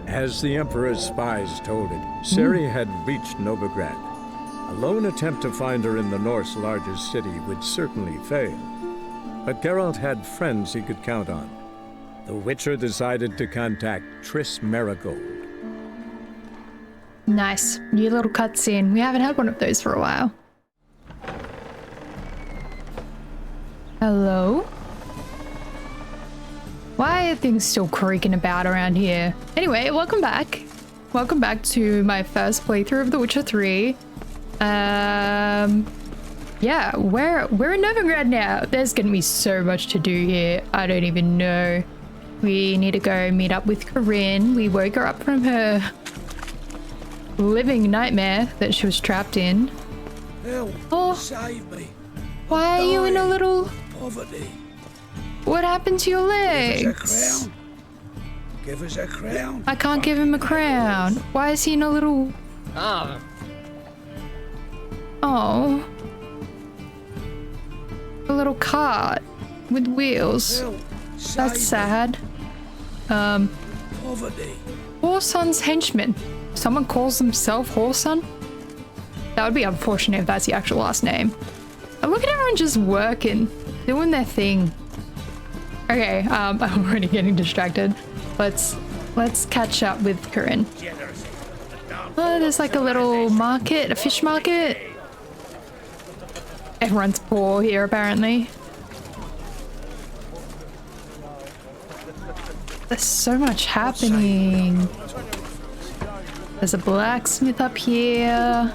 As the Emperor's spies told it, Ciri had reached Novigrad. A lone attempt to find her in the North's largest city would certainly fail. But Geralt had friends he could count on. The Witcher decided to contact Triss Merigold. Nice. New little cutscene. We haven't had one of those for a while. Hello? Why are things still creaking about around here? Anyway, welcome back. Welcome back to my first playthrough of The Witcher 3. Yeah, we're in Novigrad now. There's gonna be so much to do here. I don't even know. We need to go meet up with Corinne. We woke her up from her living nightmare that she was trapped in. Help, save me. Why are you in a little... Poverty. What happened to your legs? Give us a crown. Give us a crown. I can't give him a crown. Why is he in a little... Oh. A little cart with wheels. Help, That's sad. Poverty. Whoreson's henchman. Someone calls themselves Whoreson? That would be unfortunate if that's the actual last name. And look at everyone just working, doing their thing. Okay, I'm already getting distracted. Let's catch up with Corinne. Oh, there's like a little market, a fish market. Everyone's poor here apparently. There's so much happening. There's a blacksmith up here.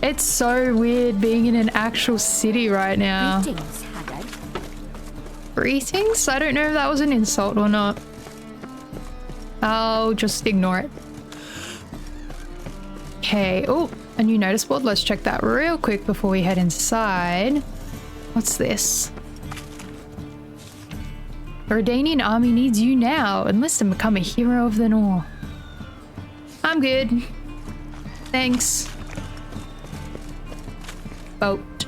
It's so weird being in an actual city right now. Greetings, Haggard. Greetings? I don't know if that was an insult or not. I'll just ignore it. Okay. Oh, a new notice board. Let's check that real quick before we head inside. What's this? The Redanian army needs you now. Enlist and become a hero of the North. I'm good. Thanks. Boat.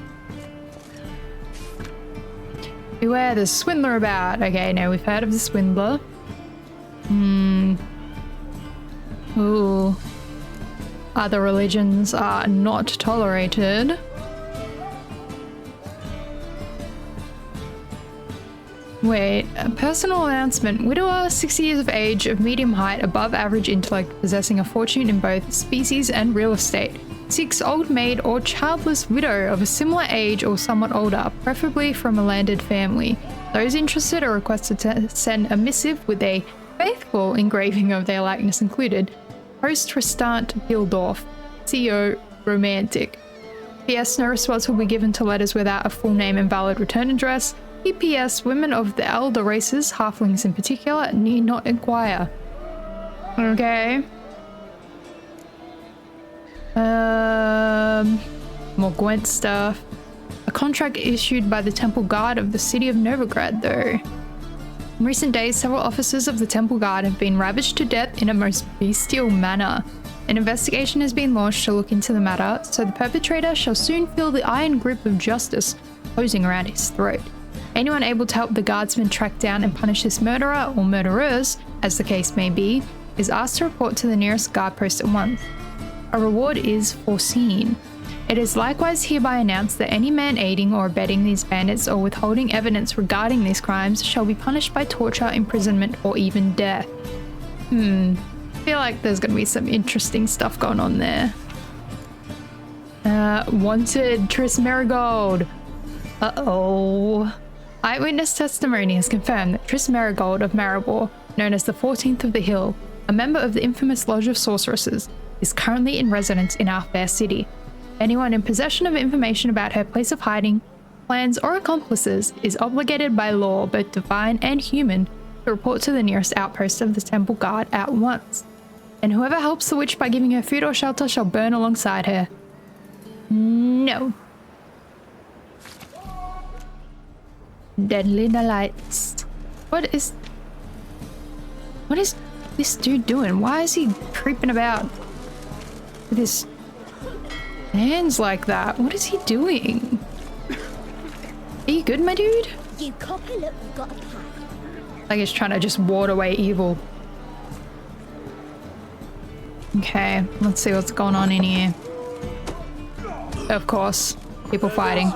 Beware the swindler about. Okay, now we've heard of the swindler. Ooh. Other religions are not tolerated. Wait, a personal announcement. Widower, 60 years of age, of medium height, above average intellect, possessing a fortune in both species and real estate. Seeks old maid or childless widow of a similar age or somewhat older, preferably from a landed family. Those interested are requested to send a missive with a faithful engraving of their likeness included. Post Tristant Gildorf, CO Romantic. P.S. No response will be given to letters without a full name and valid return address. P.S. Women of the elder races, halflings in particular, need not inquire. Okay. More Gwent stuff. A contract issued by the Temple Guard of the city of Novigrad, though. In recent days, several officers of the Temple Guard have been ravaged to death in a most bestial manner. An investigation has been launched to look into the matter, so the perpetrator shall soon feel the iron grip of justice closing around his throat. Anyone able to help the guardsmen track down and punish this murderer or murderers, as the case may be, is asked to report to the nearest guard post at once. A reward is foreseen. It is likewise hereby announced that any man aiding or abetting these bandits or withholding evidence regarding these crimes shall be punished by torture, imprisonment, or even death. I feel like there's going to be some interesting stuff going on there. Wanted Triss Merigold. Uh-oh. Eyewitness testimony has confirmed that Triss Merigold of Maribor, known as the 14th of the Hill, a member of the infamous Lodge of Sorceresses, is currently in residence in our fair city. Anyone in possession of information about her place of hiding, plans, or accomplices is obligated by law, both divine and human, to report to the nearest outpost of the Temple Guard at once. And whoever helps the witch by giving her food or shelter shall burn alongside her. No. Deadly delights. What is this dude doing? Why is he creeping about with his hands like that? What is he doing? Are you good, my dude? You copy, look, we've got a plan. Like it's trying to just ward away evil. Okay, let's see what's going on in here. Of course, people fighting.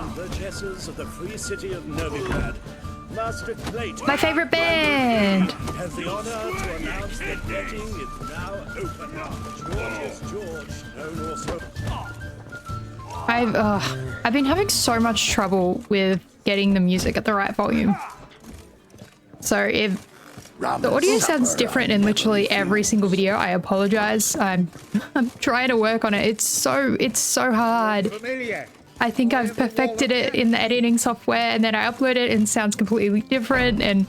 My favorite band! Has the honor to announce that betting is now open. George, known also. I've been having so much trouble with getting the music at the right volume. So if the audio sounds different in literally every single video, I apologize. I'm trying to work on it. It's so hard. I think I've perfected it in the editing software, and then I upload it and it sounds completely different, and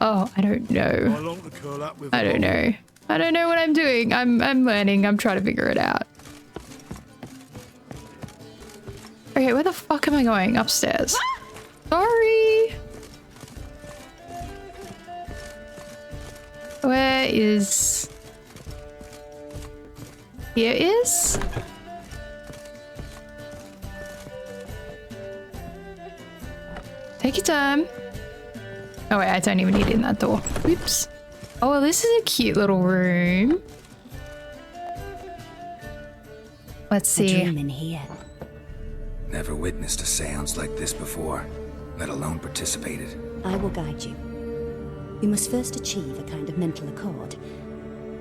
oh, I don't know. I don't know. I don't know what I'm doing. I'm learning. I'm trying to figure it out. Okay, where the fuck am I going? Upstairs. Sorry. Where is... Here is? Take your time. Oh wait, I don't even need it in that door. Oops. Oh, well, this is a cute little room. Let's see. A dream in here. Never witnessed a seance like this before, let alone participated. I will guide you. You must first achieve a kind of mental accord.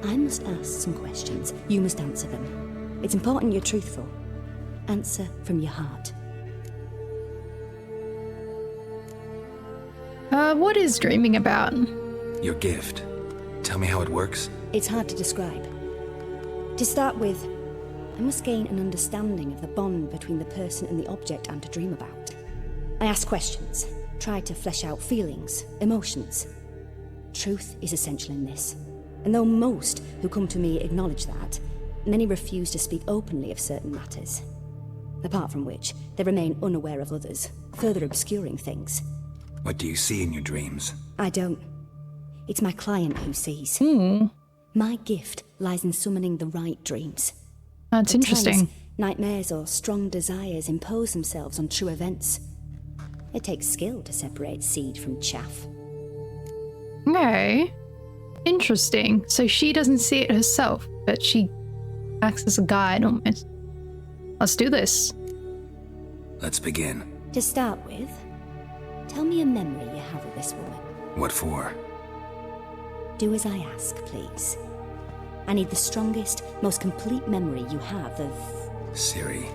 I must ask some questions. You must answer them. It's important you're truthful. Answer from your heart. What is dreaming about? Your gift. Tell me how it works. It's hard to describe. To start with, I must gain an understanding of the bond between the person and the object I'm to dream about. I ask questions, try to flesh out feelings, emotions. Truth is essential in this. And though most who come to me acknowledge that, many refuse to speak openly of certain matters. Apart from which, they remain unaware of others, further obscuring things. What do you see in your dreams? I don't. It's my client who sees. My gift lies in summoning the right dreams. That's At interesting. times, nightmares or strong desires impose themselves on true events. It takes skill to separate seed from chaff. Okay. Interesting. So she doesn't see it herself, but she acts as a guide almost. Let's do this. Let's begin. To start with, tell me a memory you have of this woman. What for? Do as I ask, please. I need the strongest, most complete memory you have of... Siri.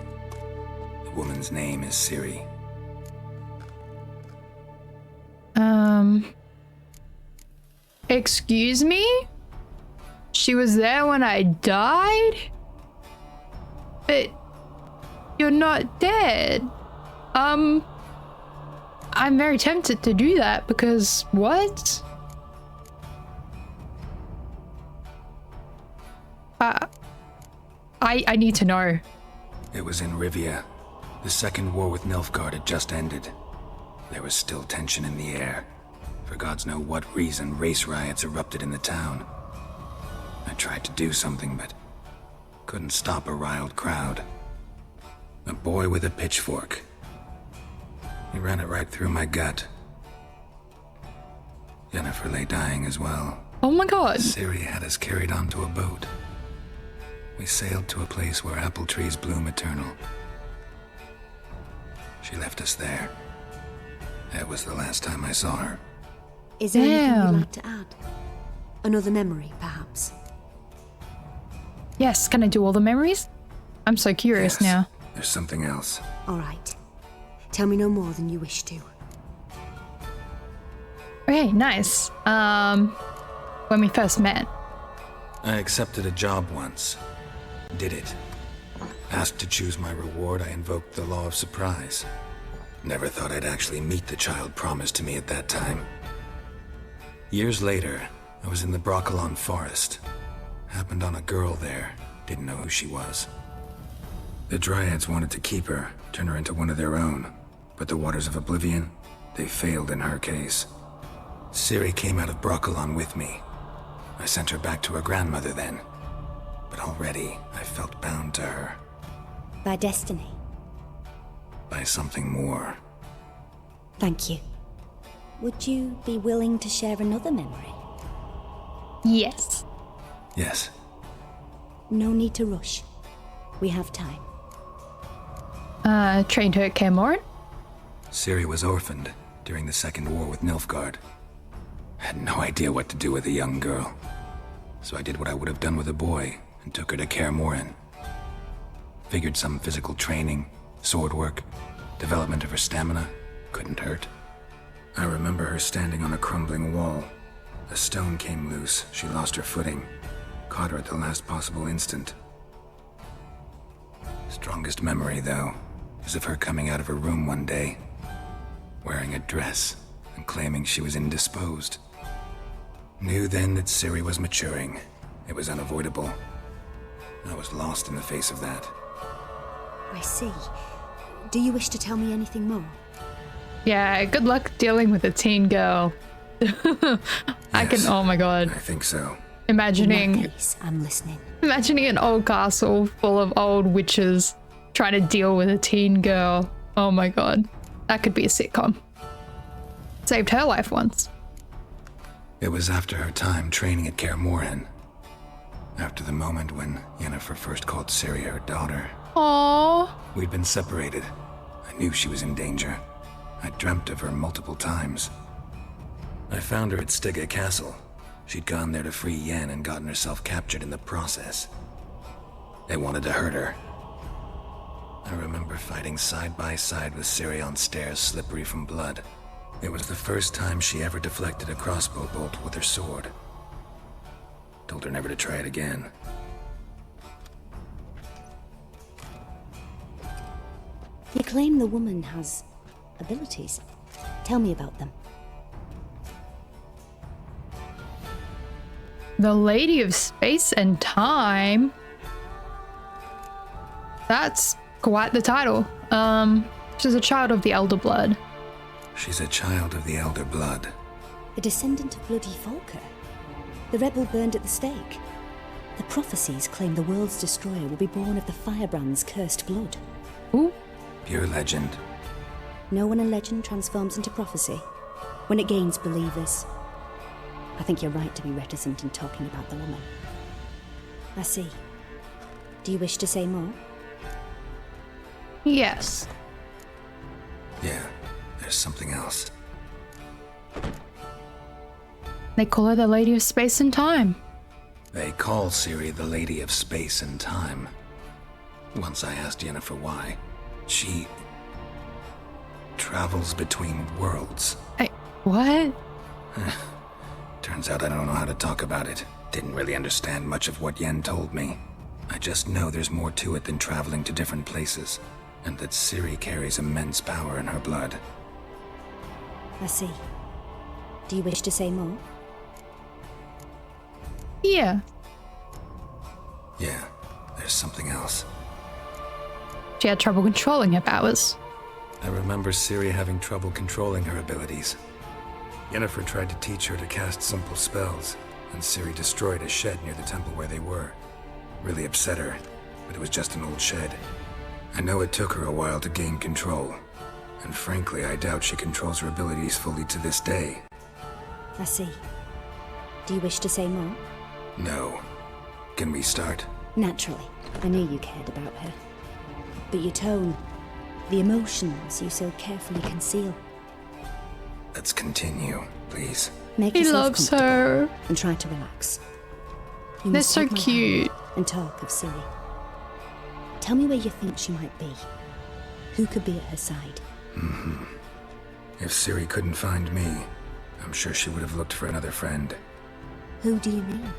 The woman's name is Siri. Excuse me? She was there when I died? But you're not dead. I'm very tempted to do that because what? I need to know. It was in Rivia. The second war with Nilfgaard had just ended. There was still tension in the air. For gods know what reason, race riots erupted in the town. I tried to do something, but couldn't stop a riled crowd. A boy with a pitchfork. He ran it right through my gut. Jennifer lay dying as well. Oh my god. Siri had us carried onto a boat. We sailed to a place where apple trees bloom eternal. She left us there. That was the last time I saw her. Is there anything Damn. you'd like to add? Another memory, perhaps? Yes, can I do all the memories? I'm so curious Yes, now. There's something else. All right. Tell me no more than you wish to. Okay, nice. When we first met. I accepted a job once. Did it. Asked to choose my reward, I invoked the law of surprise. Never thought I'd actually meet the child promised to me at that time. Years later, I was in the Broccolon forest. Happened on a girl there. Didn't know who she was. The Dryads wanted to keep her, turn her into one of their own. But the Waters of Oblivion, they failed in her case. Ciri came out of Broccolon with me. I sent her back to her grandmother then. But already, I felt bound to her. By destiny. By something more. Thank you. Would you be willing to share another memory? Yes. Yes. No need to rush. We have time. Trained her at Kaer Morhen? Ciri was orphaned during the Second War with Nilfgaard. Had no idea what to do with a young girl. So I did what I would have done with a boy and took her to Kaer Morhen. Figured some physical training, sword work, development of her stamina couldn't hurt. I remember her standing on a crumbling wall. A stone came loose, she lost her footing, caught her at the last possible instant. Strongest memory, though, is of her coming out of her room one day, wearing a dress and claiming she was indisposed. Knew then that Ciri was maturing. It was unavoidable. I was lost in the face of that. I see. Do you wish to tell me anything more? Yeah, good luck dealing with a teen girl. I can, Yes, oh my god. I think so. In Imagining that case, I'm listening. Imagining an old castle full of old witches trying to deal with a teen girl. Oh my god. That could be a sitcom. Saved her life once. It was after her time training at Kaer Morhen. After the moment when Yennefer first called Ciri her daughter. Aww. We'd been separated. I knew she was in danger. I dreamt of her multiple times. I found her at Stygga Castle. She'd gone there to free Yen and gotten herself captured in the process. They wanted to hurt her. I remember fighting side by side with Ciri on stairs slippery from blood. It was the first time she ever deflected a crossbow bolt with her sword. Told her never to try it again. You claim the woman has abilities. Tell me about them. The Lady of Space and Time. That's quite the title. She's a child of the Elder Blood. She's a child of the Elder Blood. A descendant of bloody Volker. The rebel burned at the stake. The prophecies claim the world's destroyer will be born of the firebrand's cursed blood. Ooh. Pure legend. Know when a legend transforms into prophecy? When it gains believers. I think you're right to be reticent in talking about the woman. I see. Do you wish to say more? Yes. Yeah, there's something else. They call her the Lady of Space and Time. They call Ciri the Lady of Space and Time. Once I asked Yennefer why. She travels between worlds. What? Turns out I don't know how to talk about it. Didn't really understand much of what Yen told me. I just know there's more to it than traveling to different places, and that Ciri carries immense power in her blood. I see. Do you wish to say more? Yeah. Yeah, there's something else. She had trouble controlling her powers. I remember Ciri having trouble controlling her abilities. Yennefer tried to teach her to cast simple spells, and Ciri destroyed a shed near the temple where they were. Really upset her, but it was just an old shed. I know it took her a while to gain control, and frankly, I doubt she controls her abilities fully to this day. I see. Do you wish to say more? No. Can we start? Naturally. I knew you cared about her. But your tone, the emotions you so carefully conceal. Let's continue, please. Make He yourself loves comfortable her. and try to relax. You They're must so take my hand cute. and talk of Ciri. Tell me where you think she might be. Who could be at her side? If Ciri couldn't find me, I'm sure she would have looked for another friend. Who do you mean?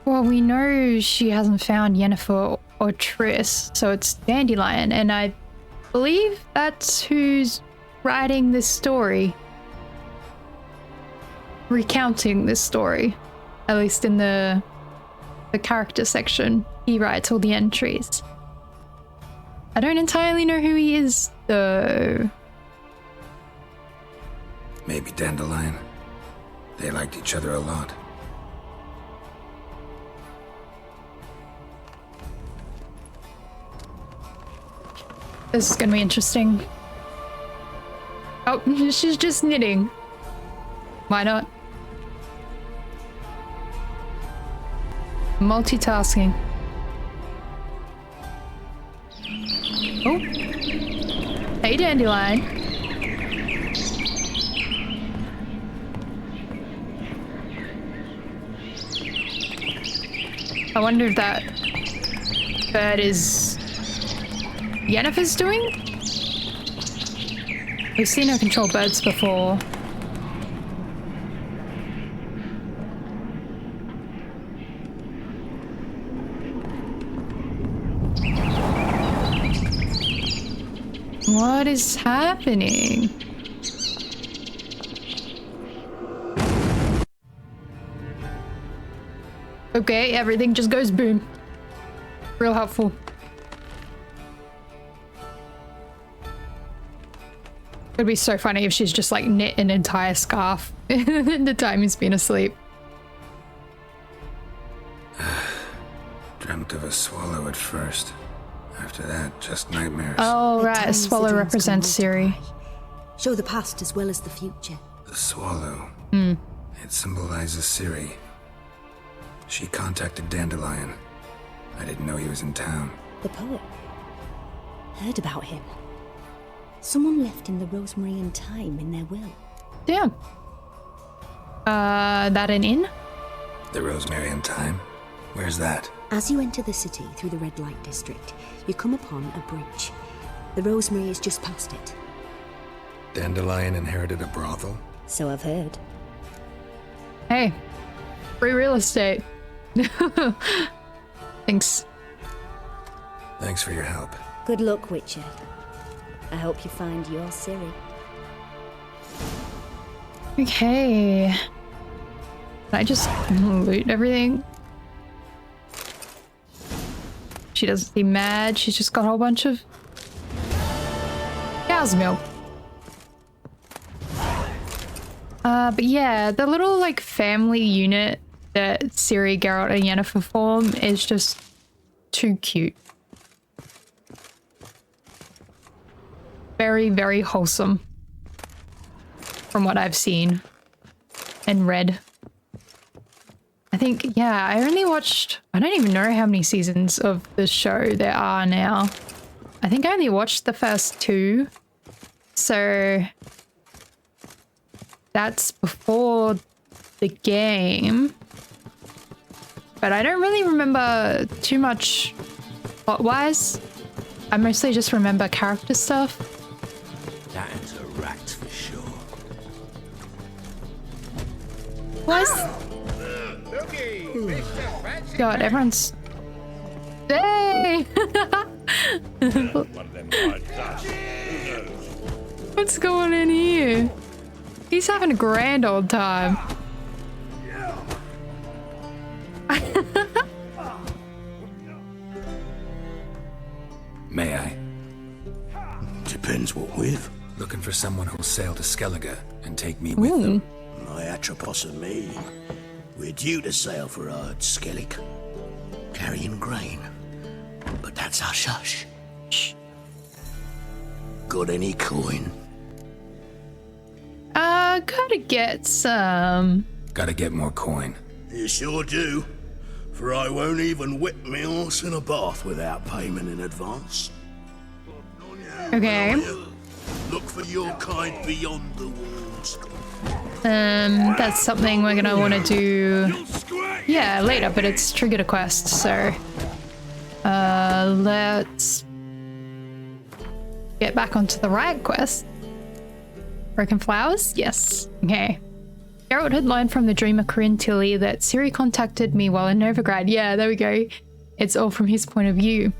Well, we know she hasn't found Yennefer or Triss, so it's Dandelion, and I believe that's who's writing this story. Recounting this story. At least in the character section, he writes all the entries. I don't entirely know who he is, though. Maybe Dandelion. They liked each other a lot. This is gonna be interesting. Oh, she's just knitting. Why not? Multitasking. Oh. Hey, Dandelion. I wonder if that bird is Yennefer's doing? We've seen her control birds before. What is happening? Okay, everything just goes boom. Real helpful. It'd be so funny if she's just like knit an entire scarf in the time he's been asleep. Dreamt of a swallow at first. After that, just nightmares. Oh, right. A times the swallow dreams represents come Ciri. multiply. Show the past as well as the future. The swallow. It symbolizes Ciri. She contacted Dandelion. I didn't know he was in town. The poet. Heard about him. Someone left him the rosemary and thyme in their will. Damn. That an inn? The Rosemary and Thyme? Where's that? As you enter the city through the red light district, you come upon a bridge. The rosemary is just past it. Dandelion inherited a brothel? So I've heard. Hey. Free real estate. Thanks. Thanks for your help. Good luck, Witcher. I hope you find your Ciri. Okay. Can I just loot everything? She doesn't seem mad. She's just got a whole bunch of cow's milk. But yeah, the little like family unit that Ciri, Geralt, and Yennefer form is just too cute. Very, very wholesome. From what I've seen and read. I think, yeah, I only watched, I don't even know how many seasons of the show there are now. I think I only watched the first 2. So that's before the game. But I don't really remember too much plot-wise. I mostly just remember character stuff. That's a rat for sure. Was God, everyone's. Hey! What's going on here? He's having a grand old time. May I? Depends what with. Looking for someone who'll sail to Skellige and take me with them. My Atropos and me. We're due to sail for Skellig, carrying grain. But that's hush-hush. Shh. Got any coin? Gotta get some. Gotta get more coin. You sure do. For I won't even whip me horse in a bath without payment in advance. Okay. Look for your kind beyond the walls. That's something we're gonna want to do, yeah, later, but it's triggered a quest, so let's get back onto the right quest. Broken flowers? Yes. Okay. Geralt had learned from the dreamer Corinne Tilly that Ciri contacted me while in Novigrad. Yeah, there we go. It's all from his point of view.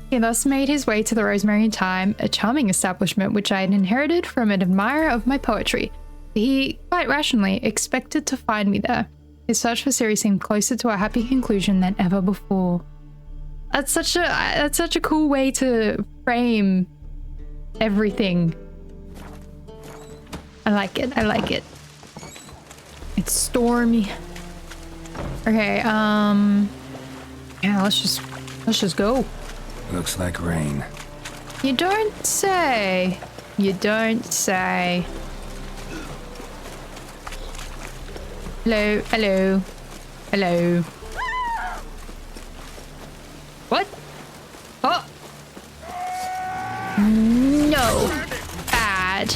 He thus made his way to the Rosemary and Thyme, a charming establishment which I had inherited from an admirer of my poetry. He, quite rationally, expected to find me there. His search for Ciri seemed closer to a happy conclusion than ever before. That's such a cool way to frame everything. I like it. I like it. It's stormy. Okay, yeah, let's just go. Looks like rain. You don't say. You don't say. Hello, hello, hello. What? Oh! No. Bad.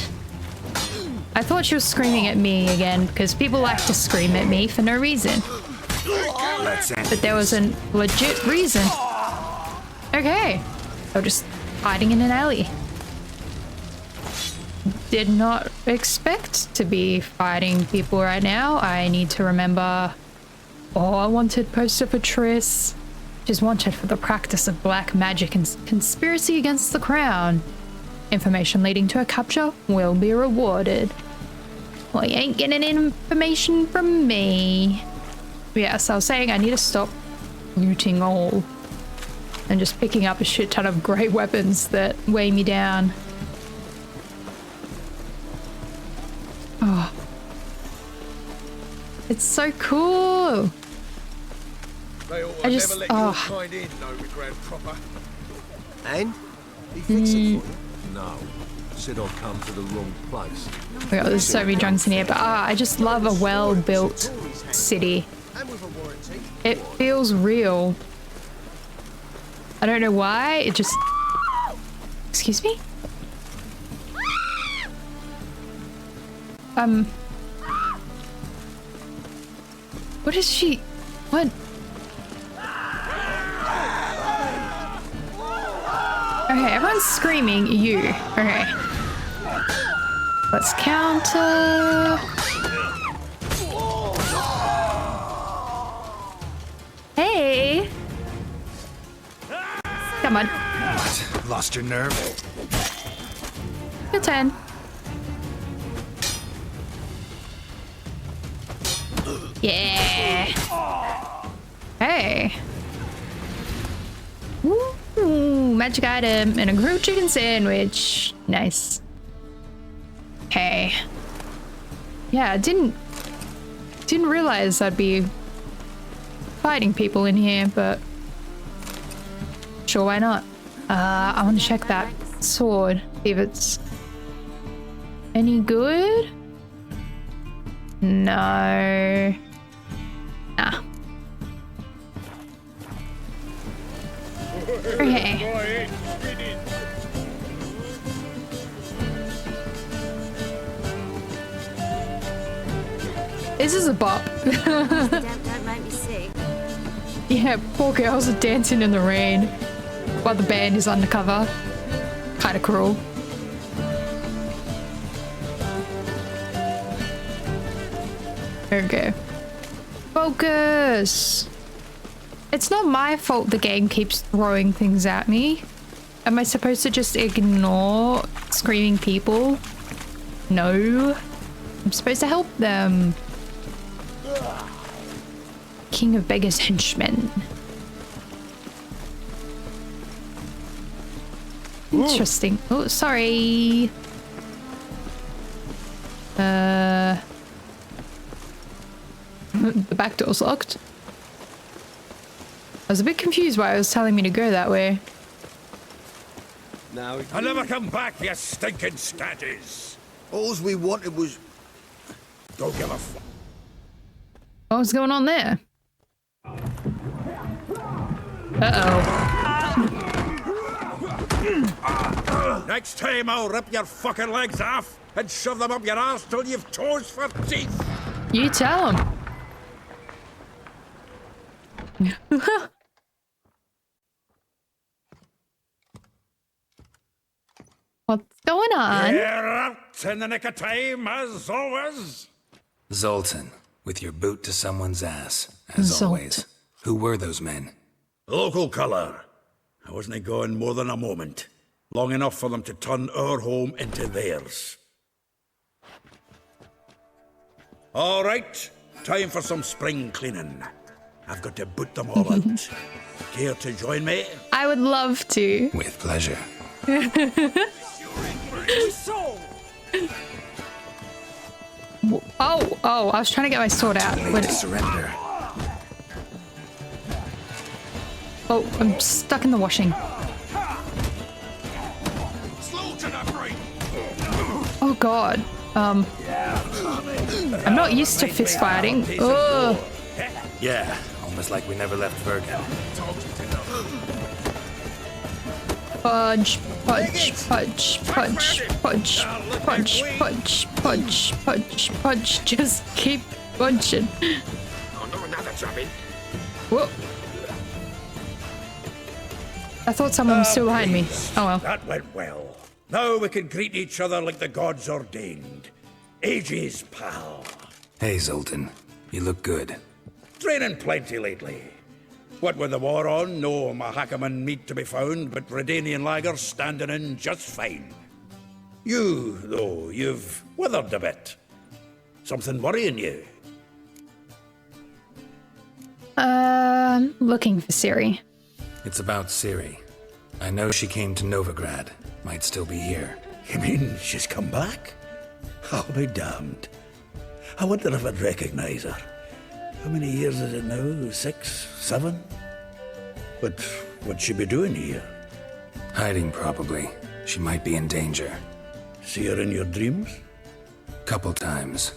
I thought she was screaming at me again, because people like to scream at me for no reason. But there was a legit reason. Okay. They're just hiding in an alley. Did not expect to be fighting people right now. I need to remember. Oh, I wanted poster for Triss. She's wanted for the practice of black magic and conspiracy against the crown. Information leading to a capture will be rewarded. Well, you ain't getting information from me. Yes, I was saying I need to stop looting all and just picking up a shit ton of great weapons that weigh me down. Oh. It's so cool. I just, kind in, Novigrad proper. And? He fix it for you? No. Said I'll come to the wrong place. Oh my god, there's so many drunks in here, but I just love a well-built city. It feels real. I don't know why, it just... Excuse me? What is she... What? Okay, everyone's screaming you. Okay. Let's counter. Hey! Come on. What? Lost your nerve? Your turn. Yeah. Hey. Ooh, magic item and a grilled chicken sandwich. Nice. Okay. Yeah, I didn't realize I'd be fighting people in here, but sure, why not? I want to check that sword, see if it's any good. No. Nah. Okay. This is a bop. Don't make me sick. Yeah, poor girls are dancing in the rain while the band is undercover. Kinda cruel. Okay. Focus! It's not my fault the game keeps throwing things at me. Am I supposed to just ignore screaming people? No. I'm supposed to help them. King of Beggars' Henchmen. Interesting. Oh, sorry. The back door's locked. I was a bit confused why it was telling me to go that way. Now, I'll never come back, you stinking scatties. all we wanted was... Don't give a f***. What's going on there? Uh-oh. Next time I'll rip your fucking legs off and shove them up your ass till you've toes for teeth. You tell him. What's going on? You're out in the nick of time, as always. Zoltan, with your boot to someone's ass, as Zolt. always. Who were those men? Local colour. I wasn't gone more than a moment. Long enough for them to turn our home into theirs. All right, time for some spring cleaning. I've got to boot them all out. Care to join me? I would love to. With pleasure. Oh, I was trying to get my sword out. Need Wait. to surrender. Oh, I'm stuck in the washing. Slow to the free. Oh god. I'm not used to fist fighting. Oh. Yeah, almost like we never left Bergen. Punch, punch, punch, punch, punch, punch, punch, punch, punch, punch. Just keep punching. Oh, not another drubbing. Whoa. I thought someone was still behind me. Oh well. That went well. Now we can greet each other like the gods ordained. Ages, pal. Hey, Zoltan. You look good. Training plenty lately. What with the war on, no Mahakaman meat to be found, but Redanian lagers standing in just fine. You, though, you've withered a bit. Something worrying you? Looking for Siri. It's about Ciri. I know she came to Novigrad. Might still be here. You mean she's come back? I'll be damned. I wonder if I'd recognize her. How many years is it now? 6, 7? But what'd she be doing here? Hiding, probably. She might be in danger. See her in your dreams? Couple times.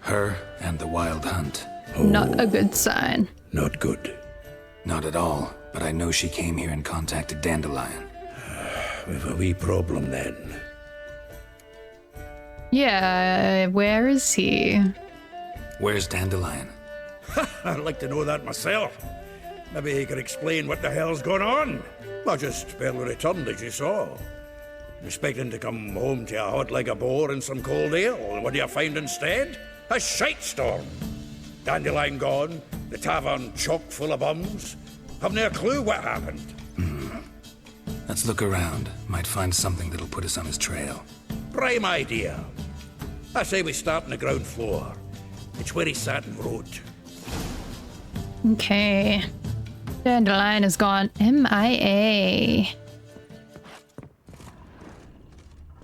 Her and the Wild Hunt. Not a good sign. Not good. Not at all, but I know she came here and contacted Dandelion. We've a wee problem then. Yeah, where is he? Where's Dandelion? I'd like to know that myself. Maybe he could explain what the hell's going on. I just barely returned, as you saw. Expecting to come home to a hot like a boar and some cold ale, and what do you find instead? A shite storm. Dandelion gone, the tavern chock full of bums. Haven't a clue what happened. Let's look around. Might find something that'll put us on his trail. Prime idea. I say we start on the ground floor. It's where he sat and wrote. Okay. Dandelion has gone MIA.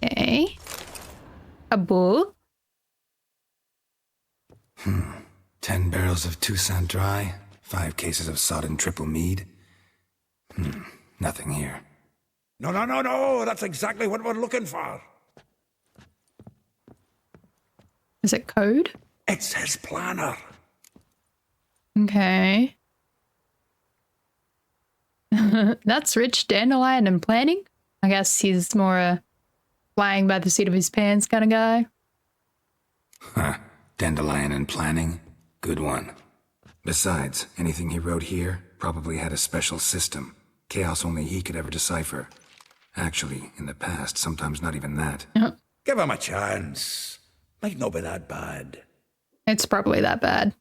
Okay. A book? 10 barrels of Toussaint Dry, 5 cases of sodden triple mead. Nothing here. No. That's exactly what we're looking for. Is it code? It's his planner. Okay. That's rich. Dandelion and planning? I guess he's more a flying by the seat of his pants kind of guy. Huh. Dandelion and planning? Good one. Besides, anything he wrote here probably had a special system. Chaos only he could ever decipher. Actually, in the past, sometimes not even that. Give him a chance. Might not be that bad. It's probably that bad.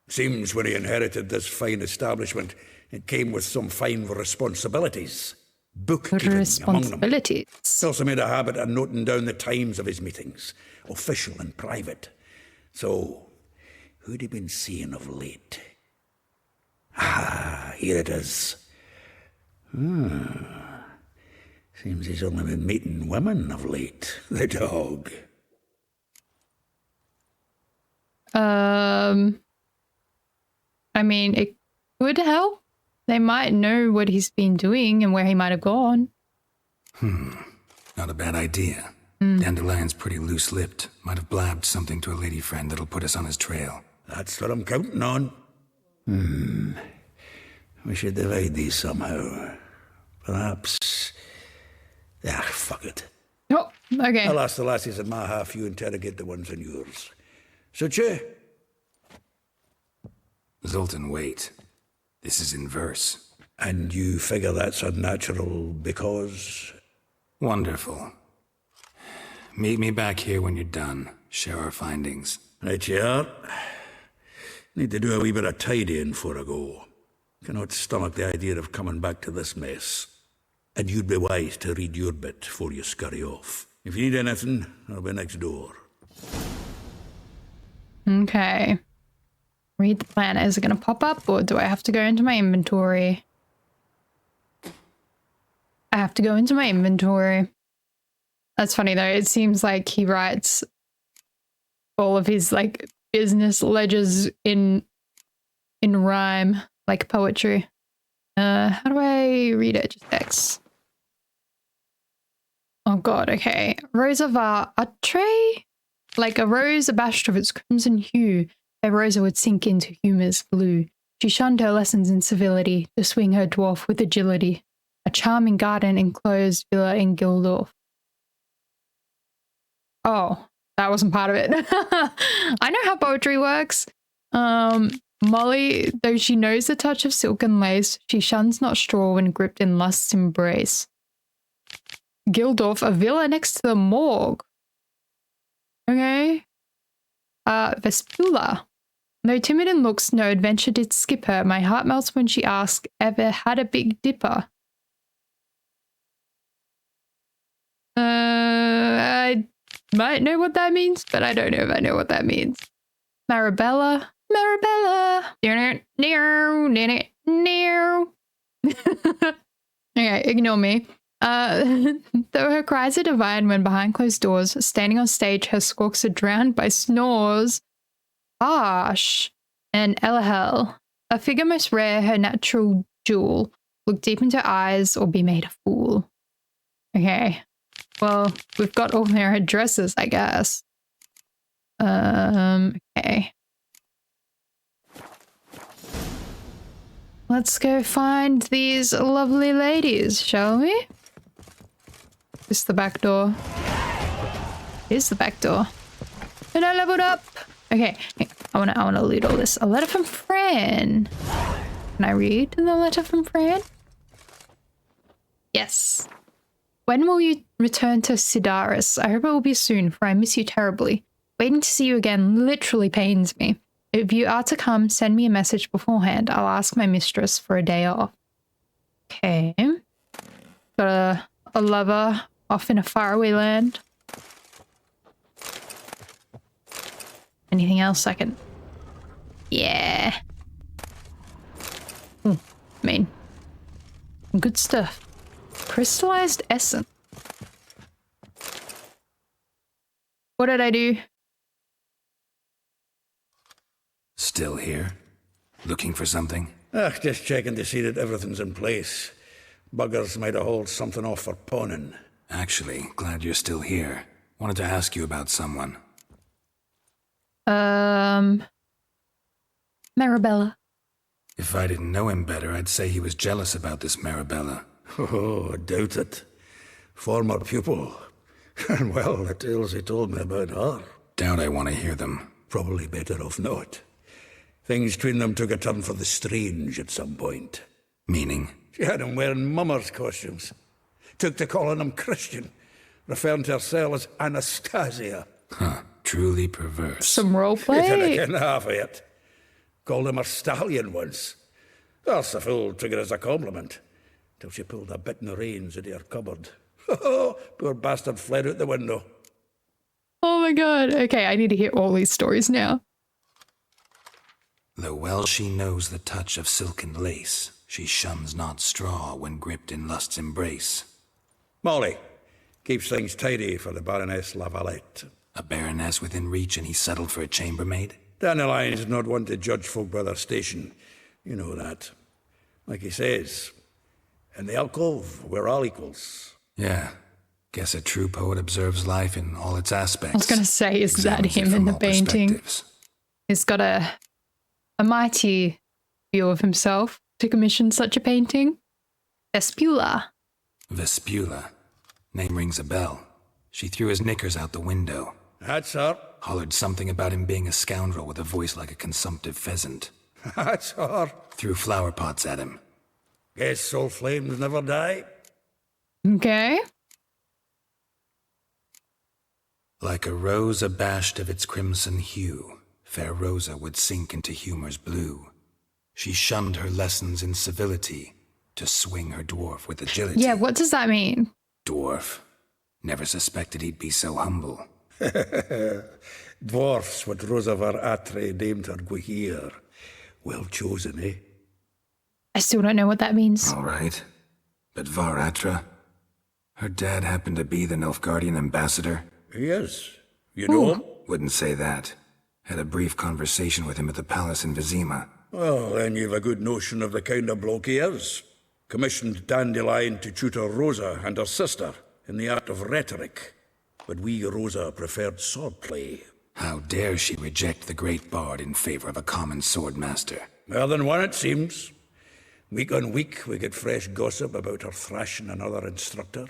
Seems when he inherited this fine establishment, it came with some fine responsibilities. Bookkeeping among them. Responsibilities. He also made a habit of noting down the times of his meetings, official and private. So, who'd he been seeing of late? Ah, here it is. Seems he's only been meeting women of late, the dog. I mean, it could help. They might know what he's been doing and where he might have gone. Not a bad idea. Dandelion's pretty loose-lipped. Might have blabbed something to a lady friend that'll put us on his trail. That's what I'm counting on. We should divide these somehow. Perhaps... fuck it. Oh, okay. I'll ask the lassies in my half, you interrogate the ones in yours. Suit you? Zoltan, wait. This is in verse. And you figure that's unnatural because... Wonderful. Meet me back here when you're done. Share our findings. Right you are. Need to do a wee bit of tidying before I go. Cannot stomach the idea of coming back to this mess. And you'd be wise to read your bit before you scurry off. If you need anything, I'll be next door. Okay. Read the planner. Is it going to pop up or do I have to go into my inventory? I have to go into my inventory. That's funny though. It seems like he writes all of his like business ledgers in rhyme, like poetry. How do I read it? Just X. Oh god, okay. Rosa var atre? Like a rose abashed of its crimson hue, a Rosa would sink into humour's blue. She shunned her lessons in civility, to swing her dwarf with agility. A charming garden enclosed villa in Gildorf. Oh, that wasn't part of it. I know how poetry works. Molly, though she knows the touch of silk and lace, she shuns not straw when gripped in lust's embrace. Gildorf, a villa next to the morgue. Okay. Vespula. Though timid in looks, no adventure did skip her. My heart melts when she asks, ever had a Big Dipper? I might know what that means, but I don't know if I know what that means. Marabella. Okay, ignore me. Though her cries are divine when behind closed doors, standing on stage, her squawks are drowned by snores. Harsh and Elahel, a figure most rare, her natural jewel. Look deep into her eyes or be made a fool. Okay, well, we've got all their addresses, I guess. Okay. Let's go find these lovely ladies, shall we? Is this the back door? It is the back door. And I leveled up. Okay, I wanna loot all this. A letter from Fran. Can I read the letter from Fran? Yes. When will you return to Sidaris? I hope it will be soon, for I miss you terribly. Waiting to see you again literally pains me. If you are to come, send me a message beforehand. I'll ask my mistress for a day off. Okay. Got a lover off in a faraway land. Anything else I can... Yeah. I mean, good stuff. Crystallized essence. What did I do? Still here? Looking for something? Just checking to see that everything's in place. Buggers might have hauled something off for pawning. Actually, glad you're still here. Wanted to ask you about someone. Marabella. If I didn't know him better, I'd say he was jealous about this Marabella. Oh, I doubt it. Former pupil. And well, the tales he told me about her. Doubt I want to hear them. Probably better off not. Things between them took a turn for the strange at some point. Meaning? She had him wearing mummers' costumes. Took to calling him Christian, referring to herself as Anastasia. Huh, truly perverse. Some He roleplay? didn't get half of it. Called him a stallion once. That's the fool took it as a compliment. Till she pulled a bit in the reins into her cupboard. Poor bastard fled out the window. Oh my god. Okay, I need to hear all these stories now. Though well she knows the touch of silken lace, she shuns not straw when gripped in lust's embrace. Molly keeps things tidy for the Baroness Lavalette. A baroness within reach and he settled for a chambermaid? Dandelion's not one to judge folk by their station. You know that. Like he says, in the alcove, we're all equals. Yeah. Guess a true poet observes life in all its aspects. I was going to say, is that Examines it him in from the all painting? perspectives. He's got a mighty view of himself to commission such a painting. Vespula. Vespula. Name rings a bell. She threw his knickers out the window. That's her. Hollered something about him being a scoundrel with a voice like a consumptive pheasant. That's her. Threw flower pots at him. Guess soul flames never die. Okay. Like a rose abashed of its crimson hue, fair Rosa would sink into humor's blue. She shunned her lessons in civility to swing her dwarf with agility. Yeah, what does that mean? Dwarf. Never suspected he'd be so humble. Dwarfs what Rosa var Atre named her Guihir. Well chosen, eh? I still don't know what that means. All right. But Varatra? Her dad happened to be the Nilfgaardian ambassador? He is. You know him? Wouldn't say that. Had a brief conversation with him at the palace in Vizima. Well, then you've a good notion of the kind of bloke he is. Commissioned Dandelion to tutor Rosa and her sister. in the art of rhetoric, but we Rosa preferred swordplay. How dare she reject the great bard in favor of a common swordmaster? More than one, it seems. Week on week, we get fresh gossip about her thrashing another instructor.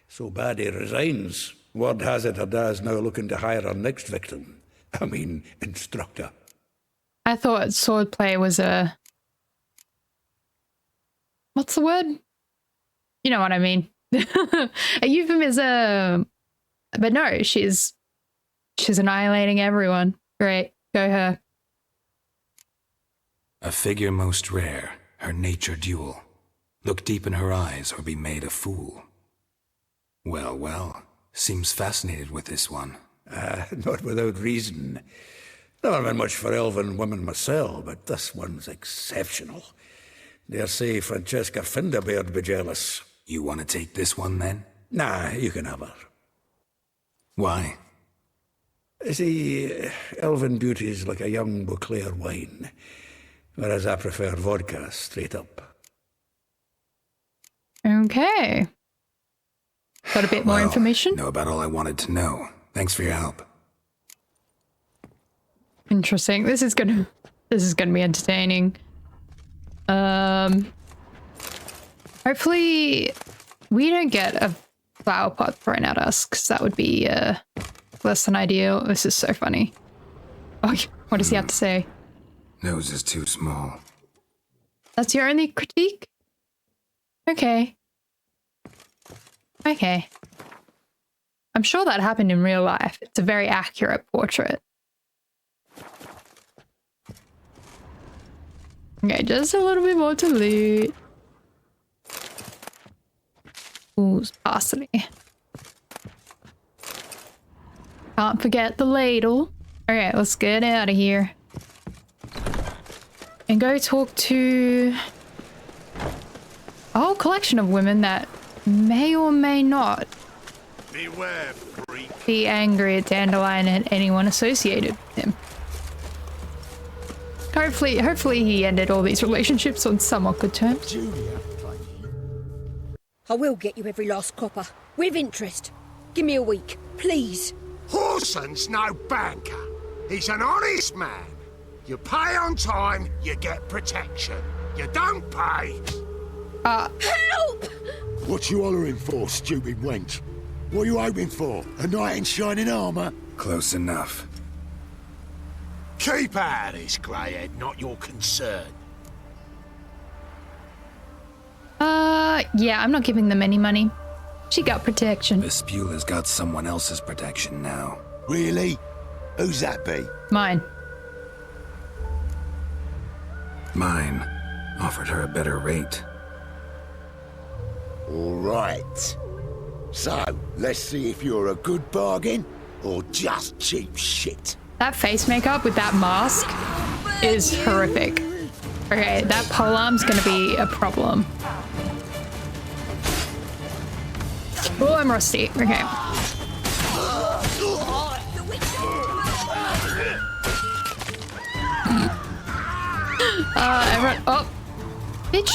So bad he resigns. Word has it Ada's now looking to hire her next victim. I mean, instructor. I thought swordplay was a... What's the word? You know what I mean. A euphemism. But no, she's annihilating everyone. Great. Go her. A figure most rare, her nature dual. Look deep in her eyes or be made a fool. Well, well, seems fascinated with this one. Not without reason. Never been much for elven women myself, but this one's exceptional. Dare say Francesca Finderbeard'd be jealous. You want to take this one, then? Nah, you can have her. Why? See, elven beauty's like a young Beauclair wine, whereas I prefer vodka straight up. Okay. Got a bit more information? Know about all I wanted to know. Thanks for your help. Interesting. This is gonna be entertaining. Hopefully we don't get a flower pot thrown at us, because that would be less than ideal. This is so funny. Oh, what does he have to say? Nose is too small. That's your only critique? Okay. Okay. I'm sure that happened in real life. It's a very accurate portrait. Okay, just a little bit more to loot. Ooh, parsley. Can't forget the ladle. Alright, let's get out of here. And go talk to a whole collection of women that may or may not Beware, freak. be angry at Dandelion and anyone associated with him. Hopefully he ended all these relationships on somewhat good terms. I will get you every last copper, with interest. Give me a week, please. Horson's no banker. He's an honest man. You pay on time, you get protection. You don't pay. Help! What you hollering for, stupid wench? What are you hoping for? A knight in shining armour? Close enough. Keep out of this, greyhead, not your concern. Yeah, I'm not giving them any money. She got protection. Vespula's got someone else's protection now. Really? Who's that be? Mine. Mine. Offered her a better rate. All right. So, let's see if you're a good bargain or just cheap shit. That face makeup with that mask is horrific. Okay, that polearm's gonna be a problem. Oh, I'm rusty. Okay. Everyone. Oh, bitch.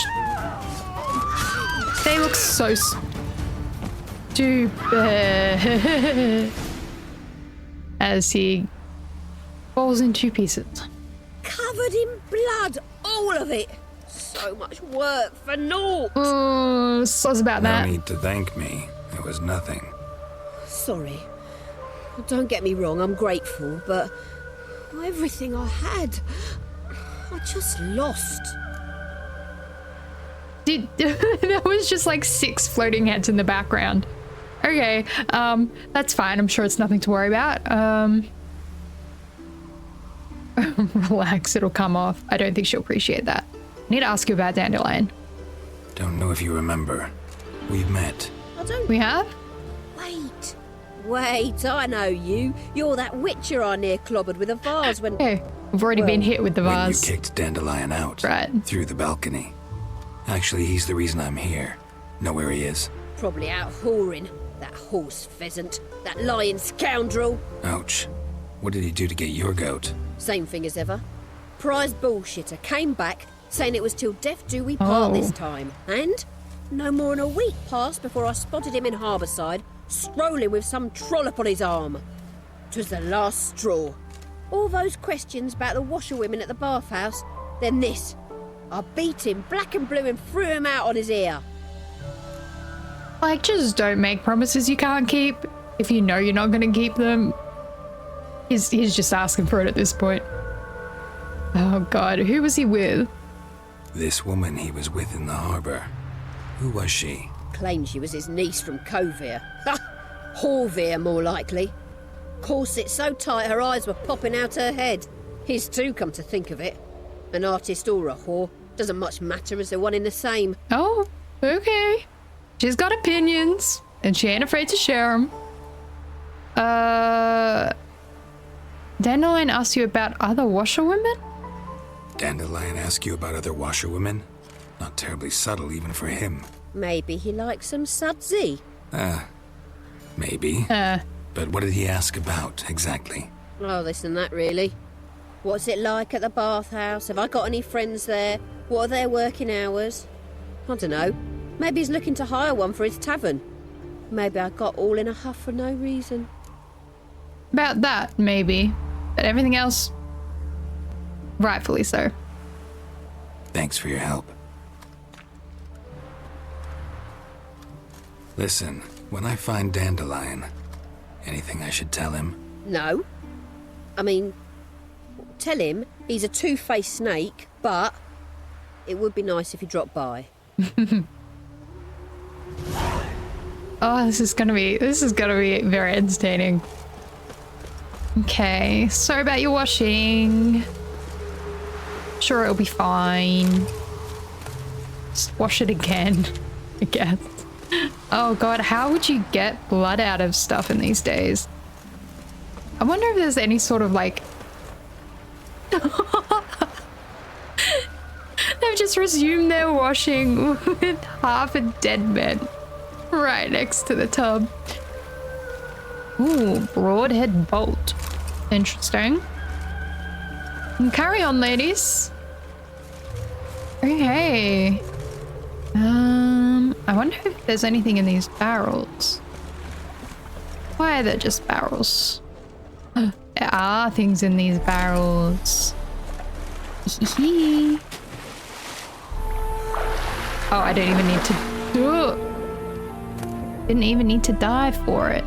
They look so stupid. As he falls in two pieces. Covered in blood, all of it. So much work for naught. Oh, soz about No that. need to thank me. It was nothing. Sorry. Don't get me wrong, I'm grateful, but everything I had, I just lost. There was just like 6 floating heads in the background. Okay, that's fine. I'm sure it's nothing to worry about. Relax, it'll come off. I don't think she'll appreciate that. I need to ask you about Dandelion. Don't know if you remember. We've met. We have? Wait, I know you. You're that witcher I near clobbered with a vase when... Okay, we've already been hit with the When you vase. kicked Dandelion out. Right. Through the balcony. Actually, he's the reason I'm here. Know where he is? Probably out whoring. That horse pheasant. That lying scoundrel. Ouch. What did he do to get your goat? Same thing as ever. Prize bullshitter came back, saying it was till death do we part Oh. this time. And No more than a week passed before I spotted him in Harbourside, strolling with some trollop on his arm. 'Twas the last straw. All those questions about the washerwomen at the bathhouse, then this. I beat him black and blue and threw him out on his ear. Like, just don't make promises you can't keep if you know you're not going to keep them. He's just asking for it at this point. Oh god, who was he with? This woman he was with in the harbor. Who was she? Claimed she was his niece from Covere. Ha! Horvere, more likely. Corset so tight her eyes were popping out her head. His too, come to think of it. An artist or a whore. Doesn't much matter as they're one in the same. Oh, okay. She's got opinions, and she ain't afraid to share them. Dandelion asked you about other washerwomen? Dandelion asked you about other washerwomen? Not terribly subtle even for him. Maybe he likes some sudsy. Maybe. But what did he ask about, exactly? Oh, this and that, really. What's it like at the bathhouse? Have I got any friends there? What are their working hours? I don't know. Maybe he's looking to hire one for his tavern. Maybe I got all in a huff for no reason. About that, maybe. But everything else, rightfully so. Thanks for your help. Listen, when I find Dandelion, anything I should tell him? No. I mean, tell him he's a two-faced snake, but it would be nice if he dropped by. Oh, this is gonna be very entertaining. Okay, sorry about your washing. Sure, it'll be fine. Just wash it again, I guess. Oh god, how would you get blood out of stuff in these days? I wonder if there's any sort of like... They've just resumed their washing with half a dead man right next to the tub. Ooh, broadhead bolt. Interesting. And carry on, ladies. Okay. I wonder if there's anything in these barrels. Why are they just barrels? There are things in these barrels. Oh, I don't even need to... Didn't even need to die for it.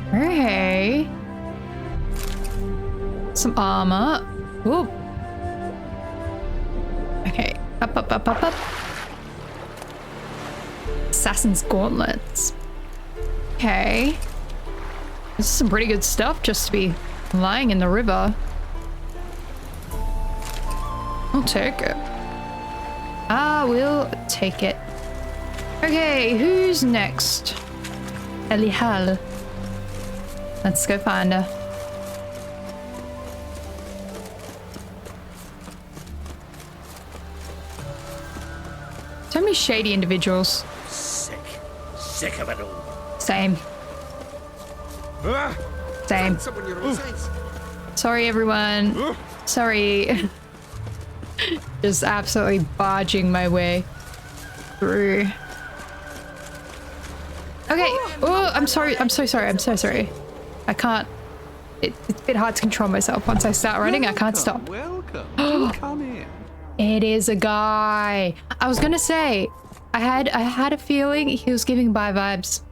Okay. Some armor. Ooh. Okay. Up, up, up, up, up. Assassin's gauntlets. Okay. This is some pretty good stuff just to be lying in the river. I'll take it. I will take it. Okay, who's next? Elihal. Let's go find her. So many shady individuals. Sick of it all. Same. Same. Sorry, everyone. Sorry. Just absolutely barging my way through. Okay. Oh, I'm sorry. I'm so sorry. I'm so sorry. I can't. It's a bit hard to control myself. Once I start running, I can't stop. Welcome. Do come in. It is a guy. I was gonna say, I had a feeling he was giving bi vibes.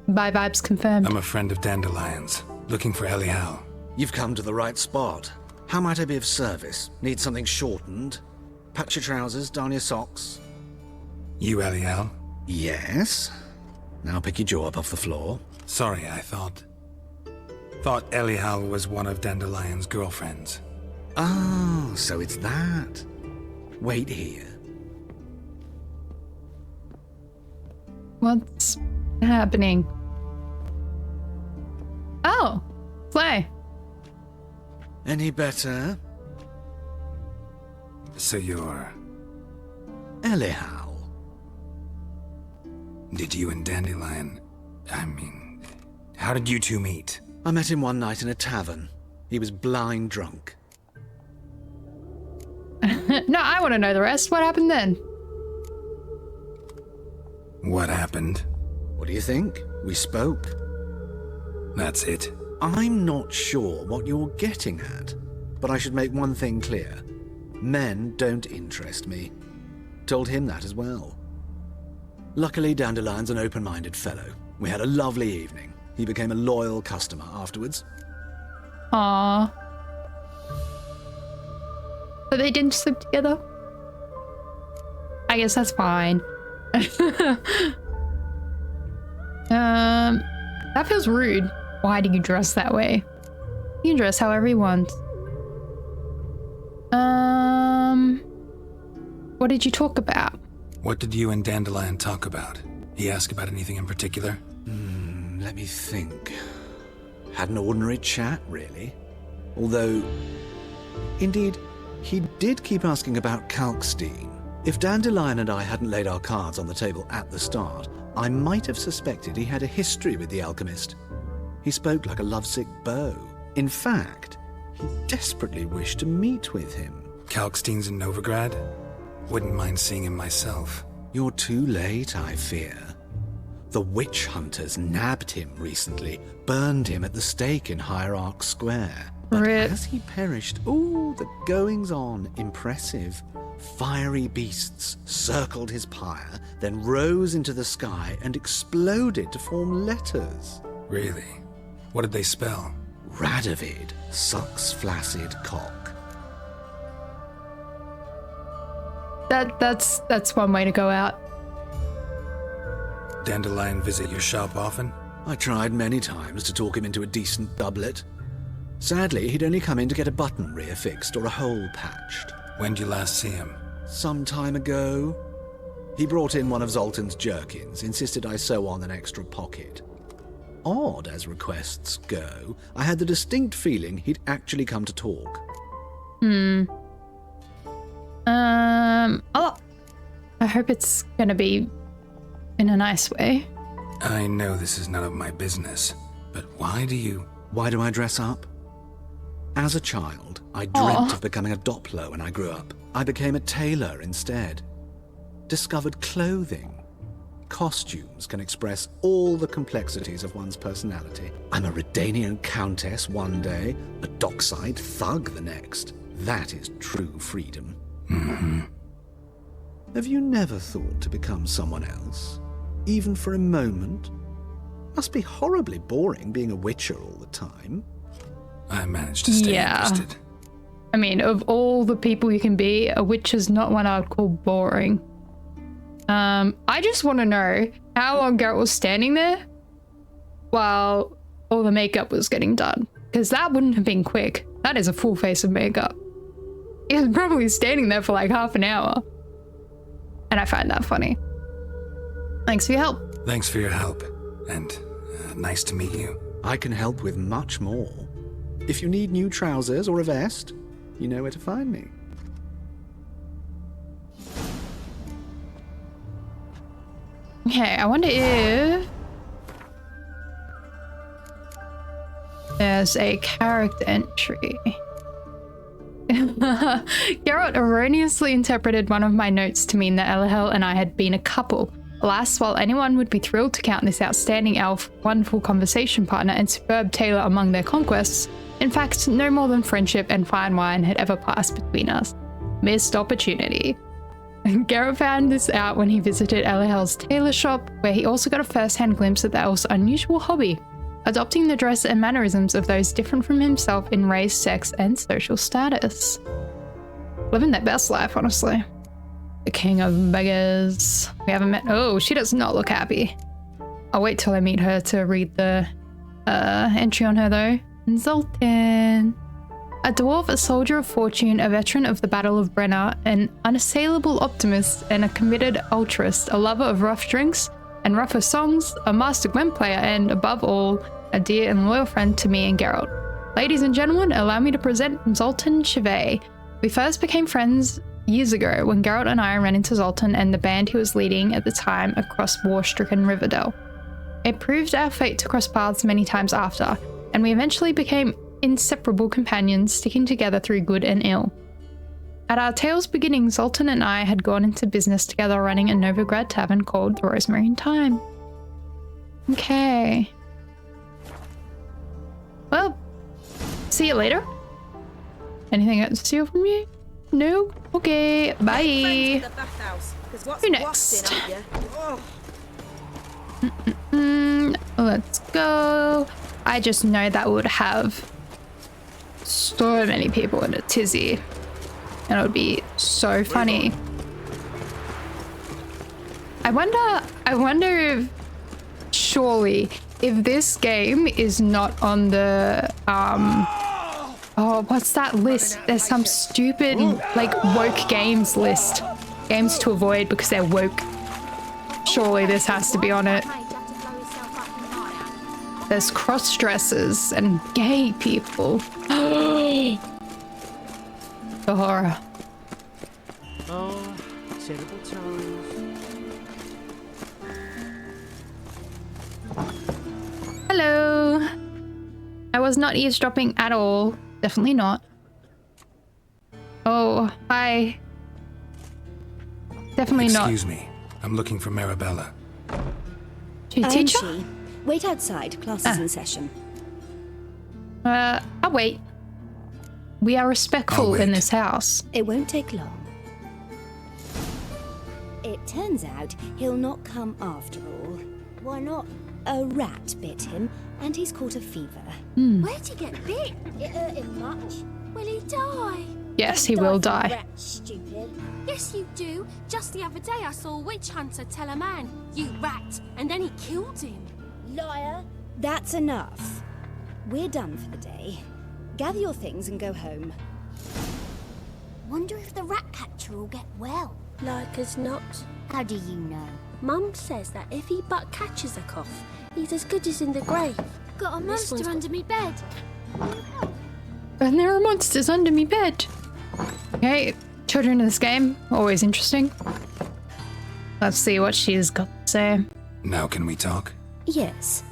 Bi vibes confirmed. I'm a friend of Dandelion's, looking for Elihal. You've come to the right spot. How might I be of service? Need something shortened? Patch your trousers, darn your socks. You Elihal? Yes. Now pick your jaw up off the floor. Sorry, I thought Elihal was one of Dandelion's girlfriends. Oh, so it's that. Wait here. What's happening? Oh, play. Any better? So you're... Elihal. Did you and Dandelion... I mean... How did you two meet? I met him one night in a tavern. He was blind drunk. No, I want to know the rest. What happened then? What happened? What do you think? We spoke. That's it. I'm not sure what you're getting at, but I should make one thing clear. Men don't interest me. Told him that as well. Luckily, Dandelion's an open-minded fellow. We had a lovely evening. He became a loyal customer afterwards. Aww. But they didn't sleep together? I guess that's fine. That feels rude. Why do you dress that way? You can dress however you want. What did you talk about? What did you and Dandelion talk about? He asked about anything in particular? Let me think. Had an ordinary chat, really. Although, indeed, he did keep asking about Kalkstein. If Dandelion and I hadn't laid our cards on the table at the start, I might have suspected he had a history with the alchemist. He spoke like a lovesick beau. In fact, he desperately wished to meet with him. Kalkstein's in Novigrad? Wouldn't mind seeing him myself. You're too late, I fear. The witch hunters nabbed him recently, burned him at the stake in Hierarch Square. But as he perished, the goings-on, impressive. Fiery beasts circled his pyre, then rose into the sky and exploded to form letters. Really? What did they spell? Radovid, sucks flaccid cock. That's one way to go out. Dandelion visit your shop often? I tried many times to talk him into a decent doublet. Sadly, he'd only come in to get a button reaffixed or a hole patched. When'd you last see him? Some time ago. He brought in one of Zoltan's jerkins, insisted I sew on an extra pocket. Odd as requests go, I had the distinct feeling he'd actually come to talk. I hope it's gonna be in a nice way. I know this is none of my business, but why do I dress up? As a child, I dreamt of becoming a Doppler when I grew up. I became a tailor instead. Discovered clothing. Costumes can express all the complexities of one's personality. I'm a Redanian countess one day, a dockside thug the next. That is true freedom. Have you never thought to become someone else? Even for a moment? Must be horribly boring being a witcher all the time. I managed to stay interested. I mean, of all the people you can be, a witch is not one I would call boring. I just want to know how long Geralt was standing there while all the makeup was getting done. Because that wouldn't have been quick. That is a full face of makeup. He was probably standing there for like half an hour. And I find that funny. Thanks for your help. Thanks for your help. And nice to meet you. I can help with much more. If you need new trousers or a vest, you know where to find me. Okay, I wonder if there's a character entry. Geralt erroneously interpreted one of my notes to mean that Elihel and I had been a couple. Alas, while anyone would be thrilled to count this outstanding elf, wonderful conversation partner, and superb tailor among their conquests, in fact, no more than friendship and fine wine had ever passed between us. Missed opportunity. Geralt found this out when he visited Elihel's tailor shop, where he also got a first-hand glimpse of the elf's unusual hobby, adopting the dress and mannerisms of those different from himself in race, sex, and social status. Living their best life, honestly. The king of beggars. We haven't met. Oh, she does not look happy. I'll wait till I meet her to read the entry on her, though. Zoltan. A dwarf, a soldier of fortune, a veteran of the Battle of Brenna, an unassailable optimist, and a committed altruist, a lover of rough drinks and rougher songs, a master Gwent player, and, above all, a dear and loyal friend to me and Geralt. Ladies and gentlemen, allow me to present Zoltan Chevet. We first became friends years ago when Geralt and I ran into Zoltan and the band he was leading at the time across war-stricken Riverdale. It proved our fate to cross paths many times after, and we eventually became inseparable companions, sticking together through good and ill. At our tale's beginning, Zoltan and I had gone into business together running a Novigrad tavern called the Rosemary and Thyme. Okay. Well, see you later. Anything else to steal from you? No? Okay, bye. Who next? Let's go. I just know that would have so many people in a tizzy. And it would be so funny. I wonder if, surely, if this game is not on the, oh, what's that list? There's some stupid, like, woke games list. Games to avoid because they're woke. Surely this has to be on it. There's cross-dressers and gay people. The horror. Oh, terrible times. Hello. I was not eavesdropping at all. Definitely not. Oh, hi. Definitely not. Excuse me. I'm looking for Marabella. Teacher? She. Wait outside. Class is in session. I'll wait. We are respectful in this house. It won't take long. It turns out he'll not come after all. Why not? A rat bit him, and he's caught a fever. Where'd he get bit? It hurt him much. Will he die? Yes, he will die. Rat, stupid. Yes, you do. Just the other day I saw a witch hunter tell a man, "You rat," and then he killed him. Liar. That's enough. We're done for the day. Gather your things and go home. Wonder if the rat catcher will get well. Like as not. How do you know? Mum says that if he but catches a cough, he's as good as in the grave. Got a monster under me bed. And there are monsters under me bed. Okay, children in this game, always interesting. Let's see what she's got to say. Now can we talk? Yes.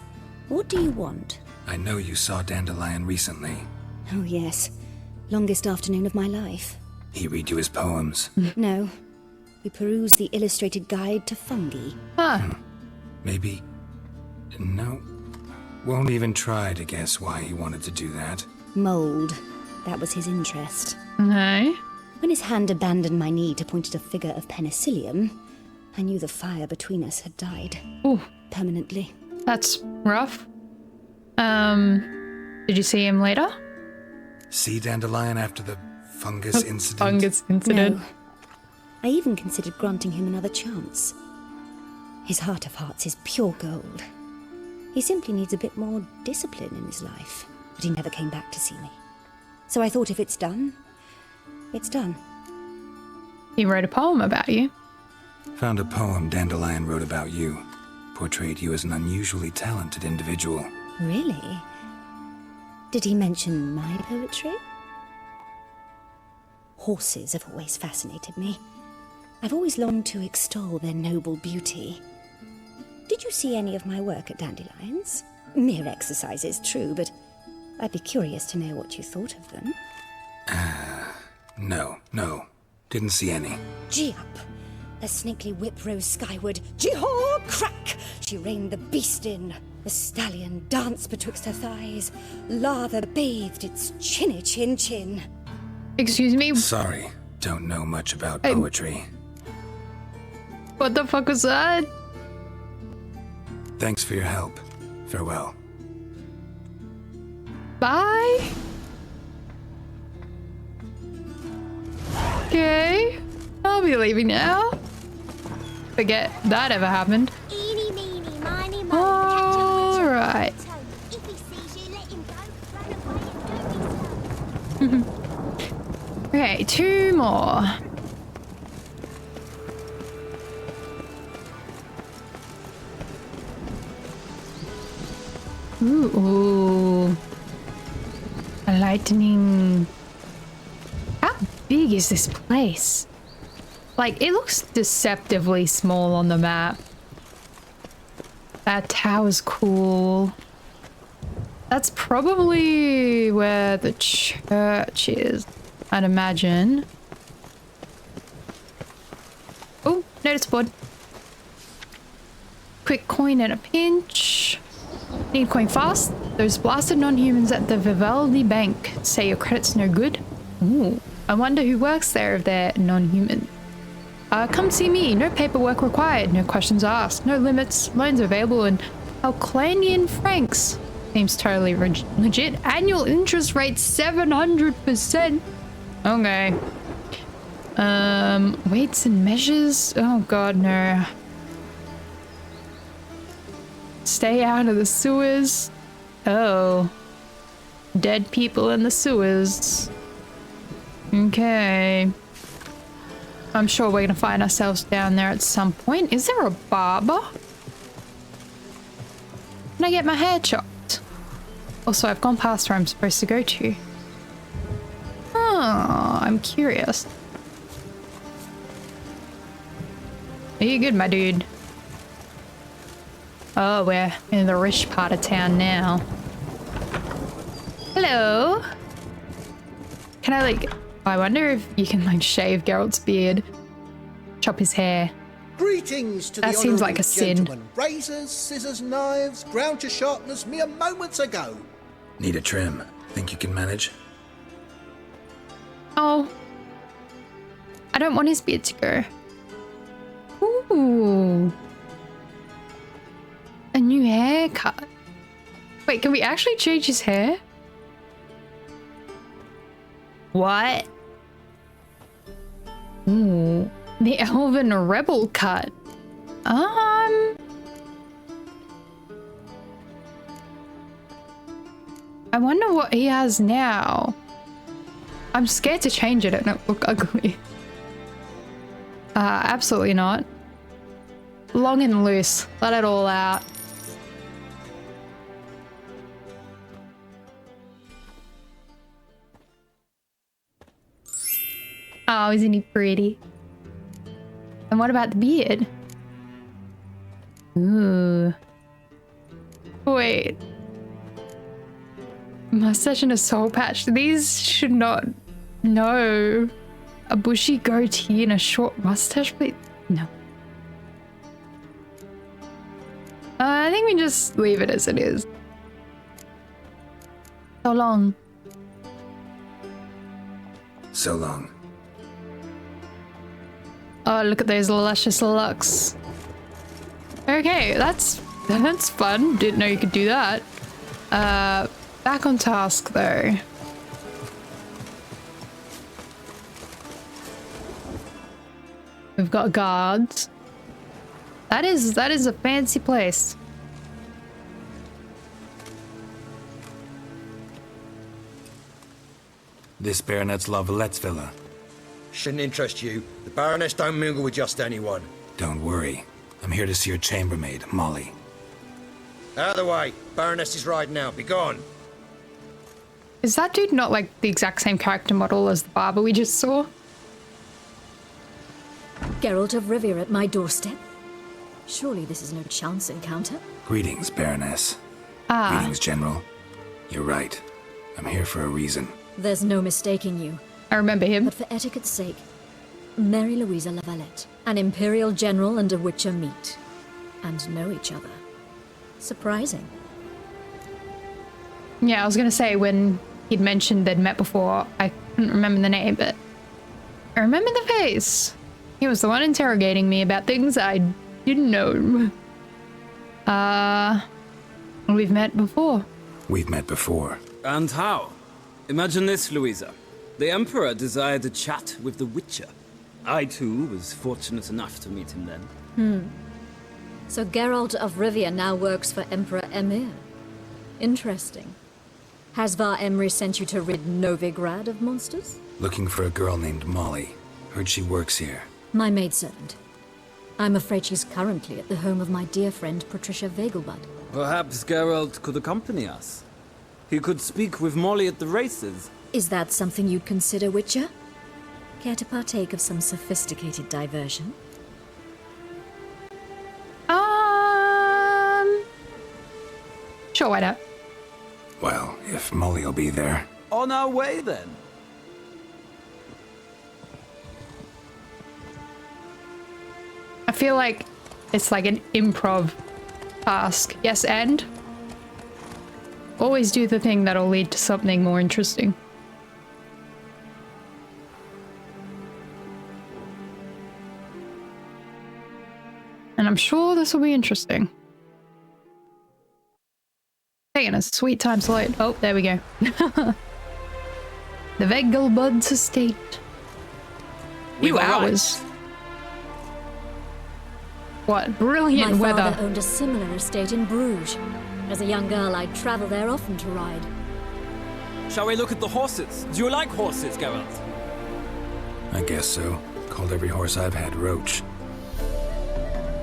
What do you want? I know you saw Dandelion recently. Oh, yes. Longest afternoon of my life. He read you his poems. No. We perused the illustrated guide to fungi. Maybe... No. Won't even try to guess why he wanted to do that. Mold. That was his interest. No. When his hand abandoned my knee to point at a figure of penicillium, I knew the fire between us had died. Ooh. Permanently. That's rough. Did you see him later? See Dandelion after the fungus incident? Fungus incident. No. I even considered granting him another chance. His heart of hearts is pure gold. He simply needs a bit more discipline in his life. But he never came back to see me. So I thought if it's done, it's done. He wrote a poem about you. Found a poem Dandelion wrote about you. Portrayed you as an unusually talented individual. Really? Did he mention my poetry? Horses have always fascinated me. I've always longed to extol their noble beauty. Did you see any of my work at Dandelion's? Mere exercises, true, but I'd be curious to know what you thought of them. No. Didn't see any. Gee up! The snakely whip rose skyward. Jee-haw! Crack! She reined the beast in. The stallion danced betwixt her thighs. Lather bathed its chinny chin. Excuse me? Sorry, don't know much about poetry. What the fuck was that? Thanks for your help. Farewell. Bye? Okay. I'll be leaving now. Forget that ever happened. Eeny, meeny, miny, moe. Alright. If he sees you, let him go. Run away and don't be slow. Okay, 2 more. Ooh. A lightning. How big is this place? Like, it looks deceptively small on the map. That tower's cool. That's probably where the church is, I'd imagine. Oh, notice board. Quick coin in a pinch. Need coin fast. Those blasted non-humans at the Vivaldi Bank say your credit's no good. Ooh, I wonder who works there if they're non-human. Come see me. No paperwork required. No questions asked. No limits. Loans available in Alclanian francs. Seems totally legit. Annual interest rate 700%. Okay. Weights and measures. Oh god, no. Stay out of the sewers. Oh. Dead people in the sewers. Okay. I'm sure we're gonna find ourselves down there at some point. Is there a barber? Can I get my hair chopped? Also, I've gone past where I'm supposed to go to. Oh, I'm curious. Are you good, my dude? Oh, we're in the rich part of town now. Hello? Can I, like... I wonder if you can, like, shave Geralt's beard. Chop his hair. Greetings to that the seems like a sin. Gentlemen. Razors, scissors, knives, ground to sharpness mere moments ago. Need a trim. Think you can manage? Oh. I don't want his beard to go. Ooh. A new haircut. Wait, can we actually change his hair? What? Ooh. The Elven Rebel cut. I wonder what he has now. I'm scared to change it and it look ugly. Absolutely not. Long and loose. Let it all out. Oh, isn't he pretty? And what about the beard? Ooh. Wait. Mustache and a soul patch. These should not... No. A bushy goatee and a short mustache, please? No. I think we just leave it as it is. So long. So long. Oh, look at those luscious locks. Okay, that's fun. Didn't know you could do that. Back on task though. We've got guards. That is a fancy place. This Baronet's La Vallette's villa. Shouldn't interest you. The Baroness don't mingle with just anyone. Don't worry. I'm here to see your chambermaid, Molly. Out of the way. Baroness is riding out. Be gone. Is that dude not like the exact same character model as the barber we just saw? Geralt of Rivia at my doorstep? Surely this is no chance encounter? Greetings, Baroness. Ah. Greetings, General. You're right. I'm here for a reason. There's no mistaking you. I remember him. But for etiquette's sake, Mary Louisa La Valette, an Imperial General and a Witcher meet. And know each other. Surprising. Yeah, I was gonna say when he'd mentioned they'd met before, I couldn't remember the name, but I remember the face. He was the one interrogating me about things I didn't know. We've met before. We've met before. And how? Imagine this, Louisa. The Emperor desired a chat with the Witcher. I, too, was fortunate enough to meet him then. So Geralt of Rivia now works for Emperor Emir. Interesting. Has Var Emry sent you to rid Novigrad of monsters? Looking for a girl named Molly. Heard she works here. My maidservant. I'm afraid she's currently at the home of my dear friend Patricia Vegelbud. Perhaps Geralt could accompany us. He could speak with Molly at the races. Is that something you'd consider, Witcher? Care to partake of some sophisticated diversion? Sure, why not? Well, if Molly'll be there. On our way, then. feel like it's like an improv task. Yes, and always do the thing that'll lead to something more interesting. And I'm sure this will be interesting. Taking a sweet time to load. Oh, there we go. The Vegelbud's estate. We were hours. What brilliant My weather. father owned a similar estate in Bruges. As a young girl, I'd travel there often to ride. Shall we look at the horses? Do you like horses, Geralt? I guess so. Called every horse I've had Roach.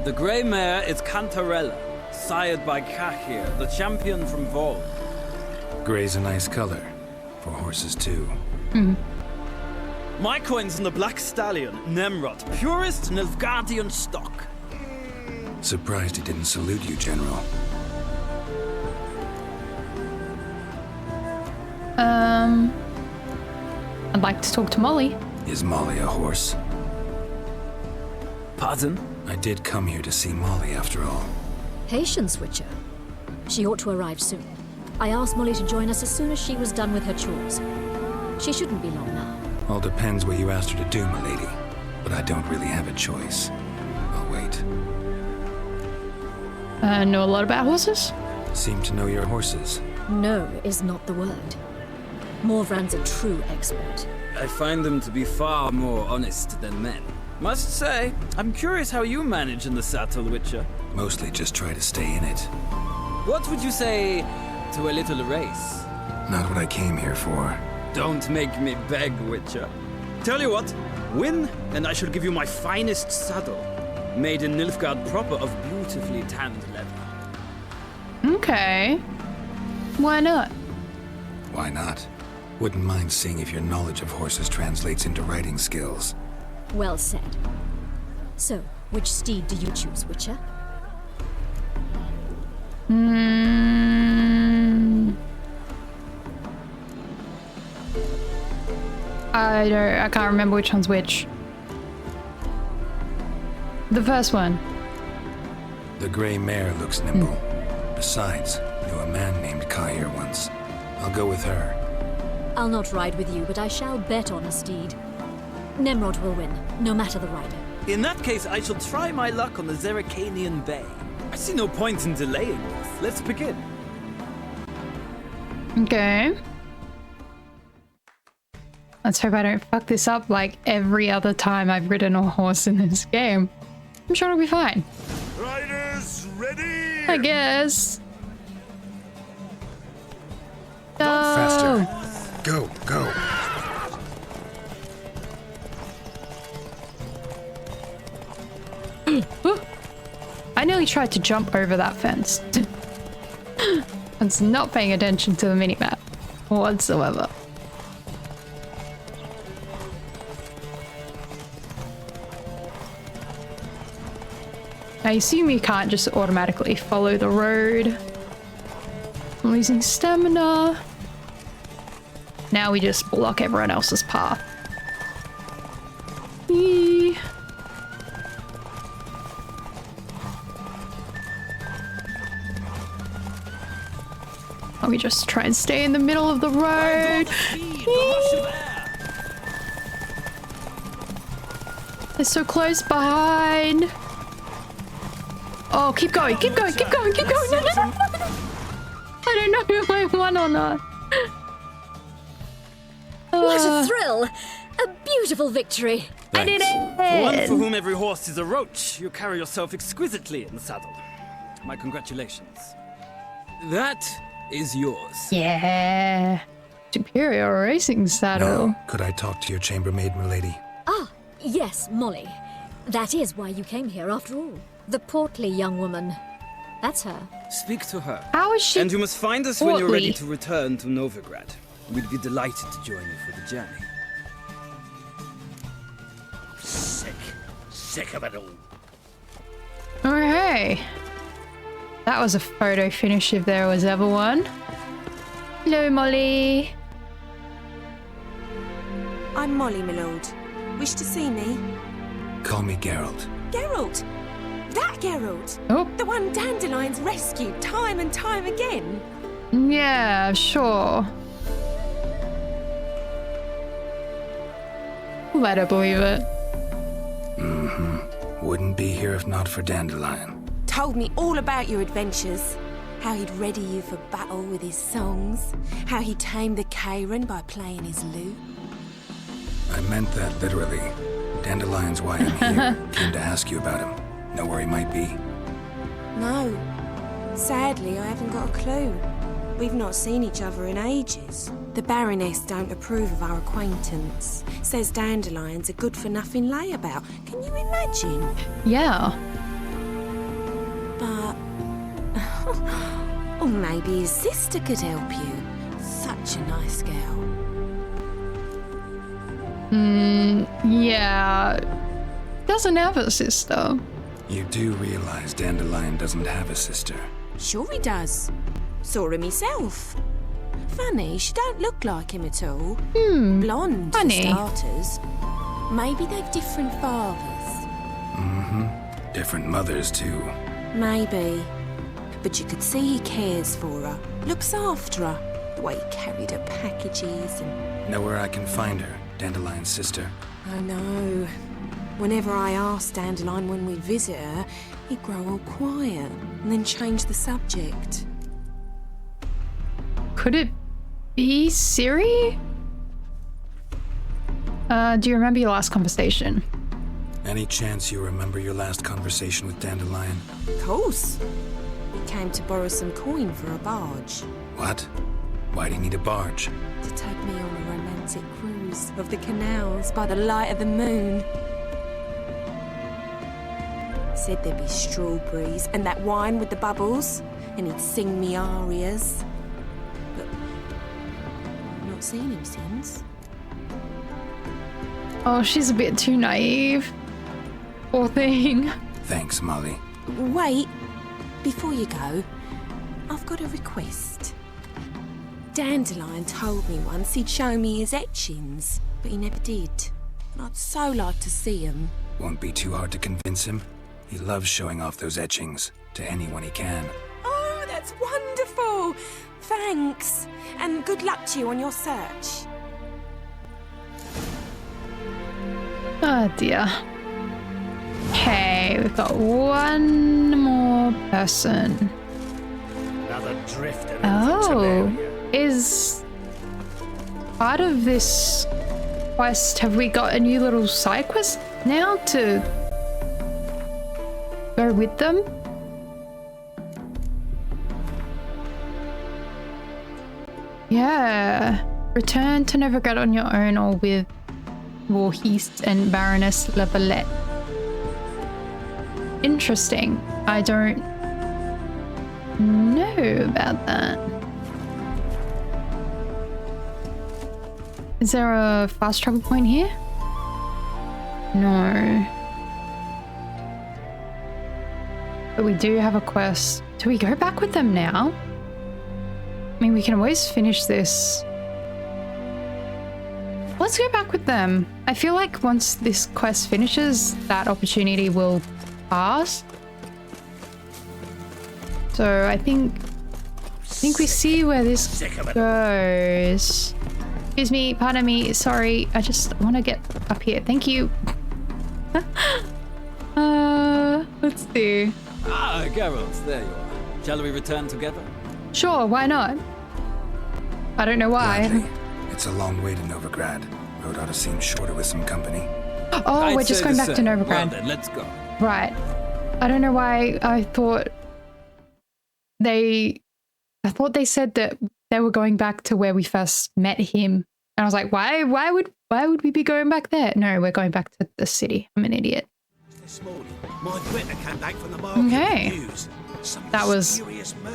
The grey mare is Cantarella, sired by Kahir, the champion from Vol. Grey's a nice color. For horses, too. My coin's in the Black Stallion, Nemrod, purest Nilfgaardian stock. Surprised he didn't salute you, General. I'd like to talk to Molly. Is Molly a horse? Pardon? I did come here to see Molly, after all. Patience, Witcher. She ought to arrive soon. I asked Molly to join us as soon as she was done with her chores. She shouldn't be long now. All depends what you asked her to do, milady. But I don't really have a choice. I'll wait. Know a lot about horses? Seem to know your horses. No is not the word. Morvran's a true expert. I find them to be far more honest than men. Must say, I'm curious how you manage in the saddle, Witcher. Mostly just try to stay in it. What would you say to a little race? Not what I came here for. Don't make me beg, Witcher. Tell you what, win, and I shall give you my finest saddle, made in Nilfgaard proper of beautifully tanned leather. Okay. Why not? Why not? Wouldn't mind seeing if your knowledge of horses translates into riding skills. Well said. So, which steed do you choose, Witcher? I can't remember which one's which. The first one. The gray mare looks nimble. Besides, knew a man named Kahir once. I'll go with her. I'll not ride with you, but I shall bet on a steed. Nemrod will win, no matter the rider. In that case, I shall try my luck on the Zeracanian Bay. I see no point in delaying this. Let's begin. Okay. Let's hope I don't fuck this up like every other time I've ridden a horse in this game. I'm sure it'll be fine. Riders, ready? I guess. Faster. Go, go. I nearly tried to jump over that fence. I was not paying attention to the minimap whatsoever. I assume you can't just automatically follow the road. I'm losing stamina. Now we just block everyone else's path. Yee. Or we just try and stay in the middle of the road. They're so close behind. Oh, keep going, keep going, keep going, keep going. No, no, no, no. I don't know if I won or not. What a thrill! A beautiful victory! I did it! For one for whom every horse is a roach, you carry yourself exquisitely in the saddle. My congratulations. That is yours. Yeah. Superior racing saddle. Now, could I talk to your chambermaid, milady? Ah, yes, Molly. That is why you came here after all. The portly young woman. That's her. Speak to her. How is she And you must find us when you're ready portly? to return to Novigrad. We'd be delighted to join you for the journey. Sick of it all. Okay. That was a photo finish if there was ever one. Hello, Molly. I'm Molly, my lord. Wish to see me? Call me Geralt. Geralt! That Geralt? Oh. The one Dandelion's rescued time and time again? Yeah, sure. Let her believe it. Mm-hmm. Wouldn't be here if not for Dandelion. Told me all about your adventures. How he'd ready you for battle with his songs. How he tamed the Karen by playing his lute. I meant that literally. Dandelion's why I'm here. Came to ask you about him. Know where he might be? No. Sadly, I haven't got a clue. We've not seen each other in ages. The Baroness don't approve of our acquaintance. Says Dandelion's a good-for-nothing layabout. Can you imagine? Yeah. But... or maybe his sister could help you. Such a nice girl. Yeah. Doesn't have a sister. You do realize Dandelion doesn't have a sister. Sure he does. Saw him myself. Funny, she don't look like him at all. Blonde, funny. For starters. Maybe they've different fathers. Mm-hmm. Different mothers, too. Maybe. But you could see he cares for her. Looks after her. The way he carried her packages and... Know where I can find her, Dandelion's sister? I know. Whenever I asked Dandelion when we'd visit her, he'd grow all quiet and then change the subject. Could it be Ciri? Do you remember your last conversation? Any chance you remember your last conversation with Dandelion? Of course. He came to borrow some coin for a barge. What? Why do you need a barge? To take me on a romantic cruise of the canals by the light of the moon. Said there'd be strawberries and that wine with the bubbles, and he'd sing me arias. But I've not seen him since. Oh, she's a bit too naive. Poor thing. Thanks, Molly. Wait, before you go, I've got a request. Dandelion told me once he'd show me his etchings, but he never did. And I'd so like to see them. Won't be too hard to convince him. He loves showing off those etchings to anyone he can. Oh, that's wonderful! Thanks, and good luck to you on your search. Oh dear. Okay, we've got one more person. Another drifter. Oh, is part of this quest, have we got a new little side quest now to go with them? Yeah. Return to Novigrad on your own or with Voorhees and Baroness Lavalette. Interesting. I don't know about that. Is there a fast travel point here? No. But we do have a quest. Do we go back with them now? I mean, we can always finish this. Let's go back with them. I feel like once this quest finishes, that opportunity will pass. So I think we see where this goes. Excuse me, pardon me, sorry. I just want to get up here. Thank you. Let's see. Ah, Geralt, there you are. Shall we return together? Sure, why not? I don't know why. Gladly. It's a long way to Novigrad. Road ought to seem shorter with some company. Oh, we're just going back to Novigrad. Well then, let's go. Right. I don't know why I thought they said that they were going back to where we first met him. And I was like, why would we be going back there? No, we're going back to the city. I'm an idiot. This morning, my Twitter came back from the market. Okay. That was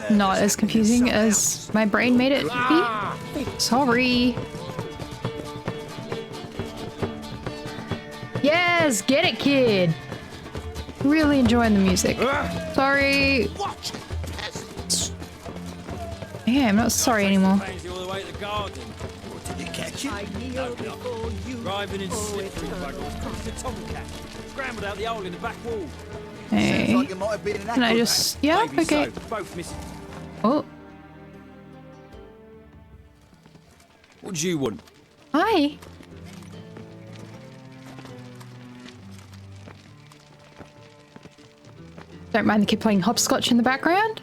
not as confusing as my brain made it be. Sorry. Yes, get it, kid. Really enjoying the music. Sorry. Yeah, I'm not sorry anymore. Did you catch it? Driving in slippery buggles, crossed the tomcat, scrambled out the hole in the back wall. Hey. like it might have been an Can I just... Yeah, Maybe okay. so. Both miss. Oh, What do you want? hi. Don't mind the kid playing hopscotch in the background.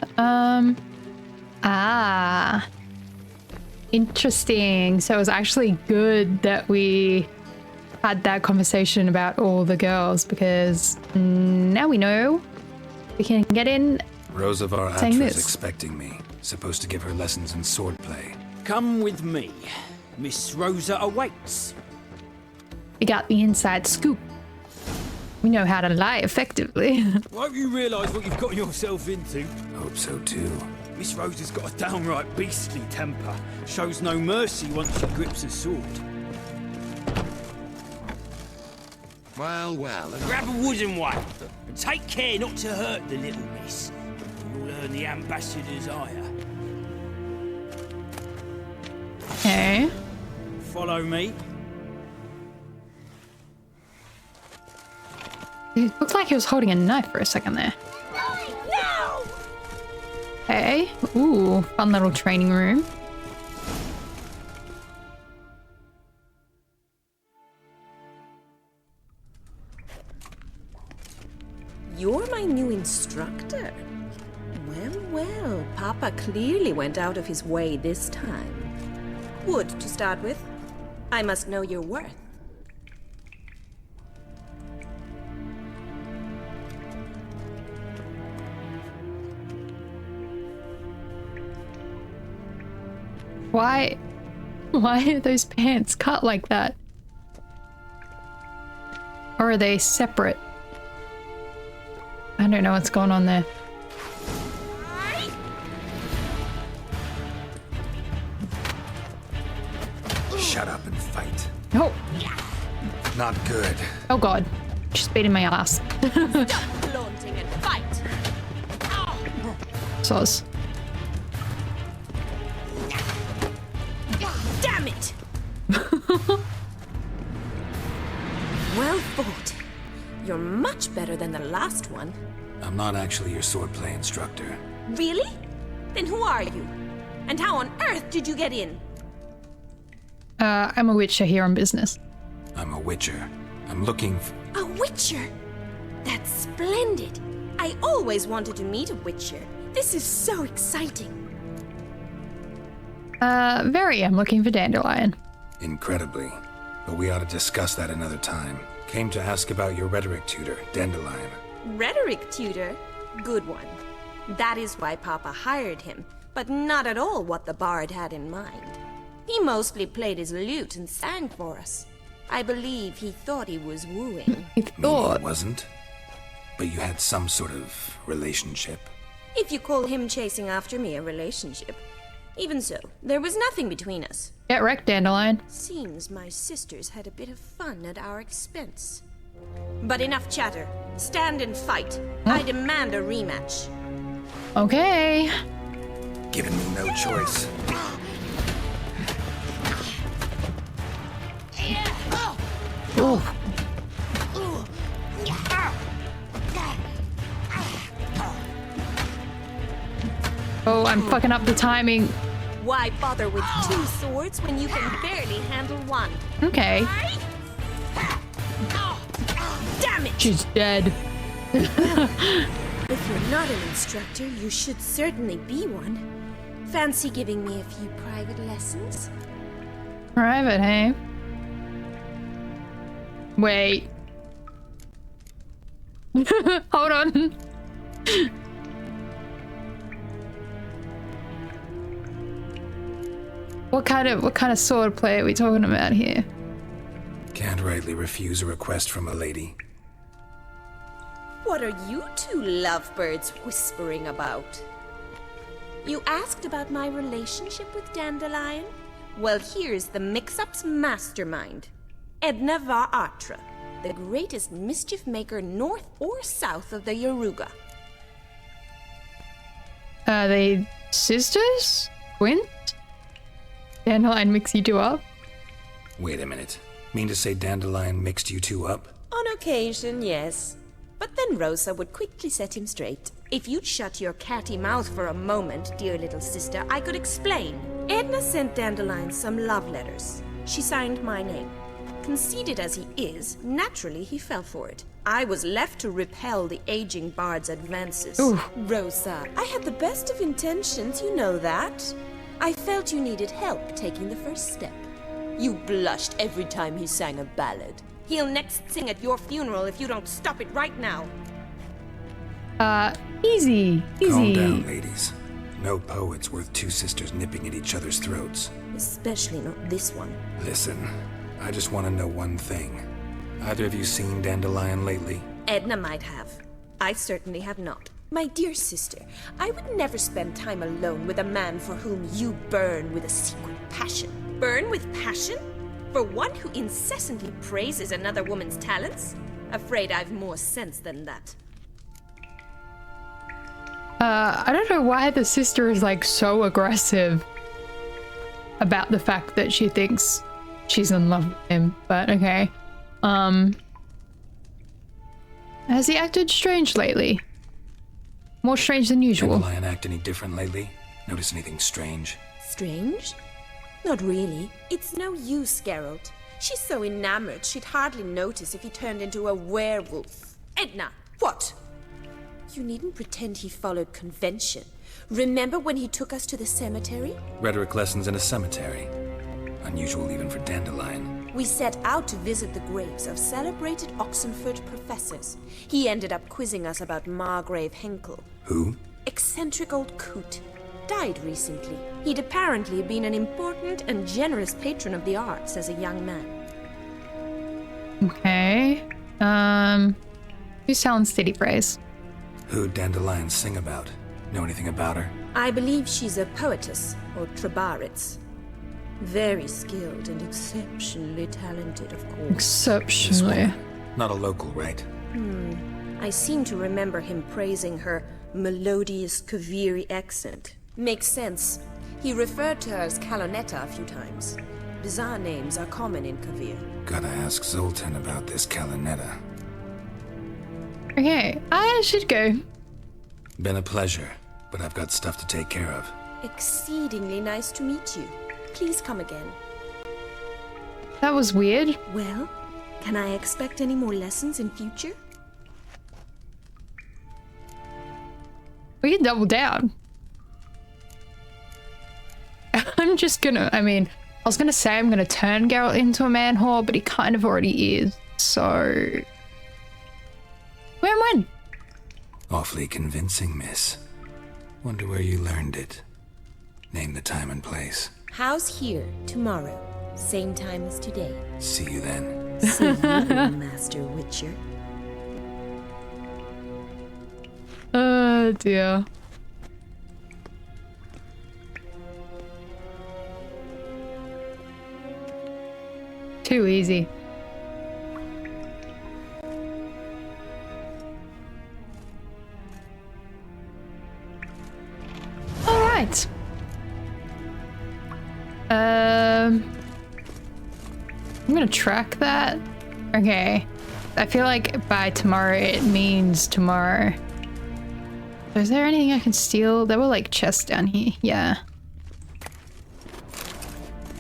Interesting. So it was actually good that we had that conversation about all the girls, because now we know we can get in. Rosavar saying Atra's this. expecting me. Supposed to give her lessons in swordplay. Come with me. Miss Rosa awaits. We got the inside scoop. We know how to lie effectively. Won't you realise what you've got yourself into? Hope so too. Miss Rosa's got a downright beastly temper. Shows no mercy once she grips a sword. Well, well. Grab a wooden one and take care not to hurt the little miss. You'll earn the ambassador's ire. Okay. Follow me. It looked like he was holding a knife for a second there. No! Okay. Ooh, fun little training room. You're my new instructor. Well, well, Papa clearly went out of his way this time. Wood, to start with. I must know your worth. Why are those pants cut like that? Or are they separate? I don't know what's going on there. Shut up and fight. Oh, Not good. oh god. She's beating my ass. Stop flaunting and fight! Soz. Damn it! Well fought. You're much better than the last one. I'm not actually your swordplay instructor. Really? Then who are you? And how on earth did you get in? I'm a witcher here on business. I'm a witcher. I'm looking for... A witcher? That's splendid. I always wanted to meet a witcher. This is so exciting. Very. I'm looking for Dandelion. Incredibly. But we ought to discuss that another time. Came to ask about your rhetoric tutor, Dandelion. Rhetoric tutor? Good one. That is why Papa hired him, but not at all what the bard had in mind. He mostly played his lute and sang for us. I believe he thought he was wooing. Maybe it wasn't. But you had some sort of relationship. If you call him chasing after me a relationship. Even so, there was nothing between us. Get wrecked, Dandelion. Seems my sisters had a bit of fun at our expense. But enough chatter. Stand and fight. I demand a rematch. Okay. Giving me no choice. Oh. Oh, I'm fucking up the timing. Why bother with two swords when you can barely handle one? Okay. Damn it! She's dead. If you're not an instructor, you should certainly be one. Fancy giving me a few private lessons? Private, hey? Wait. Hold on. What kind of sword play are we talking about here? Can't rightly refuse a request from a lady. What are you two lovebirds whispering about? You asked about my relationship with Dandelion? Well, here's the mix-up's mastermind. Edna var Atra, the greatest mischief maker north or south of the Yaruga. Are they sisters? Twins? Dandelion mix you two up? Wait a minute. Mean to say Dandelion mixed you two up? On occasion, yes. But then Rosa would quickly set him straight. If you'd shut your catty mouth for a moment, dear little sister, I could explain. Edna sent Dandelion some love letters. She signed my name. Conceited as he is, naturally he fell for it. I was left to repel the aging bard's advances. Ooh. Rosa, I had the best of intentions, you know that. I felt you needed help taking the first step. You blushed every time he sang a ballad. He'll next sing at your funeral if you don't stop it right now. Easy. Calm down, ladies. No poet's worth two sisters nipping at each other's throats. Especially not this one. Listen, I just want to know one thing. Either of you seen Dandelion lately? Edna might have. I certainly have not. My dear sister, I would never spend time alone with a man for whom you burn with a secret passion. Burn with passion? For one who incessantly praises another woman's talents? Afraid I've more sense than that. I don't know why the sister is like so aggressive about the fact that she thinks she's in love with him, but okay. Has he acted strange lately? More strange than usual. Dandelion act any different lately? Notice anything strange? Strange? Not really. It's no use, Geralt. She's so enamored she'd hardly notice if he turned into a werewolf. Edna, what? You needn't pretend he followed convention. Remember when he took us to the cemetery? Rhetoric lessons in a cemetery. Unusual even for Dandelion. We set out to visit the graves of celebrated Oxenford professors. He ended up quizzing us about Margrave Henkel. Who? Eccentric old coot. Died recently. He'd apparently been an important and generous patron of the arts as a young man. Okay. Who's telling steady praise? Who'd Dandelion sing about? Know anything about her? I believe she's a poetess, or trabaritz. Very skilled and exceptionally talented, of course. Exceptionally. Not a local, right? I seem to remember him praising her melodious Kaviri accent. Makes sense. He referred to her as Calonetta a few times. Bizarre names are common in Kavir. Gotta ask Zoltan about this Calonetta. Okay, I should go. Been a pleasure, but I've got stuff to take care of. Exceedingly nice to meet you. Please come again. That was weird. Well, can I expect any more lessons in future? We can double down. I'm just gonna, I was gonna say I'm gonna turn Geralt into a man whore, but he kind of already is, so... Where am I? Awfully convincing, miss. Wonder where you learned it. Name the time and place. House here, tomorrow. Same time as today. See you then. See you, Master Witcher. Oh dear. Too easy. All right. I'm gonna track that. Okay. I feel like by tomorrow it means tomorrow. So is there anything I can steal? There were like chests down here. Yeah.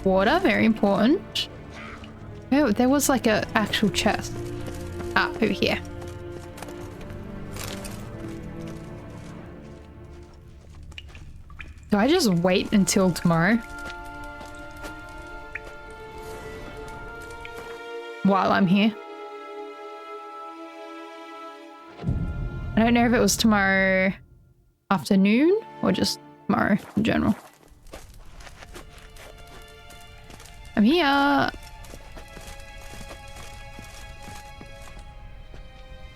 Water, very important. Oh, there was like a actual chest. Ah, over here. Do I just wait until tomorrow? While I'm here? I don't know if it was tomorrow afternoon or just tomorrow in general. I'm here. I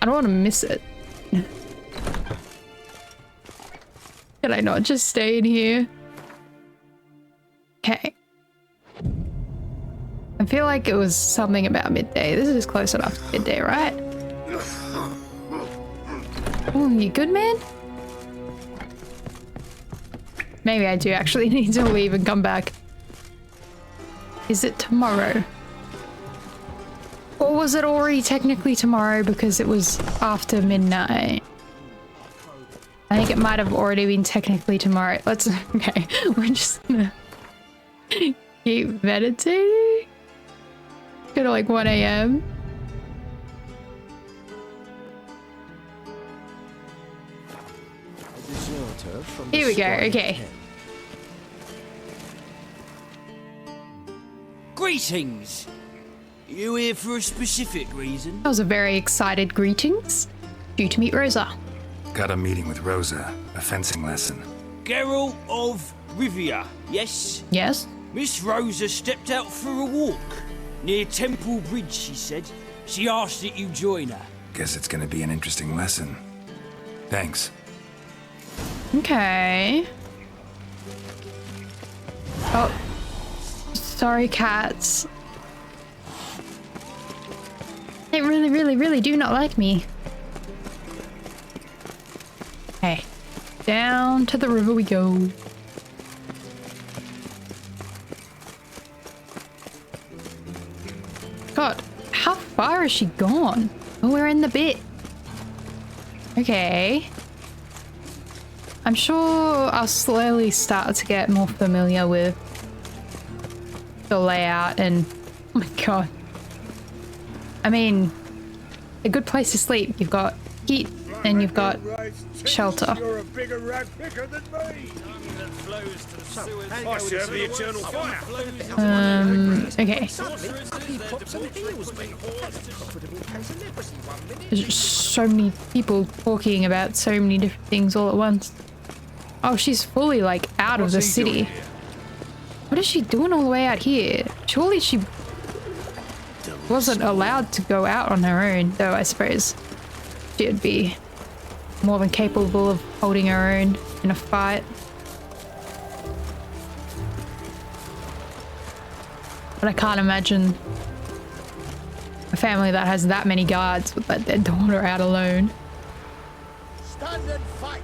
don't want to miss it. Can I not just stay in here? Okay. I feel like it was something about midday. This is close enough to midday, right? Oh, you good, man? Maybe I do actually need to leave and come back. Is it tomorrow? Or was it already technically tomorrow because it was after midnight? I think it might have already been technically tomorrow. Let's, okay, we're just gonna keep meditating. Go to like 1 a.m. Here we go, okay. Greetings! You here for a specific reason? That was a very excited greetings. Due to meet Rosa. Got a meeting with Rosa, a fencing lesson. Geralt of Rivia, yes? Yes. Miss Rosa stepped out for a walk. Near Temple Bridge, she said. She asked that you join her. Guess it's gonna be an interesting lesson. Thanks. Okay. Oh. Sorry, cats. They really, really, really do not like me. Okay. Down to the river we go. God, how far has she gone? Oh, we're in the bit. Okay. I'm sure I'll slowly start to get more familiar with the layout and... Oh my god. I mean, a good place to sleep. You've got heat and you've got shelter. You're a bigger rat picker than me. I serve the eternal fire. Okay. There's so many people talking about so many different things all at once. Oh, she's fully like out of the city. What is she doing all the way out here? Surely she wasn't allowed to go out on her own, though I suppose she'd be more than capable of holding her own in a fight. But I can't imagine a family that has that many guards would let their daughter out alone. Stand and fight.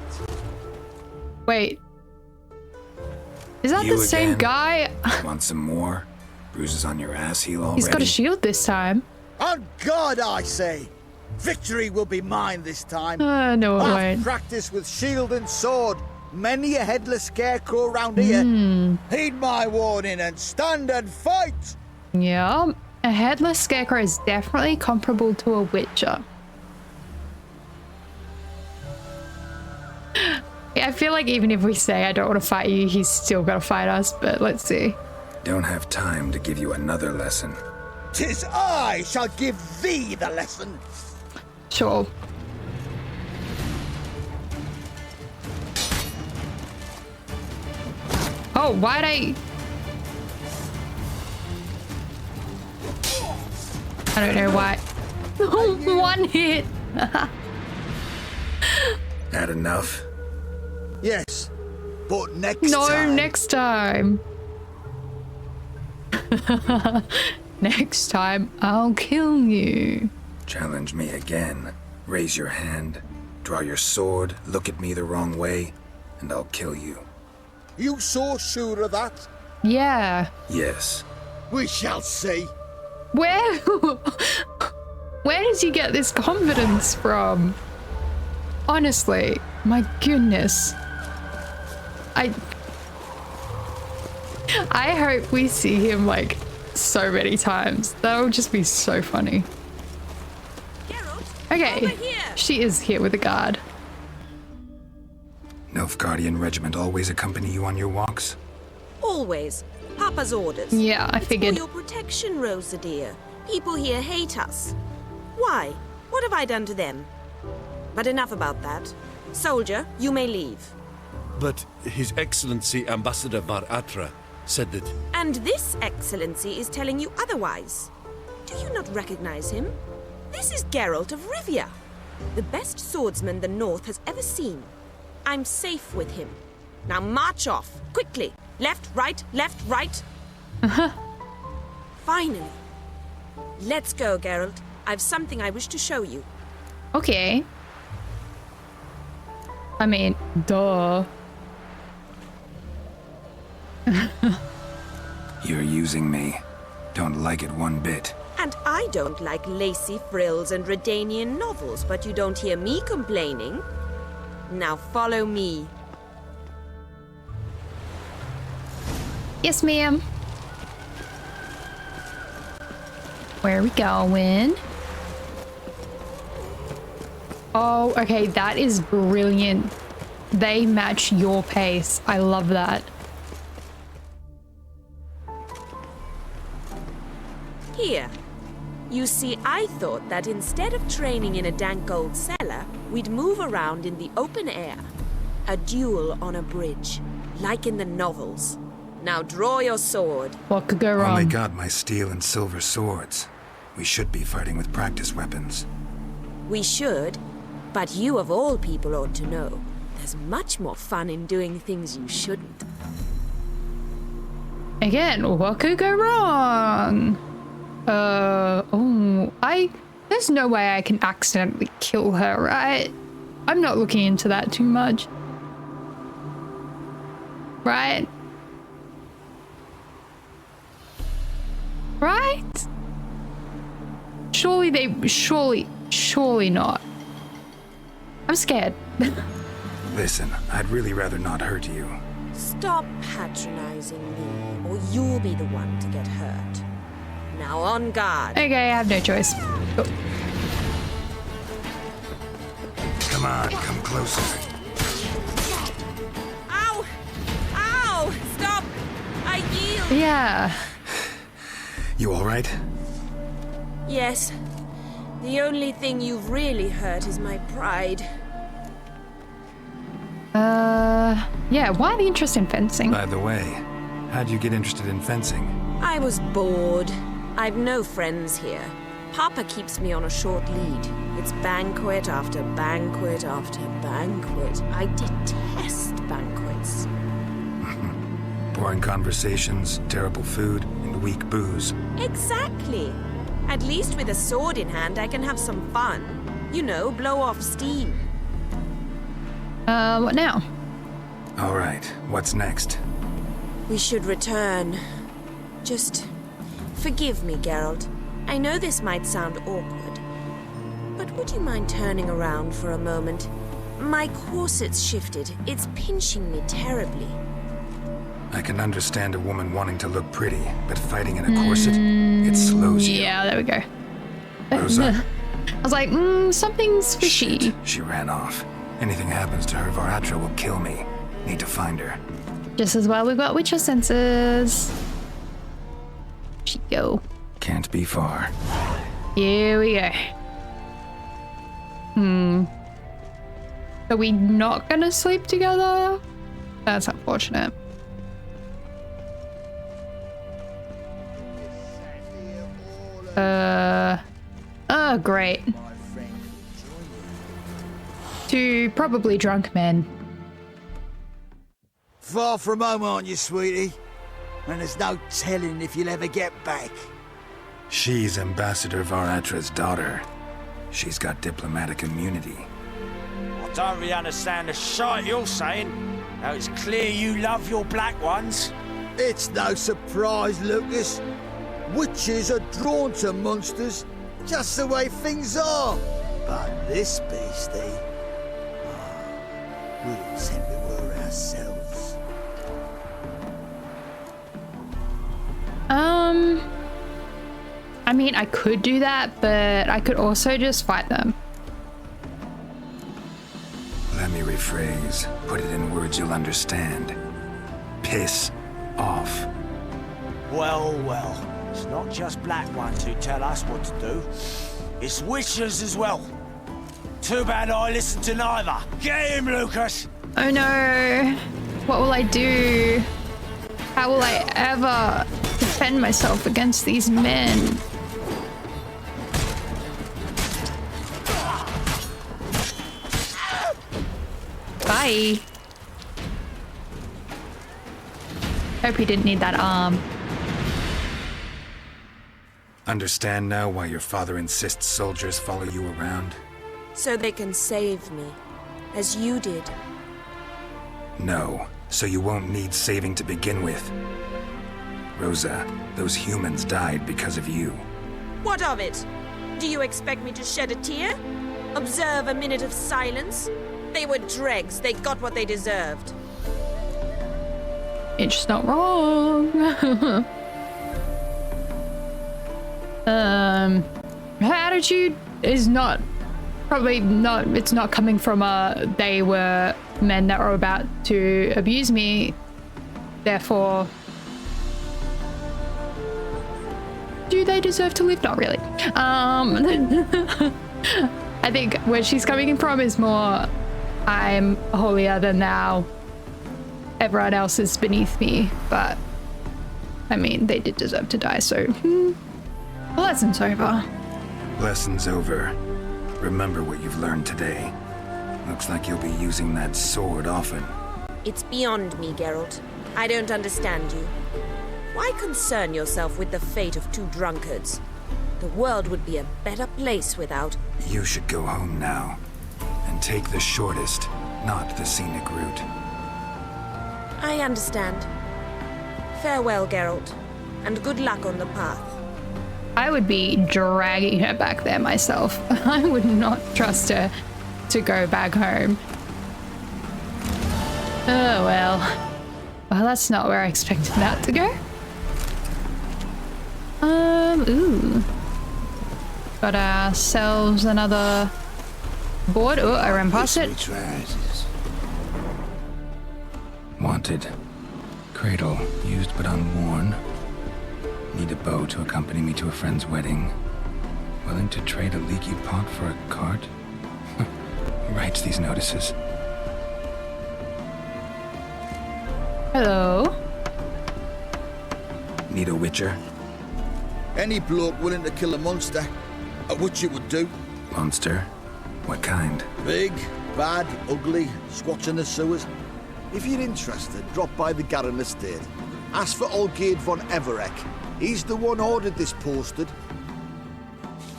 Wait. Is that You the same again? guy? Want some more? Bruises on your ass heal already? He's got a shield this time. On God, I say! Victory will be mine this time. No, it I've won't. practiced with shield and sword. Many a headless scarecrow around here. Heed my warning and stand and fight! Yeah, a headless scarecrow is definitely comparable to a witcher. Yeah, I feel like even if we say I don't want to fight you, he's still got to fight us, but let's see. Don't have time to give you another lesson. 'Tis I shall give thee the lesson. Sure. Oh, why'd I don't know why. One hit. Had enough? Yes, but next No, time. next time. Next time, I'll kill you. Challenge me again. Raise your hand, draw your sword, look at me the wrong way, and I'll kill you. You so sure of that? Yeah. Yes. We shall see. Where? Where does he get this confidence from? Honestly, my goodness. I hope we see him like so many times. That would just be so funny. Okay, she is here with a guard. Nilfgaardian regiment always accompany you on your walks? Always. Papa's orders. Yeah, I figured. It's for your protection, Rosa dear. People here hate us. Why? What have I done to them? But enough about that. Soldier, you may leave. But His Excellency Ambassador Bar Atra said that... And this excellency is telling you otherwise. Do you not recognize him? This is Geralt of Rivia, the best swordsman the North has ever seen. I'm safe with him. Now march off, quickly. Left, right, left, right. Finally. Let's go, Geralt. I've something I wish to show you. Okay. I mean, duh. You're using me. Don't like it one bit. And I don't like lacy frills and Redanian novels, but you don't hear me complaining. Now follow me. Yes, ma'am. Where are we going? Oh, okay, that is brilliant. They match your pace. I love that. Here. You see, I thought that instead of training in a dank old cellar, we'd move around in the open air. A duel on a bridge, like in the novels. Now draw your sword. What could go wrong? Only got my steel and silver swords. We should be fighting with practice weapons. We should, but you of all people ought to know. There's much more fun in doing things you shouldn't. Again, what could go wrong? There's no way I can accidentally kill her, right? I'm not looking into that too much. Right? Right? Surely not. I'm scared. Listen, I'd really rather not hurt you. Stop patronizing me, or you'll be the one to get hurt. Now on guard. Okay, I have no choice. Go. Come on, come closer. Ow! Ow! Stop! I yield! Yeah. You alright? Yes. The only thing you've really hurt is my pride. Yeah, why the interest in fencing? By the way, how'd you get interested in fencing? I was bored. I've no friends here. Papa keeps me on a short lead. It's banquet after banquet after banquet. I detest banquets. Boring conversations, terrible food, and weak booze. Exactly. At least with a sword in hand, I can have some fun. You know, blow off steam. What now? All right, what's next? We should return. Just forgive me, Geralt. I know this might sound awkward, but would you mind turning around for a moment? My corset's shifted. It's pinching me terribly. I can understand a woman wanting to look pretty, but fighting in a corset, it slows you. Yeah, there we go. Rosa? I was like, something's fishy. Shit, she ran off. Anything happens to her, Varatra will kill me. Need to find her. Just as well we've got Witcher sensors. She go. Can't be far. Here we go. Are we not gonna sleep together? That's unfortunate. Oh, great. Two probably drunk men. Far from home, aren't you, sweetie? And there's no telling if you'll ever get back. She's Ambassador Varatra's daughter. She's got diplomatic immunity. I don't really understand the shite you're saying. Now it's clear you love your black ones. It's no surprise, Lucas. Witches are drawn to monsters, just the way things are. But this beastie, we'll simply were ourselves. I mean, I could do that, but I could also just fight them. Let me rephrase. Put it in words you'll understand. Piss off. Well, well. It's not just black ones who tell us what to do. It's witches as well. Too bad I listen to neither. Get him, Lucas! Oh no. What will I do? How will I ever defend myself against these men? Bye. Hope he didn't need that arm. Understand now why your father insists soldiers follow you around? So they can save me, as you did. No, so you won't need saving to begin with. Rosa, those humans died because of you. What of it? Do you expect me to shed a tear? Observe a minute of silence? They were dregs. They got what they deserved. It's just not wrong. Her attitude is not, probably not, it's not coming from they were men that were about to abuse me, therefore do they deserve to live? Not really. I think where she's coming from is more, I'm holier than thou, everyone else is beneath me, but I mean, they did deserve to die, so the lesson's over. Lesson's over. Remember what you've learned today. Looks like you'll be using that sword often. It's beyond me, Geralt. I don't understand you. Why concern yourself with the fate of two drunkards? The world would be a better place without... You should go home now. And take the shortest, not the scenic route. I understand. Farewell, Geralt. And good luck on the path. I would be dragging her back there myself. I would not trust her to go back home. Oh well. Well, that's not where I expected that to go. Ooh. Got ourselves another board. Oh, I ran past it. Wanted. Cradle, used but unworn. Need a bow to accompany me to a friend's wedding. Willing to trade a leaky pot for a cart? Who writes these notices? Hello. Need a witcher? Any bloke willing to kill a monster, a witcher would do. Monster? What kind? Big, bad, ugly, squats in the sewers. If you're interested, drop by the Garren estate. Ask for Olgierd von Everek. He's the one ordered this posted.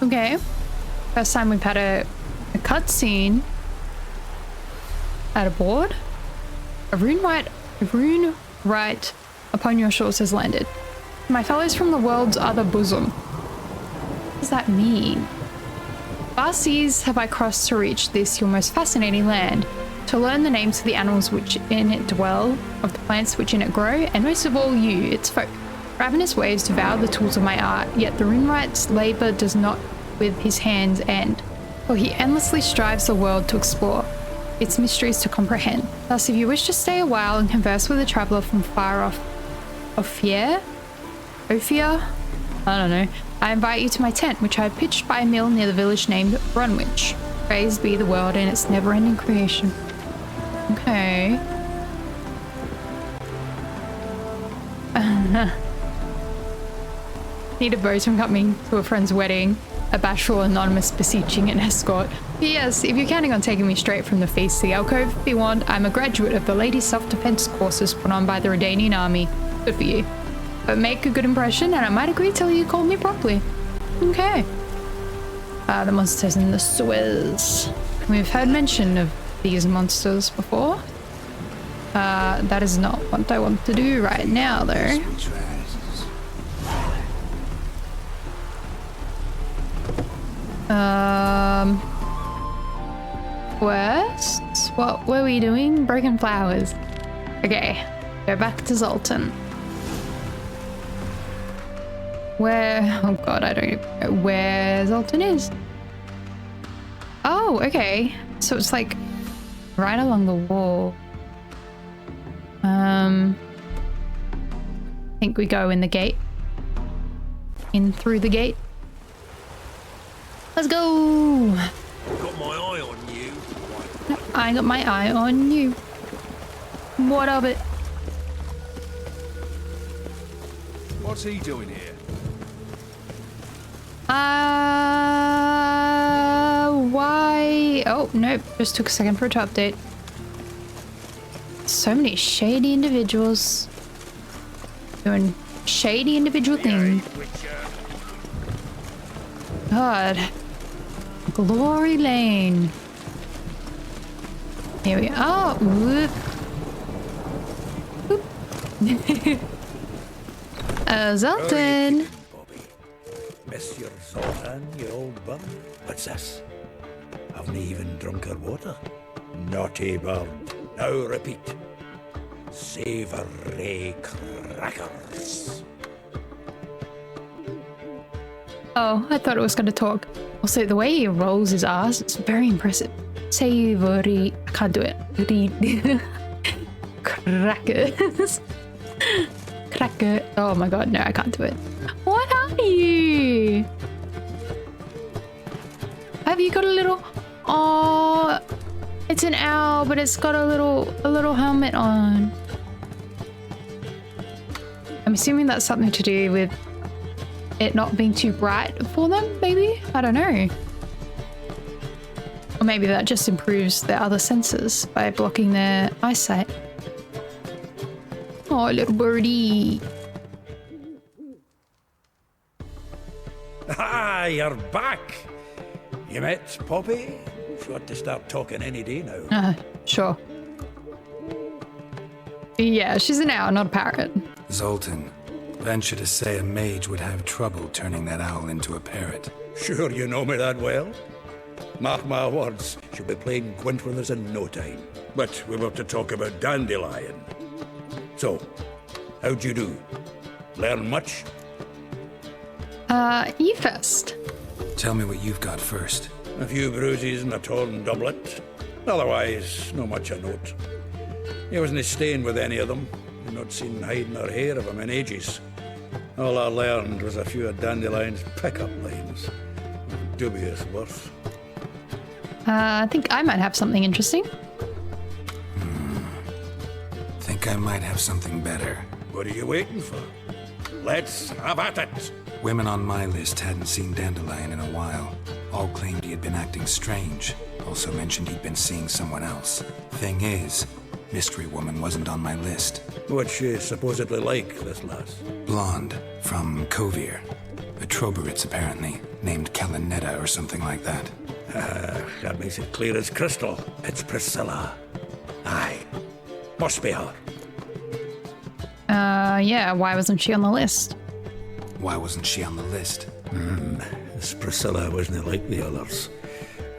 Okay. First time we've had a cutscene at a board. A rune right upon your shores has landed. My fellows from the world's other bosom. What does that mean? Vast seas have I crossed to reach this your most fascinating land, to learn the names of the animals which in it dwell, of the plants which in it grow, and most of all you, its folk. Ravenous waves devour the tools of my art, yet the Runewright's labour does not with his hands end, for he endlessly strives the world to explore, its mysteries to comprehend. Thus, if you wish to stay a while and converse with a traveller from far off Ophir? I don't know. I invite you to my tent, which I have pitched by a mill near the village named Brunwich. Praised be the world and its never-ending creation. Okay. Need a boatman coming to a friend's wedding. A bashful anonymous beseeching an escort. P.S. If you're counting on taking me straight from the feast to the alcove, be warned, I'm a graduate of the ladies' self-defense courses put on by the Redanian army. Good for you. But make a good impression and I might agree till you call me properly. Okay. The monsters in the sewers. We've heard mention of these monsters before. That is not what I want to do right now, though. West? What were we doing? Broken flowers. Okay, go back to Zoltan. Where? Oh god, I don't even know where Zoltan is. Oh, okay. So it's like right along the wall. I think we go in the gate. In through the gate. Let's go! Got my eye on you. I got my eye on you. What of it? What's he doing here? Why? Oh, nope. Just took a second for it to update. So many shady individuals doing shady individual things. God. Glory Lane. Here we are. Whoop. Whoop. Zoltan. Oh, man, you old bum. What's this? Haven't even drunk her water? Naughty bird. Now repeat. Savoury crackers. Oh, I thought it was going to talk. Also, the way he rolls his R's, it's very impressive. Savory. I can't do it. Crackers. Cracker. Oh my god, no, I can't do it. What are you? Have you got a little... Oh, it's an owl, but it's got a little helmet on. I'm assuming that's something to do with it not being too bright for them, maybe? I don't know. Or maybe that just improves their other senses by blocking their eyesight. Oh, little birdie. Ah, you're back. You met Poppy? She ought to start talking any day now. Sure. Yeah, she's an owl, not a parrot. Zoltan, venture to say a mage would have trouble turning that owl into a parrot. Sure you know me that well? Mark my words, she'll be playing Gwent with us in no time. But we were to talk about Dandelion. So, how'd you do? Learn much? You first. Tell me what you've got first. A few bruises and a torn doublet. Otherwise, no much of note. He wasn't staying with any of them. You've not seen hide nor hair of him in ages. All I learned was a few of Dandelion's pick-up lines. Dubious worth. I think I might have something interesting. Think I might have something better. What are you waiting for? Let's have at it! Women on my list hadn't seen Dandelion in a while. All claimed he had been acting strange. Also mentioned he'd been seeing someone else. Thing is, Mystery Woman wasn't on my list. What's she supposedly like, this lass? Blonde, from Kovir. A Troberitz, apparently, named Kalinetta or something like that. That makes it clear as crystal. It's Priscilla. Aye. Must be her. Yeah, why wasn't she on the list? Why wasn't she on the list? This Priscilla wasn't like the others.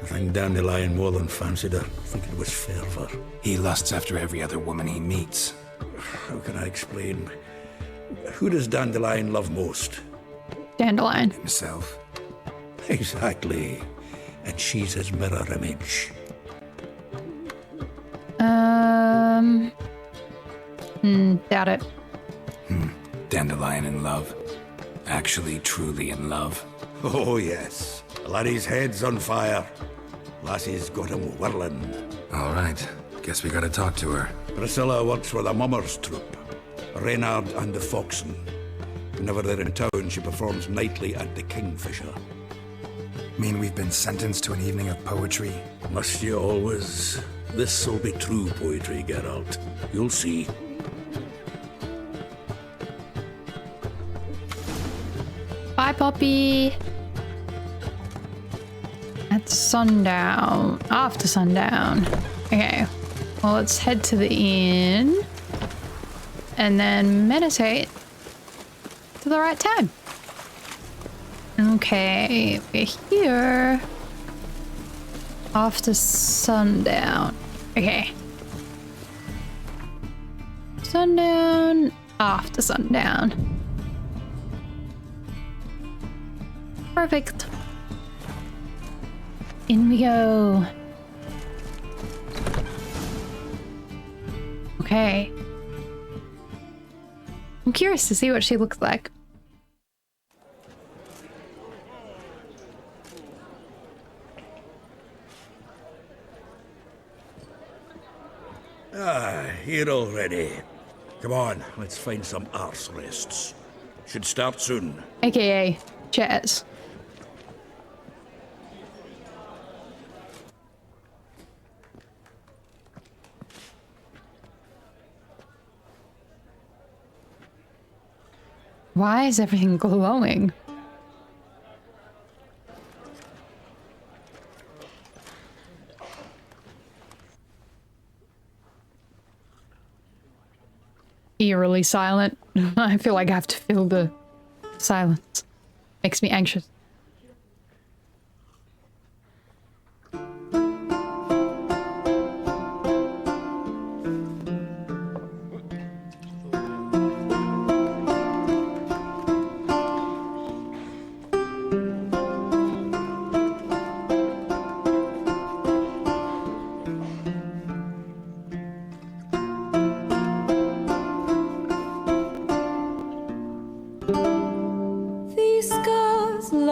I think Dandelion more than fancied her. I think it was fair for her. He lusts after every other woman he meets. How can I explain? Who does Dandelion love most? Dandelion. Himself. Exactly. And she's his mirror image. Doubt it. Dandelion in love. Actually, truly in love. Oh, yes. Laddie's head's on fire. Lassie's got him whirling. All right. Guess we gotta talk to her. Priscilla works with a mummers troupe. Reynard and the Foxen. Whenever they're in town, she performs nightly at the Kingfisher. Mean we've been sentenced to an evening of poetry? Must you always? This'll be true poetry, Geralt. You'll see. Bye, Poppy. At sundown. After sundown. Okay. Well, let's head to the inn. And then meditate to the right time. Okay, we're here. After sundown. Okay. Sundown. After sundown. Perfect. In we go. Okay. I'm curious to see what she looks like. Here already. Come on, let's find some arse rests. Should start soon. AKA chairs. Why is everything glowing? Eerily silent. I feel like I have to fill the silence. Makes me anxious.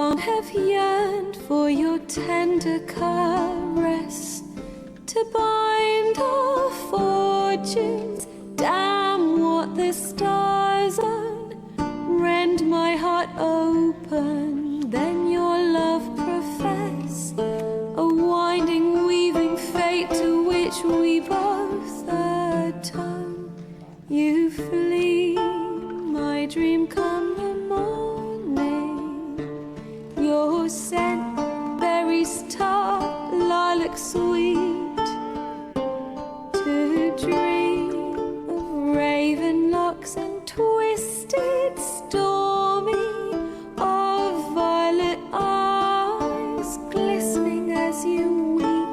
long have yearned for your tender caress to bind our fortunes. Damn what the stars own. Rend my heart open, then your love profess. A winding, weaving fate to which we both atone. You flee, my dream come the morning. Your scent, berries tart, lilac sweet. To dream of raven locks and twisted, stormy, of violet eyes glistening as you weep.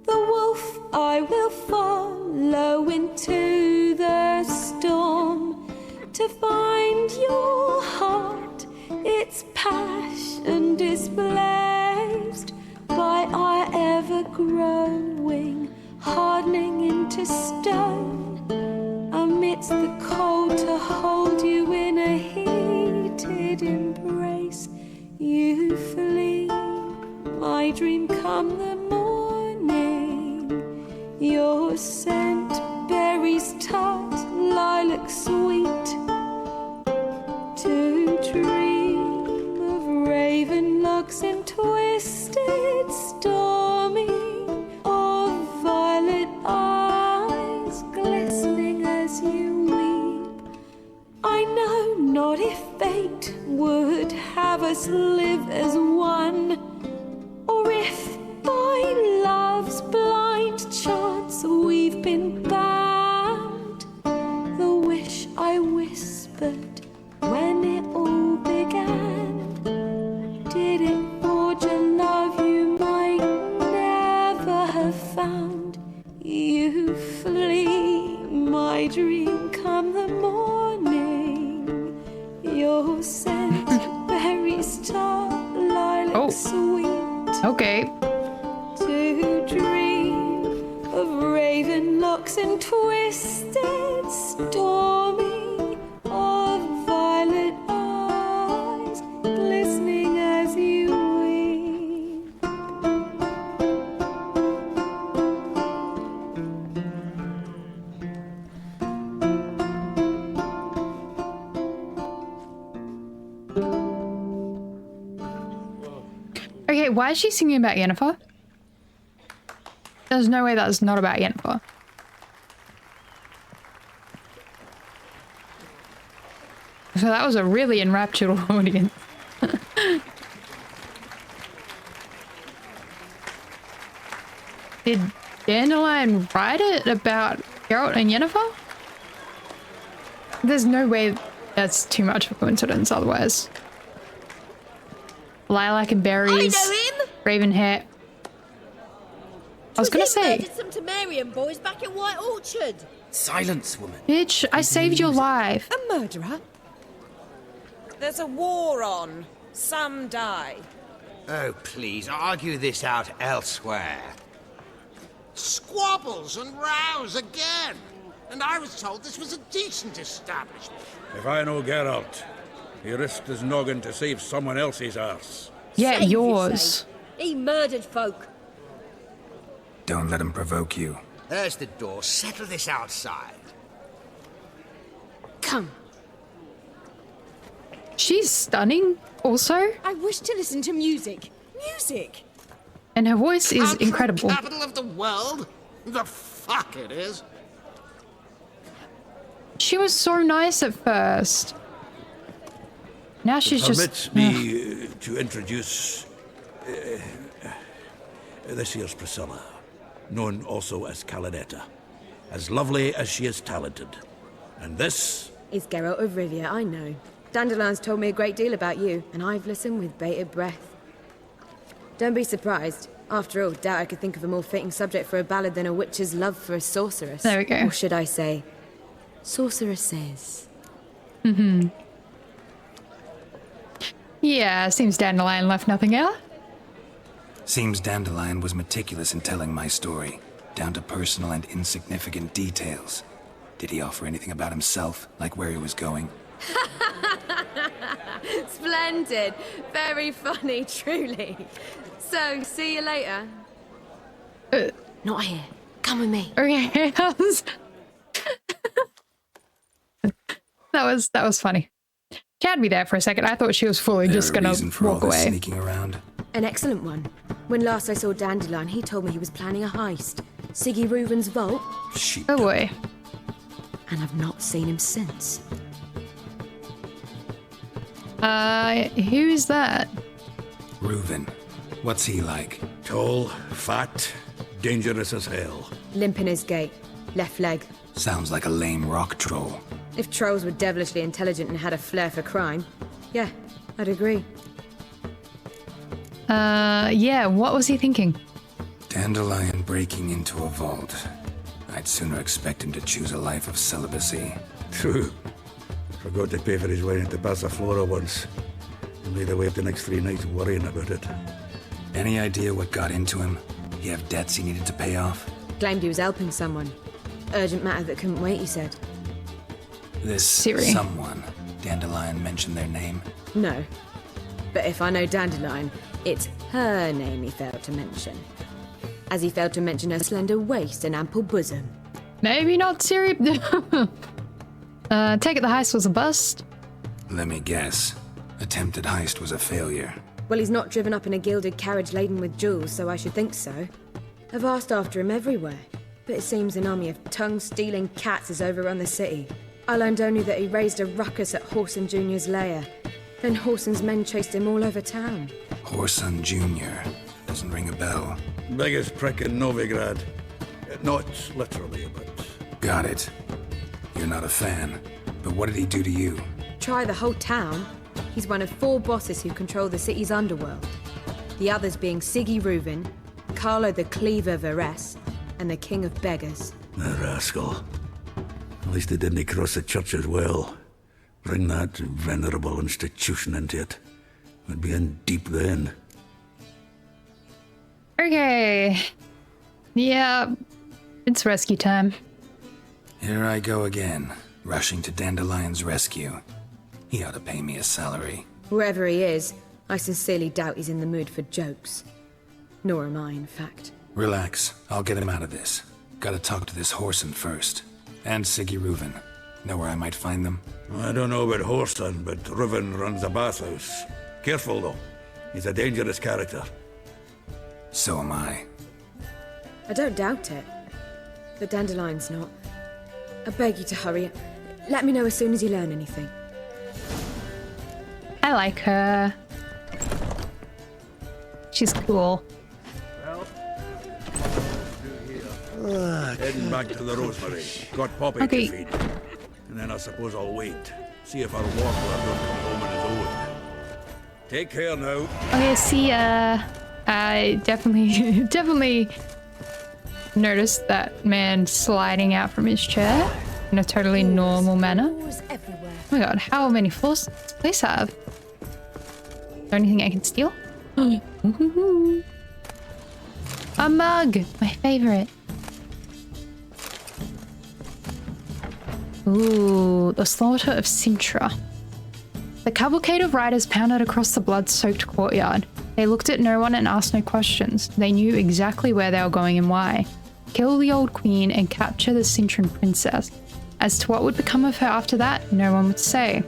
The wolf I will follow into the storm to find your heart, its passion displaced by our ever-growing, hardening into stone. Amidst the cold to hold you in a heated embrace. You flee, my dream come the morning. Your scent, berries tart, lilac sweet. To dream of raven locks and twisted, stormy, of violet eyes glistening as you weep. I know not if fate would have us live as one, or if by love's blind chance we've been bound. The wish I whispered when it all began, did it forge a love you might never have found? You flee, my dream come the morning. Your scent, berries tart, lilac sweet. Okay. To dream of raven locks and twisted, stormy, of violet eyes glistening as you weep. Okay, why is she singing about Yennefer? There's no way that's not about Yennefer. So that was a really enraptured audience. Did Dandelion write it about Geralt and Yennefer? There's no way that's too much of a coincidence otherwise. Lilac and berries. I know him! Raven hair. I was gonna say. Did some Temerian boys back in White Orchard. Silence, woman. Bitch, I saved your life. A murderer? There's a war on. Some die. Oh, please, argue this out elsewhere. Squabbles and rows again! And I was told this was a decent establishment. If I know Geralt, he risked his noggin to save someone else's arse. Yeah, Save, yours. He murdered folk. Don't let him provoke you. There's the door. Settle this outside. Come. She's stunning, also. I wish to listen to music. Music! And her voice is Cultural incredible. Capital of the world? The fuck it is. She was so nice at first. Now she's Permit me to introduce this here's Priscilla, known also as Calinetta. As lovely as she is talented. And this is Geralt of Rivia, I know. Dandelion's told me a great deal about you, and I've listened with bated breath. Don't be surprised. After all, doubt I could think of a more fitting subject for a ballad than a witch's love for a sorceress. There we go. Or should I say, sorceresses. Mm-hmm. Yeah, seems Dandelion left nothing out. Seems Dandelion was meticulous in telling my story, down to personal and insignificant details. Did he offer anything about himself, like where he was going? Splendid. Very funny, truly. So, see you later. Not here. Come with me. Okay. that was funny. She had me there for a second. I thought she was fully just gonna walk away. Sneaking around. An excellent one. When last I saw Dandelion, he told me he was planning a heist. Siggy Reuven's vault. Oh boy. And I've not seen him since. Who is that? Reuven. What's he like? Tall, fat, dangerous as hell. Limp in his gait. Left leg. Sounds like a lame rock troll. If trolls were devilishly intelligent and had a flair for crime, yeah, I'd agree. Yeah, what was he thinking? Dandelion breaking into a vault. I'd sooner expect him to choose a life of celibacy. True. Forgot to pay for his way into Passiflora once. And laid away the next 3 nights worrying about it. Any idea what got into him? He have debts he needed to pay off? Claimed he was helping someone. Urgent matter that couldn't wait, he said. This someone, Dandelion mentioned their name? No. But if I know Dandelion, it's her name he failed to mention. As he failed to mention her slender waist and ample bosom. Maybe not Siri. Take it the heist was a bust? Let me guess. Attempted heist was a failure. Well, he's not driven up in a gilded carriage laden with jewels, so I should think so. I've asked after him everywhere, but it seems an army of tongue-stealing cats has overrun the city. I learned only that he raised a ruckus at Whoreson Jr.'s lair. Then Whoreson's men chased him all over town. Whoreson Jr. Doesn't ring a bell. Biggest prick in Novigrad. Not literally, but... Got it. You're not a fan. But what did he do to you? Try the whole town. He's one of 4 bosses who control the city's underworld. The others being Siggy Reuven, Carlo the Cleaver Varese, and the King of Beggars. The rascal. At least he didn't cross the church as well. Bring that venerable institution into it. We'd be in deep then. Okay. Yeah, it's rescue time. Here I go again, rushing to Dandelion's rescue. He ought to pay me a salary. Whoever he is, I sincerely doubt he's in the mood for jokes. Nor am I, in fact. Relax, I'll get him out of this. Gotta talk to this Whoreson first. And Siggy Reuven. Know where I might find them? I don't know about Whoreson, but Reuven runs a bathhouse. Careful, though. He's a dangerous character. So am I. I don't doubt it. But Dandelion's not. I beg you to hurry. Let me know as soon as you learn anything. I like her. She's cool. Heading back to the Rosemary. Got Poppy to feed. And then I suppose I'll wait. See if our warbler don't come home on his own. Take care now. Okay, see ya. I definitely noticed that man sliding out from his chair in a totally normal manner. Oh my god, how many floors does this place have? Is there anything I can steal? A mug! My favorite. Ooh, the slaughter of Sintra. The cavalcade of riders pounded across the blood-soaked courtyard. They looked at no one and asked no questions. They knew exactly where they were going and why. Kill the old queen and capture the Cintran princess. As to what would become of her after that, no one would say.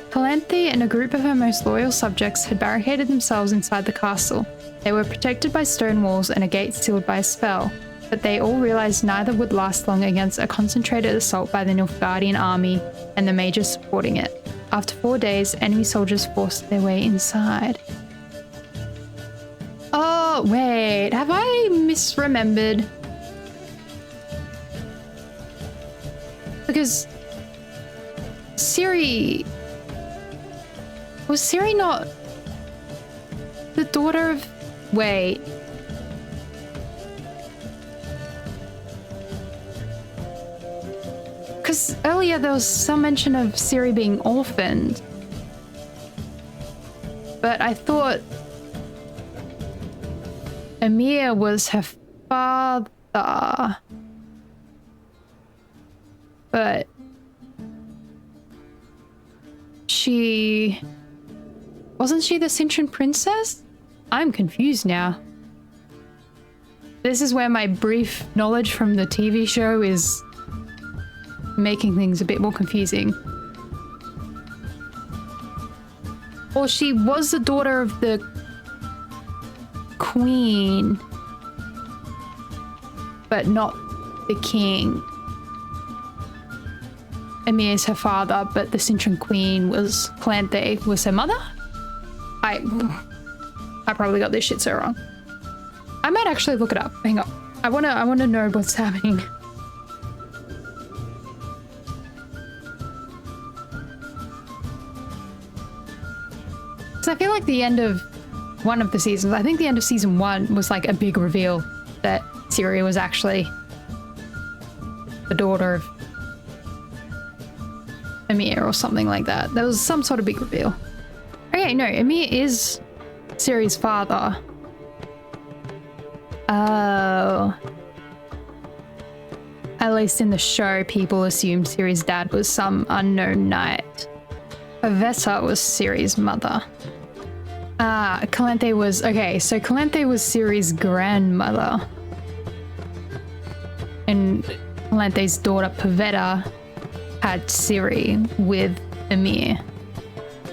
Calanthe and a group of her most loyal subjects had barricaded themselves inside the castle. They were protected by stone walls and a gate sealed by a spell, but they all realized neither would last long against a concentrated assault by the Nilfgaardian army and the mages supporting it. After 4 days, enemy soldiers forced their way inside. Oh, wait, have I misremembered? Because Ciri... Was Ciri not the daughter of... Wait. Because earlier there was some mention of Ciri being orphaned. But I thought Emir was her father. But Wasn't she the Cintran princess? I'm confused now. This is where my brief knowledge from the TV show is making things a bit more confusing. Or she was the daughter of the queen, but not the king. Emir is her father, but the Cintran queen was Calanthe was her mother? I probably got this shit so wrong. I might actually look it up. Hang on. I wanna know what's happening. So I feel like the end of one of the seasons, I think the end of season 1 was like a big reveal that Ciri was actually the daughter of Emir or something like that. There was some sort of big reveal. Okay, no, Emir is Ciri's father. Oh. At least in the show, people assumed Ciri's dad was some unknown knight. Avessa was Ciri's mother. Calanthe was... Okay, so Calanthe was Ciri's grandmother. And Calanthe's daughter, Pavetta, had Ciri with Emir.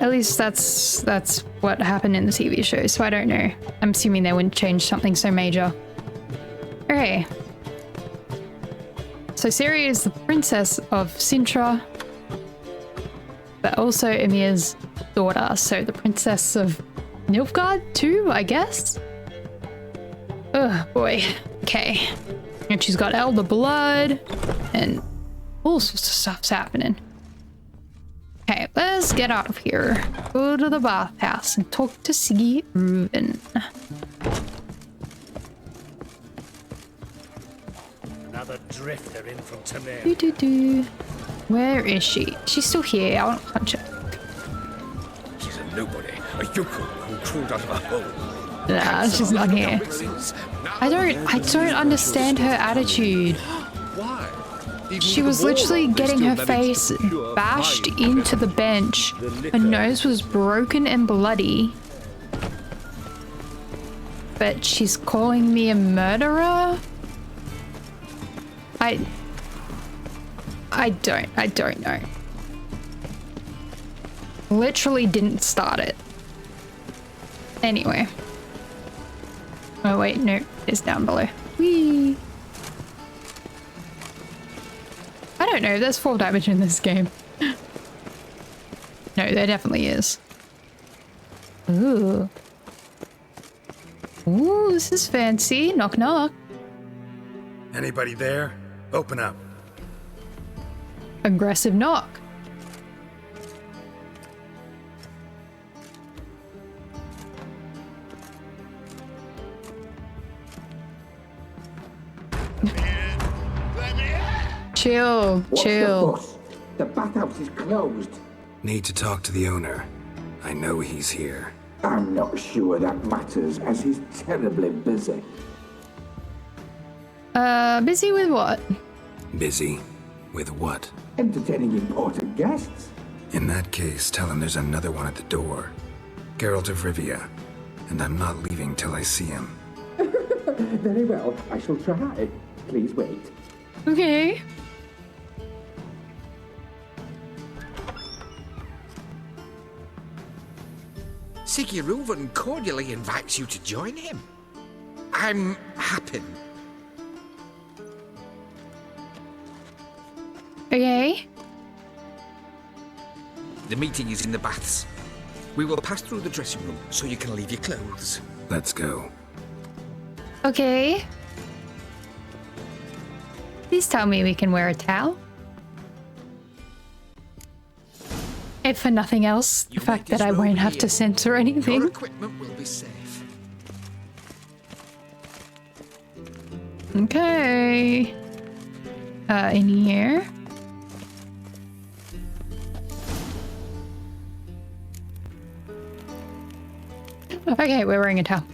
At least that's what happened in the TV show, so I don't know. I'm assuming they wouldn't change something so major. Okay. So Ciri is the princess of Cintra, but also Emir's daughter, so the princess of Nilfgaard too, I guess? Oh boy. Okay. And she's got elder blood, and all sorts of stuff's happening. Okay, let's get out of here. Go to the bathhouse and talk to Siggy Reuven. Another drifter in from Tamir. Where is she? She's still here. I want to punch her. She's a nobody, a yokel who crawled out of a hole. Nah, she's not here. I don't understand her attitude. Why? She was literally getting her face bashed into the bench. Her nose was broken and bloody. But she's calling me a murderer? I don't know. Literally didn't start it. Anyway. Oh wait, no, it's down below. Whee! I don't know, there's fall damage in this game. No, there definitely is. Ooh. Ooh, this is fancy. Knock knock. Anybody there? Open up. Aggressive knock. Chill, chill. The bathhouse is closed. Need to talk to the owner. I know he's here. I'm not sure that matters, as he's terribly busy. Busy with what? Busy? With what? Entertaining important guests. In that case, tell him there's another one at the door. Geralt of Rivia. And I'm not leaving till I see him. Very well, I shall try. Please wait. Okay. Siggy Reuven cordially invites you to join him. I'm happy. Okay. The meeting is in the baths. We will pass through the dressing room so you can leave your clothes. Let's go. Okay. Please tell me we can wear a towel. If for nothing else, the fact that I won't have to censor anything. Your equipment will be safe. Okay. In here. Okay, we're wearing a towel.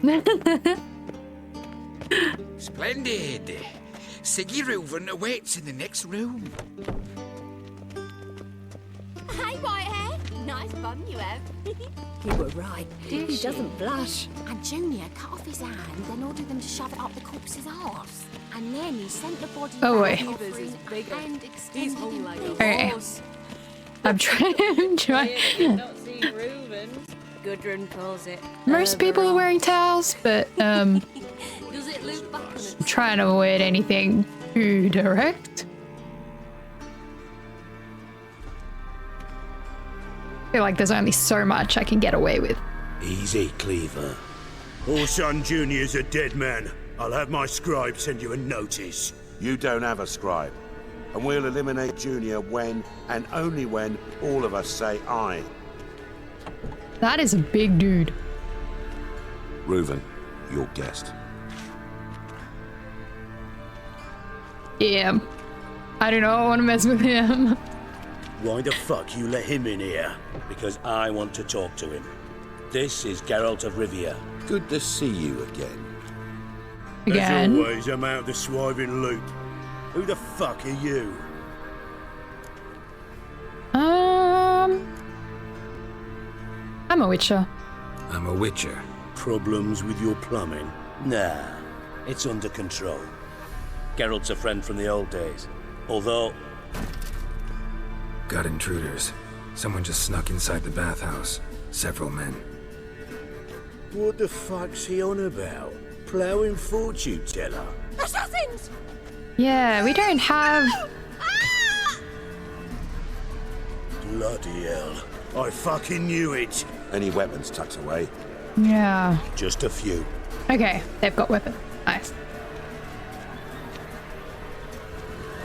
Splendid. Siggy Reuven awaits in the next room. Hey, Whitehair. No nice bun you have. You were right. He doesn't blush. And Junior cut off his hand, then ordered them to shove it up the corpse's arse. And then he sent the body Oh, back wait. offering and extended him like Okay. I'm trying. Not see Reuven. Gudrun calls it. Most people are wearing towels, but Does it loop back on it? I'm trying to avoid anything too direct. I feel like there's only so much I can get away with. Easy, Cleaver. Orson Jr.'s a dead man. I'll have my scribe send you a notice. You don't have a scribe. And we'll eliminate Junior when, and only when, all of us say aye. That is a big dude. Reuven, your guest. Yeah. I do not want to mess with him. Why the fuck you let him in here? Because I want to talk to him. This is Geralt of Rivia. Good to see you again. Again? As always, I'm out the swiving loop. Who the fuck are you? I'm a witcher. I'm a witcher. Problems with your plumbing? Nah, it's under control. Geralt's a friend from the old days. Although... Got intruders. Someone just snuck inside the bathhouse. Several men. What the fuck's he on about? Ploughing fortune teller? Assassins! Yeah, we don't have... Bloody hell. I fucking knew it. Any weapons tucked away? Yeah. Just a few. Okay, they've got weapons. Nice.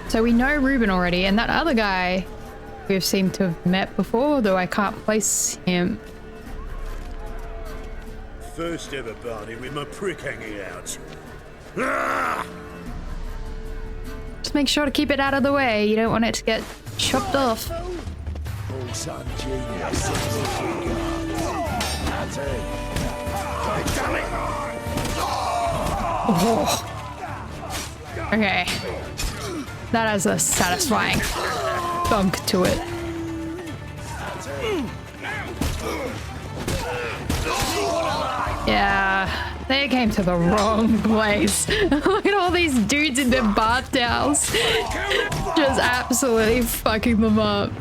So we know Reuven already, and that other guy we've seemed to have met before, though I can't place him. First ever party with my prick hanging out. Ah! Just make sure to keep it out of the way. You don't want it to get chopped off. Orson Jr. Damn it! Oh. Okay. That has a satisfying thunk to it. Yeah, they came to the wrong place. Look at all these dudes in their bath towels. Just absolutely fucking them up.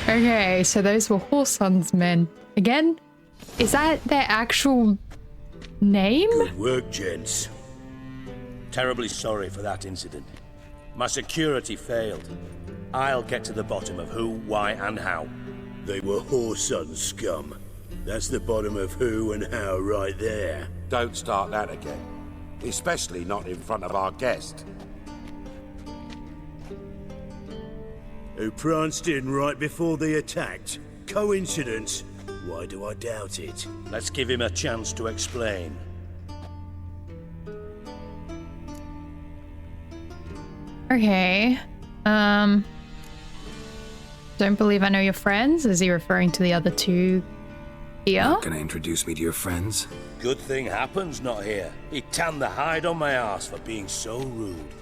Okay, so those were Whoreson's men. Again, is that their actual name? Good work, gents. Terribly sorry for that incident. My security failed. I'll get to the bottom of who, why, and how. They were Whoreson scum. That's the bottom of who and how right there. Don't start that again. Especially not in front of our guest. Who pranced in right before they attacked. Coincidence? Why do I doubt it? Let's give him a chance to explain. Okay. Don't believe I know your friends. Is he referring to the other two here? Not gonna introduce me to your friends? Good thing Happen's not here. He tanned the hide on my arse for being so rude.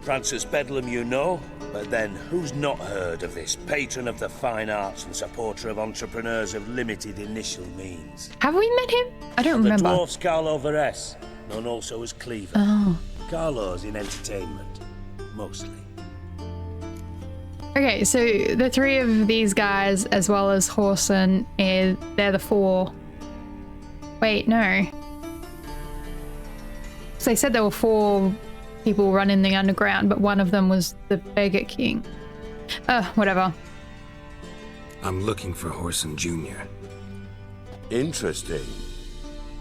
Francis Bedlam you know, but then who's not heard of this patron of the fine arts and supporter of entrepreneurs of limited initial means? Have we met him? I don't The remember. dwarf's Carlo Veres, known also as Cleaver. Oh. Carlo's in entertainment, mostly. Okay, so the three of these guys, as well as Whoreson, they're the four. Wait, no. So they said there were four people running the underground, but one of them was the Beggar King. Whatever. I'm looking for Whoreson Jr. Interesting.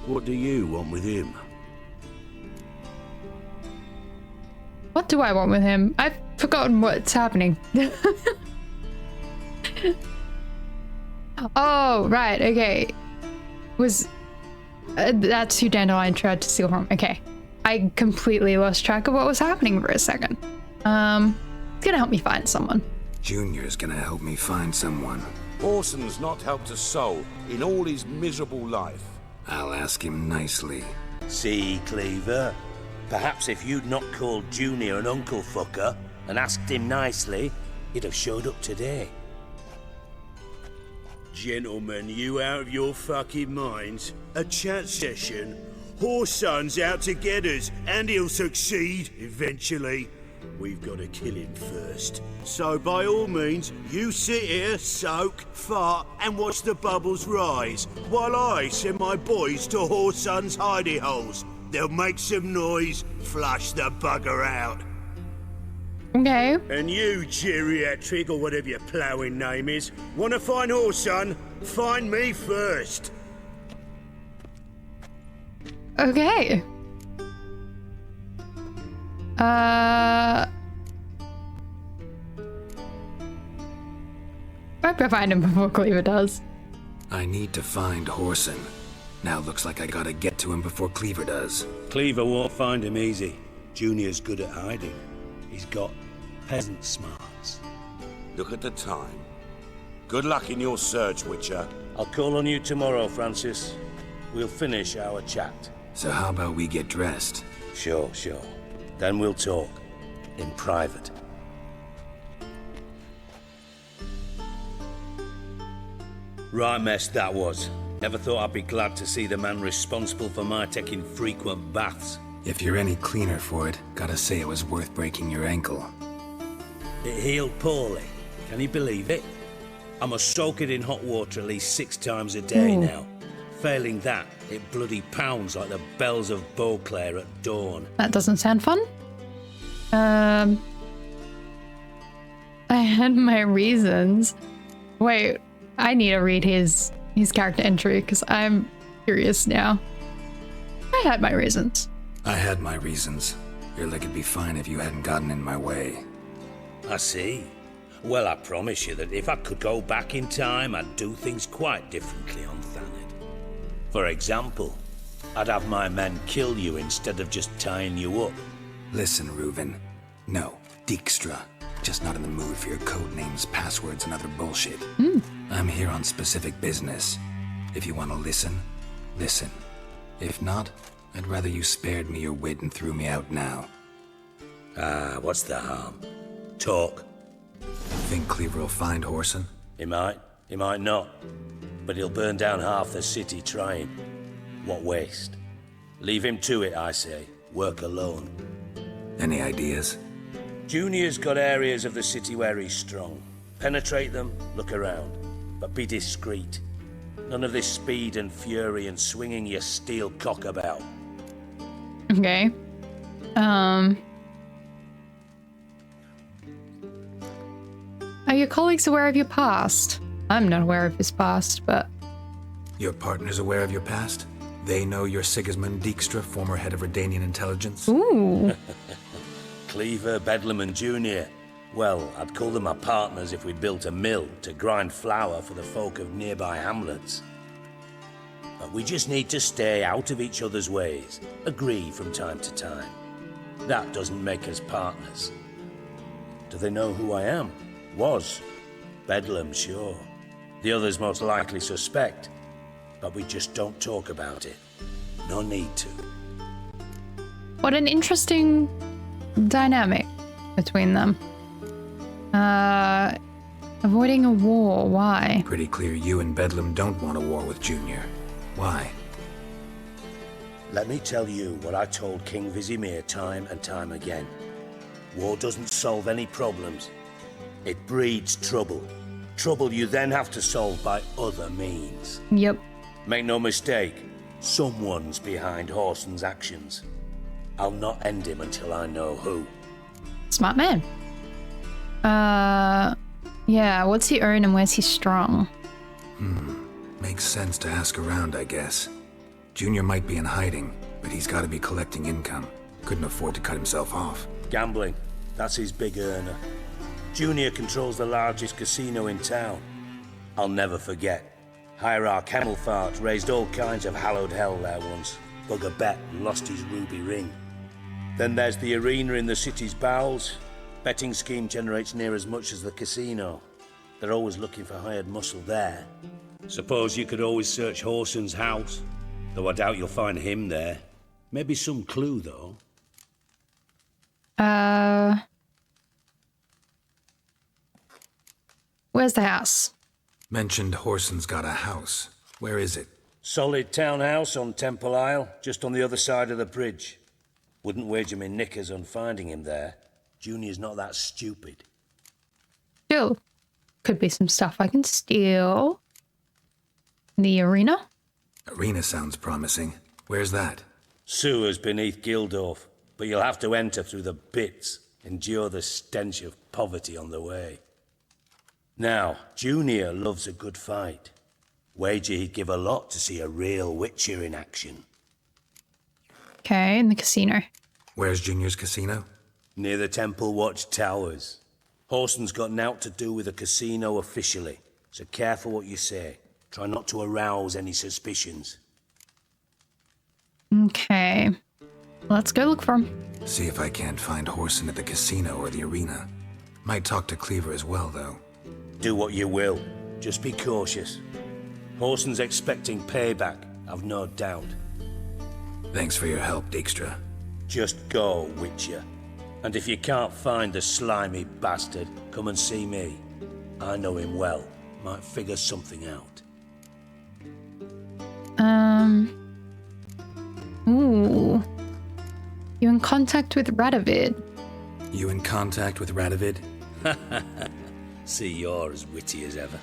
What do you want with him? What do I want with him? I've forgotten what's happening. Oh, right, okay. That's who Dandelion tried to steal from. Okay. I completely lost track of what was happening for a second. It's gonna help me find someone. Junior's gonna help me find someone. Orson's not helped a soul in all his miserable life. I'll ask him nicely. See, Cleaver? Perhaps if you'd not called Junior an uncle fucker and asked him nicely, he'd have showed up today. Gentlemen, you out of your fucking minds? A chat session? Whoreson's out to get us, and he'll succeed eventually. We've got to kill him first. So by all means, you sit here, soak, fart, and watch the bubbles rise, while I send my boys to Whoreson's hidey holes. They'll make some noise, flush the bugger out. Okay. And you, geriatric, or whatever your ploughing name is, want to find Whoreson? Find me first. Okay. Might go find him before Cleaver does. I need to find Whoreson. Now looks like I gotta get to him before Cleaver does. Cleaver won't find him easy. Junior's good at hiding. He's got peasant smarts. Look at the time. Good luck in your search, Witcher. I'll call on you tomorrow, Francis. We'll finish our chat. So how about we get dressed? Sure. Then we'll talk. In private. Right mess that was. Never thought I'd be glad to see the man responsible for my taking frequent baths. If you're any cleaner for it, gotta say it was worth breaking your ankle. It healed poorly. Can you believe it? I must soak it in hot water at least 6 times a day now. Failing that, it bloody pounds like the bells of Beauclair at dawn. That doesn't sound fun. I had my reasons. Wait, I need to read his character entry because I'm curious now. I had my reasons. I had my reasons. Your leg would be fine if you hadn't gotten in my way. I see. Well, I promise you that if I could go back in time, I'd do things quite differently on Thanet. For example, I'd have my men kill you instead of just tying you up. Listen, Reuven. No, Dijkstra. Just not in the mood for your code names, passwords, and other bullshit. I'm here on specific business. If you want to listen, listen. If not, I'd rather you spared me your wit and threw me out now. What's the harm? Talk. Think Cleaver will find Whoreson? He might not. But he'll burn down half the city trying. What waste? Leave him to it, I say. Work alone. Any ideas? Junior's got areas of the city where he's strong. Penetrate them, look around. But be discreet. None of this speed and fury and swinging your steel cock about. Okay. Are your colleagues aware of your past? I'm not aware of his past, but... Your partner's aware of your past? They know you're Sigismund Dijkstra, former head of Redanian intelligence? Ooh. Cleaver, Bedlam and Junior. Well, I'd call them my partners if we'd built a mill to grind flour for the folk of nearby hamlets. But we just need to stay out of each other's ways, agree from time to time. That doesn't make us partners. Do they know who I am? Was. Bedlam, sure. The others most likely suspect, but we just don't talk about it. No need to. What an interesting dynamic between them. Avoiding a war, why? Pretty clear you and Bedlam don't want a war with Junior. Why? Let me tell you what I told King Vizimir time and time again. War doesn't solve any problems. It breeds trouble. Trouble you then have to solve by other means. Yep. Make no mistake, someone's behind Whoreson's actions. I'll not end him until I know who. Smart man. Yeah, what's he earn and where's he strong? Makes sense to ask around, I guess. Junior might be in hiding, but he's gotta be collecting income. Couldn't afford to cut himself off. Gambling, that's his big earner. Junior controls the largest casino in town. I'll never forget. Hierarch Hemmelfart raised all kinds of hallowed hell there once. Bugger bet and lost his ruby ring. Then there's the arena in the city's bowels. Betting scheme generates near as much as the casino. They're always looking for hired muscle there. Suppose you could always search Whoreson's house, though I doubt you'll find him there. Maybe some clue, though. Where's the house? Mentioned Horson's got a house. Where is it? Solid townhouse on Temple Isle, just on the other side of the bridge. Wouldn't wager me knickers on finding him there. Junior's not that stupid. Still, could be some stuff I can steal. The arena? Arena sounds promising. Where's that? Sewers beneath Gildorf, but you'll have to enter through the bits, endure the stench of poverty on the way. Now, Junior loves a good fight. Wager he'd give a lot to see a real Witcher in action. Okay, in the casino. Where's Junior's casino? Near the Temple Watch Towers. Horson's got nought to do with the casino officially, so careful what you say. Try not to arouse any suspicions. Okay. Let's go look for him. See if I can't find Horson at the casino or the arena. Might talk to Cleaver as well, though. Do what you will. Just be cautious. Horson's expecting payback, I've no doubt. Thanks for your help, Dijkstra. Just go, Witcher. And if you can't find the slimy bastard, come and see me. I know him well. Might figure something out. Ooh. You in contact with Radovid? You in contact with Radovid? See, you're as witty as ever.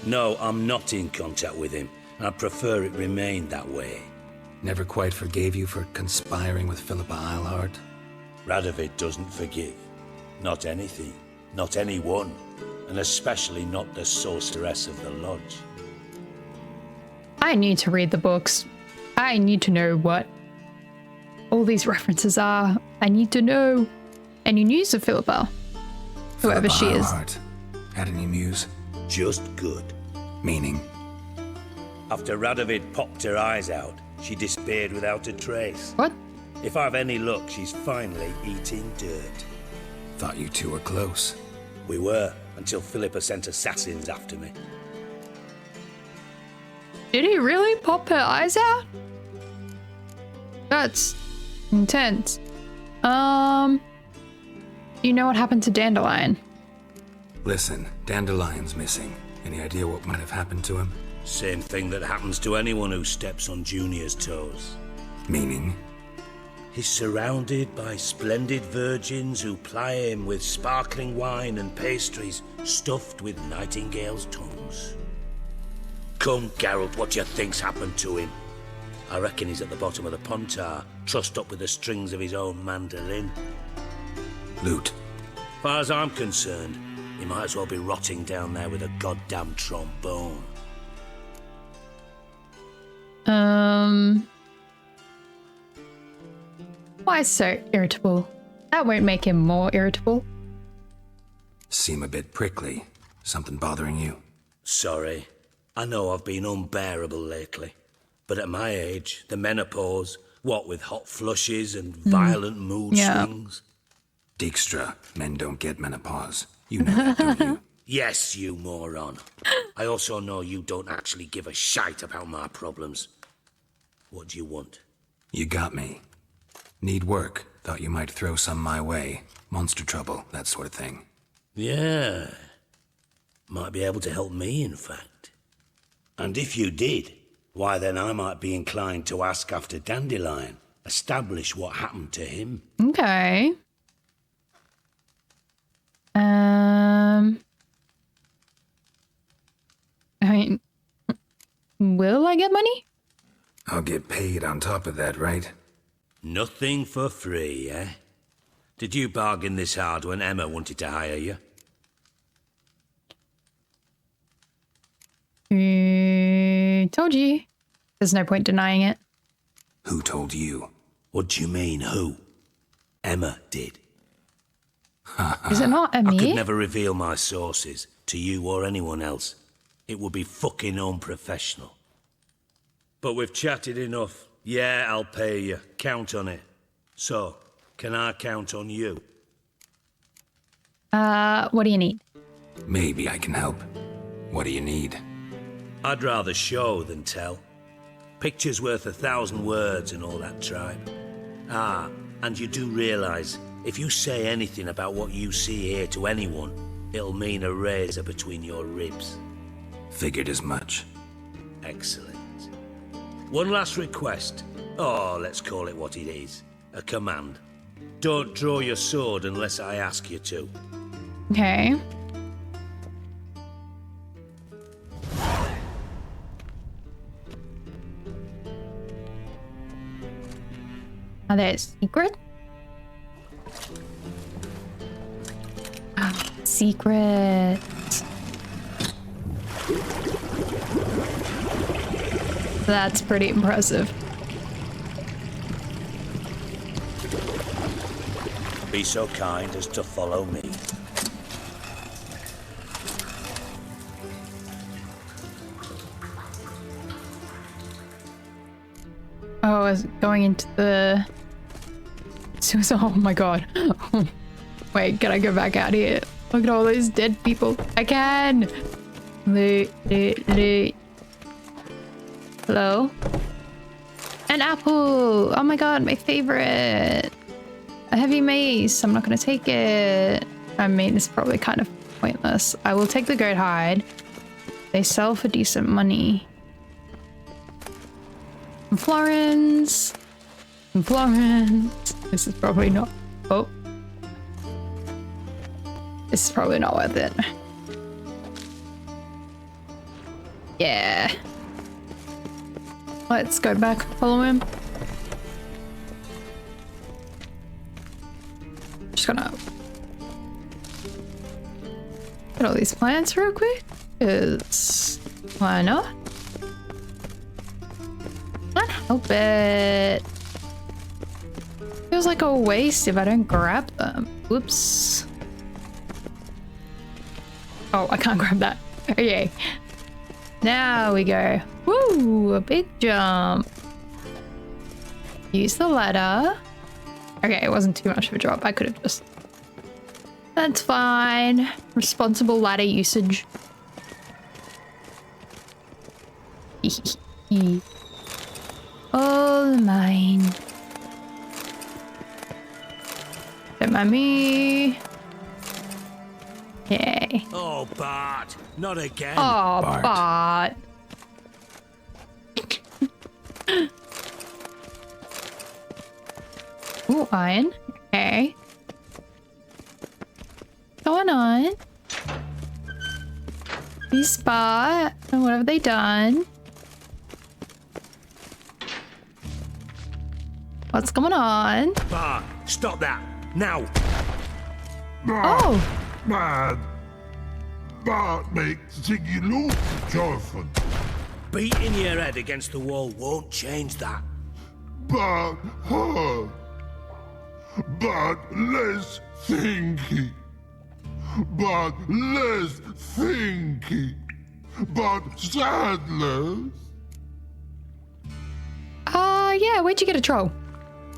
No, I'm not in contact with him. I prefer it remained that way. Never quite forgave you for conspiring with Philippa Eilhart? Radovid doesn't forgive. Not anything. Not anyone. And especially not the sorceress of the lodge. I need to read the books. I need to know what all these references are. I need to know. Any news of Philippa? Whoever she is. Eilhart. Had any news? Just good. Meaning? After Radovid popped her eyes out, she disappeared without a trace. What? If I've any luck, she's finally eating dirt. Thought you two were close. We were, until Philippa sent assassins after me. Did he really pop her eyes out? That's intense. You know what happened to Dandelion? Listen, Dandelion's missing. Any idea what might have happened to him? Same thing that happens to anyone who steps on Junior's toes. Meaning? He's surrounded by splendid virgins who ply him with sparkling wine and pastries stuffed with nightingales' tongues. Come, Geralt, what do you think's happened to him? I reckon he's at the bottom of the Pontar, trussed up with the strings of his own mandolin. Loot. Far as I'm concerned, he might as well be rotting down there with a goddamn trombone. Why so irritable? That won't make him more irritable. Seem a bit prickly. Something bothering you? Sorry. I know I've been unbearable lately. But at my age, the menopause, what with hot flushes and violent mood swings. Dijkstra, men don't get menopause. You know that, don't you? Yes, you moron. I also know you don't actually give a shite about my problems. What do you want? You got me. Need work. Thought you might throw some my way. Monster trouble, that sort of thing. Yeah. Might be able to help me, in fact. And if you did, why then I might be inclined to ask after Dandelion. Establish what happened to him. Okay. I mean, will I get money? I'll get paid on top of that, right? Nothing for free, eh? Did you bargain this hard when Emma wanted to hire you? Told you. There's no point denying it. Who told you? What do you mean, who? Emma did. Is it not I Emmy? could never reveal my sources to you or anyone else. It would be fucking unprofessional. But we've chatted enough. Yeah, I'll pay you. Count on it. So, can I count on you? What do you need? Maybe I can help. What do you need? I'd rather show than tell. Picture's worth 1,000 words and all that tribe. Ah, and you do realise, if you say anything about what you see here to anyone, it'll mean a razor between your ribs. Figured as much. Excellent. One last request. Oh, let's call it what it is. A command. Don't draw your sword unless I ask you to. Okay. Are they a secret? Oh, secret. That's pretty impressive. Be so kind as to follow me. Oh, is it going into the... Oh my god. Wait, can I go back out here? Look at all those dead people. I can! Hello? An apple! Oh my god, my favorite! A heavy mace. I'm not gonna take it. I mean, it's probably kind of pointless. I will take the goat hide. They sell for decent money. Some florins. Some florins. This is probably not... Oh. This is probably not worth it. Yeah. Let's go back, follow him. Just gonna get all these plants real quick, because why not? Can't help it. Feels like a waste if I don't grab them. Whoops. Oh, I can't grab that. Okay. Now we go. Woo! A big jump. Use the ladder. Okay, it wasn't too much of a drop. I could have just... That's fine. Responsible ladder usage. All mine. Don't mind me. Yay. Oh, Bart. Not again. Oh, Bart. Ooh, iron. Okay. Going on. These Bart. And what have they done? What's going on? Bart, stop that. Now. Oh. Man. Bart makes Ziggy look Jorfan. Beating your head against the wall won't change that. But her. But less thinky. But less thinky. But sadless. Yeah, where'd you get a troll?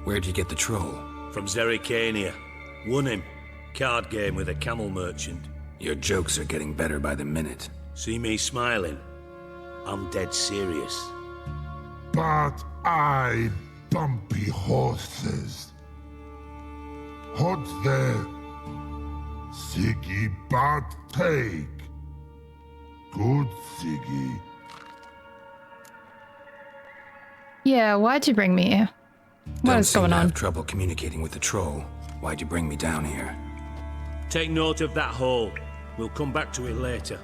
Where'd you get the troll? From Zerrikania. Won him. Card game with a camel merchant. Your jokes are getting better by the minute. See me smiling? I'm dead serious. But I bumpy horses. What's there? Siggy Bart take. Good Siggy. Yeah, why'd you bring me here? What is going on? I have trouble communicating with the troll. Why'd you bring me down here? Take note of that hole. We'll come back to it later.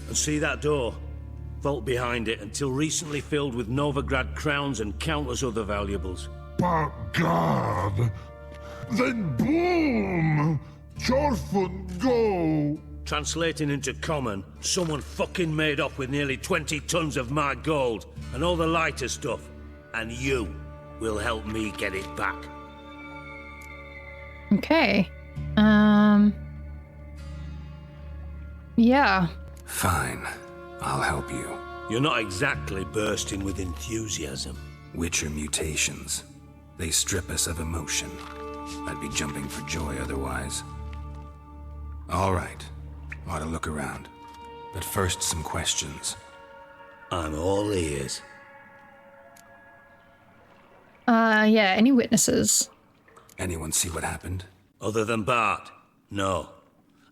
And see that door? Vault behind it, until recently filled with Novigrad crowns and countless other valuables. But God! Then boom! Jorfun go! Translating into common, someone fucking made off with nearly 20 tons of my gold and all the lighter stuff. And you will help me get it back. Okay. Yeah. Fine. I'll help you. You're not exactly bursting with enthusiasm. Witcher mutations. They strip us of emotion. I'd be jumping for joy otherwise. All right. Ought to look around. But first, some questions. I'm all ears. Yeah, any witnesses? Anyone see what happened? Other than Bart? No.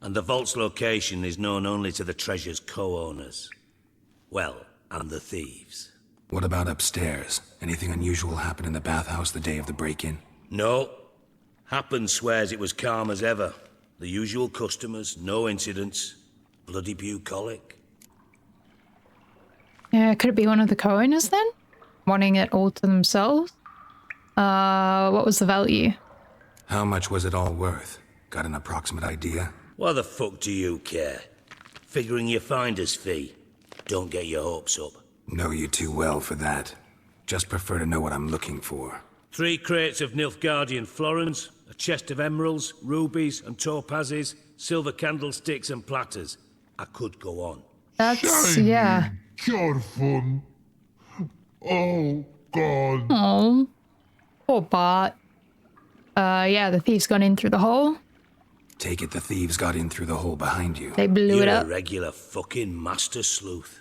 And the vault's location is known only to the treasure's co-owners. Well, and the thieves. What about upstairs? Anything unusual happen in the bathhouse the day of the break-in? No. Happen swears it was calm as ever. The usual customers, no incidents. Bloody bucolic. Yeah, could it be one of the co-owners then? Wanting it all to themselves? What was the value? How much was it all worth? Got an approximate idea? Why the fuck do you care? Figuring your finder's fee. Don't get your hopes up. Know you too well for that. Just prefer to know what I'm looking for. 3 crates of Nilfgaardian florins, a chest of emeralds, rubies and topazes, silver candlesticks and platters. I could go on. That's, yeah. Careful. Oh, God. Oh. Poor Bart. Yeah, the thieves got in through the hole. Take it the thieves got in through the hole behind you. They blew it up. You're a regular fucking master sleuth.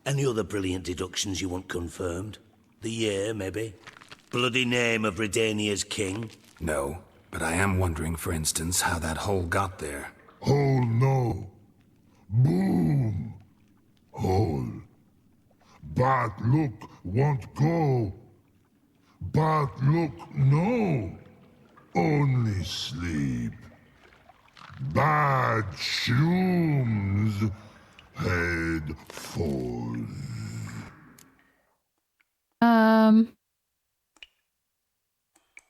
Any other brilliant deductions you want confirmed? The year, maybe? Bloody name of Redania's king? No, but I am wondering, for instance, how that hole got there. Hole no. Boom. Hole. Bart look won't go. Bart look no. Only sleep. Bad shrooms. Head falls.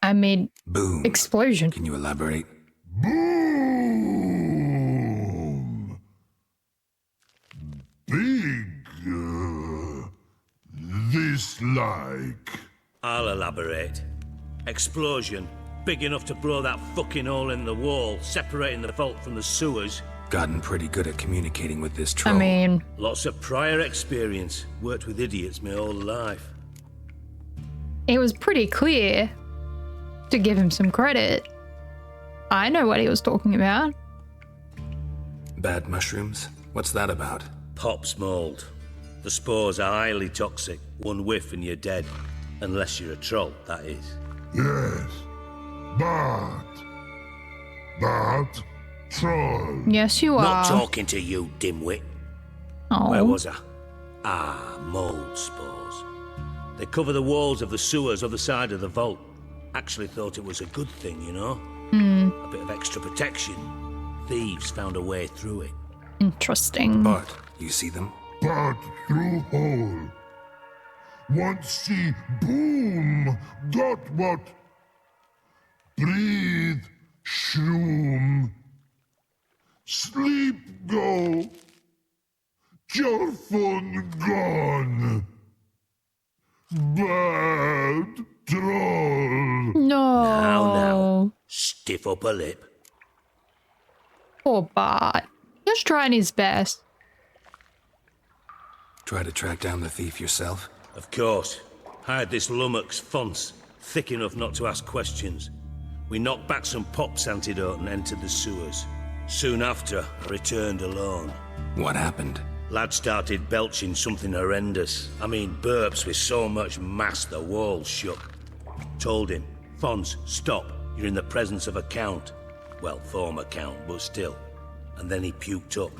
I made boom. Explosion. Can you elaborate? Boom. Big. This like. I'll elaborate. Explosion. Big enough to blow that fucking hole in the wall, separating the vault from the sewers. Gotten pretty good at communicating with this troll. I mean... Lots of prior experience. Worked with idiots my whole life. It was pretty clear, to give him some credit. I know what he was talking about. Bad mushrooms? What's that about? Pop's mold. The spores are highly toxic. One whiff and you're dead. Unless you're a troll, that is. Yes. Bart. Bart. Troll. Yes, you are. Not talking to you, dimwit. Oh. Where was I? Ah, mold spores. They cover the walls of the sewers other side of the vault. Actually thought it was a good thing, you know? A bit of extra protection. Thieves found a way through it. Interesting. Bart, you see them? Bart through hole. Want see boom. Got what? Breathe. Shroom. Sleep go. Careful gone. Bad troll. No. Now. Stiff upper lip. Poor Bart. Just trying his best. Try to track down the thief yourself? Of course. Hired this lummox Fonce, thick enough not to ask questions. We knocked back some Pop's antidote and entered the sewers. Soon after, I returned alone. What happened? Lad started belching something horrendous. I mean, burps with so much mass the walls shook. Told him, Fonce, stop. You're in the presence of a count. Well, former count, but still. And then he puked up.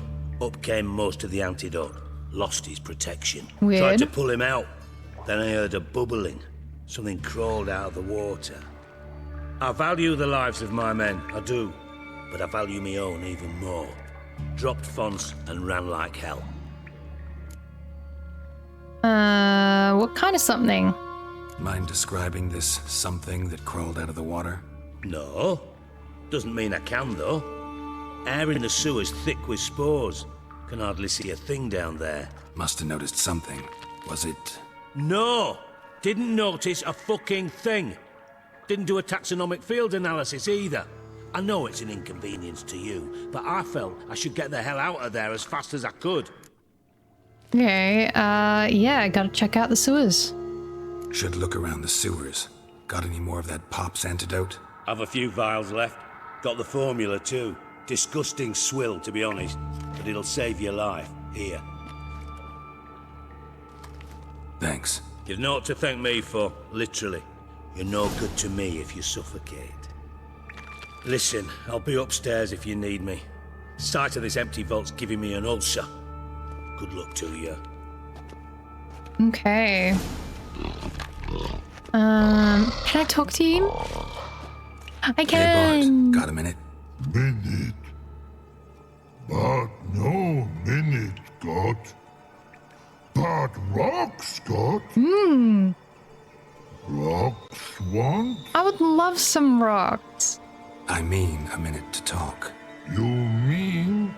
Up came most of the antidote. Lost his protection. Weird. Tried to pull him out. Then I heard a bubbling. Something crawled out of the water. I value the lives of my men, I do. But I value my own even more. Dropped Fonce and ran like hell. What kind of something? Mind describing this something that crawled out of the water? No. Doesn't mean I can, though. Air in the sewer's thick with spores. Can hardly see a thing down there. Must have noticed something. Was it... No! Didn't notice a fucking thing. Didn't do a taxonomic field analysis either. I know it's an inconvenience to you, but I felt I should get the hell out of there as fast as I could. Okay, yeah, gotta check out the sewers. Should look around the sewers. Got any more of that Pop's antidote? I've a few vials left. Got the formula too. Disgusting swill, to be honest, but it'll save your life. Here. Thanks. You've naught to thank me for, literally. You're no good to me if you suffocate. Listen, I'll be upstairs if you need me. Sight of this empty vault's giving me an ulcer. Good luck to you. Okay. Can I talk to him? I can. Hey Bart, got a minute? Minute. But no minute got. But rocks got. Rocks want? I would love some rocks. I mean a minute to talk. You mean?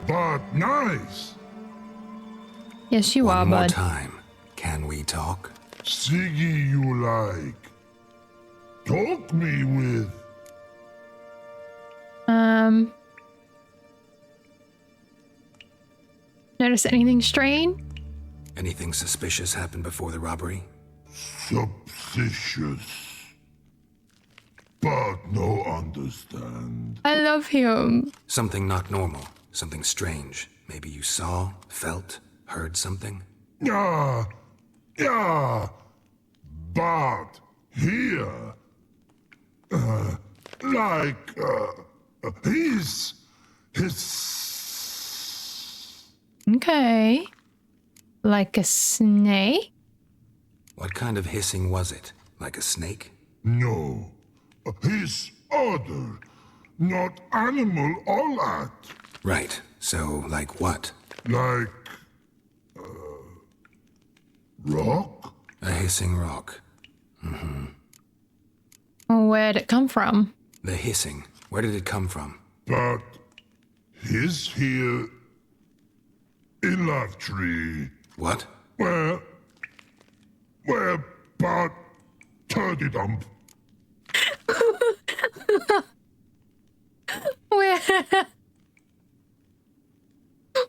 But nice. Yes, you are, One more bud. time. Can we talk? Siggy you like. Talk me with. Notice anything strange? Anything suspicious happened before the robbery? Suspicious. But no understand. I love him. Something not normal. Something strange. Maybe you saw, felt, heard something? Yeah. But here. His. Okay. Like a snake? What kind of hissing was it? Like a snake? No. His other. Not animal all that. Right. So, like what? Like. Rock? A hissing rock. Where'd it come from? The hissing. Where did it come from? But. His here. In that tree. What? Where Bart turdy dump.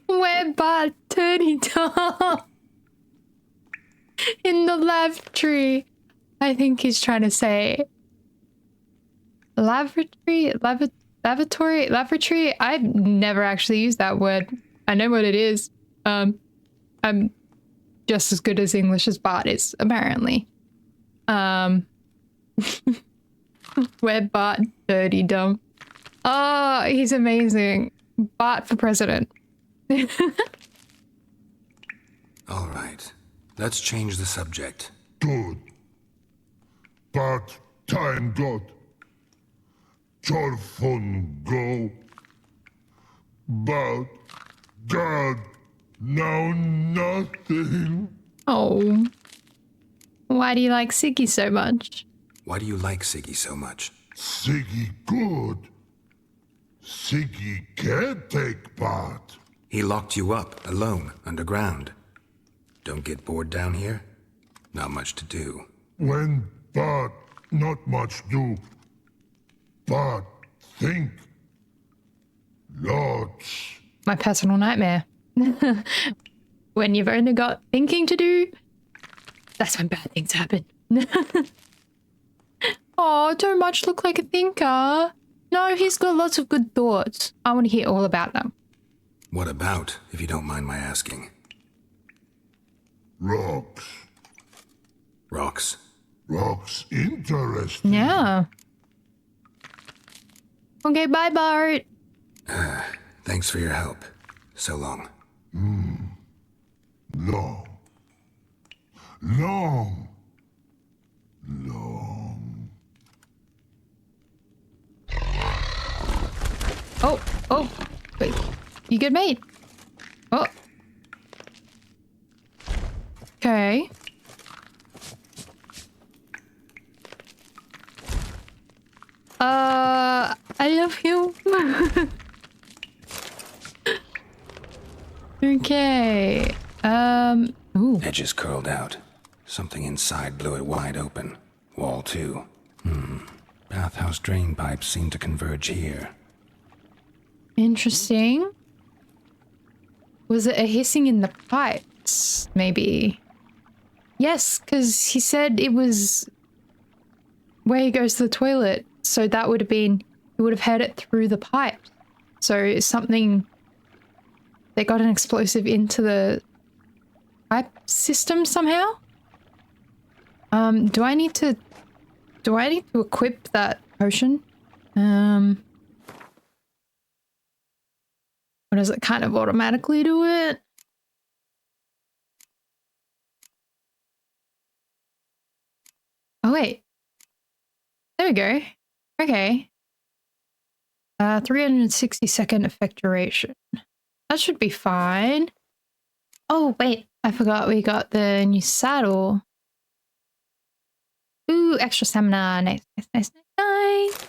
Where Bart turdy dump? In the lavatory. I think he's trying to say lavatory. I've never actually used that word. I know what it is. I'm just as good as English as Bart is, apparently. Where Bart dirty dumb. Oh, he's amazing. Bart for president. All right. Let's change the subject. Good. But time got. Jorfun go. But God, now nothing. Oh. Why do you like Siggy so much? Why do you like Siggy so much? Siggy good. Siggy can't take Bart. He locked you up, alone, underground. Don't get bored down here? Not much to do. When Bart not much do. Bart think. Lots. My personal nightmare. When you've only got thinking to do, that's when bad things happen. Oh, don't much look like a thinker. No, he's got lots of good thoughts. I want to hear all about them. What about, if you don't mind my asking? Rocks. Rocks? Rocks interesting. Yeah. Okay, bye, Bart. Thanks for your help. So long. Long. Oh, wait. You good, mate? Oh. Okay. I love you. Okay. Ooh. Edges curled out. Something inside blew it wide open. Wall too. Bathhouse drain pipes seem to converge here. Interesting. Was it a hissing in the pipes? Maybe. Yes, because he said it was where he goes to the toilet. So that would have been, he would have heard it through the pipe. So something, they got an explosive into the pipe system somehow? Do I need to equip that potion? Or does it kind of automatically do it? Oh, wait. There we go. Okay. 360-second effect duration. That should be fine. Oh, wait. I forgot we got the new saddle. Ooh, extra stamina. Nice, nice, nice, nice.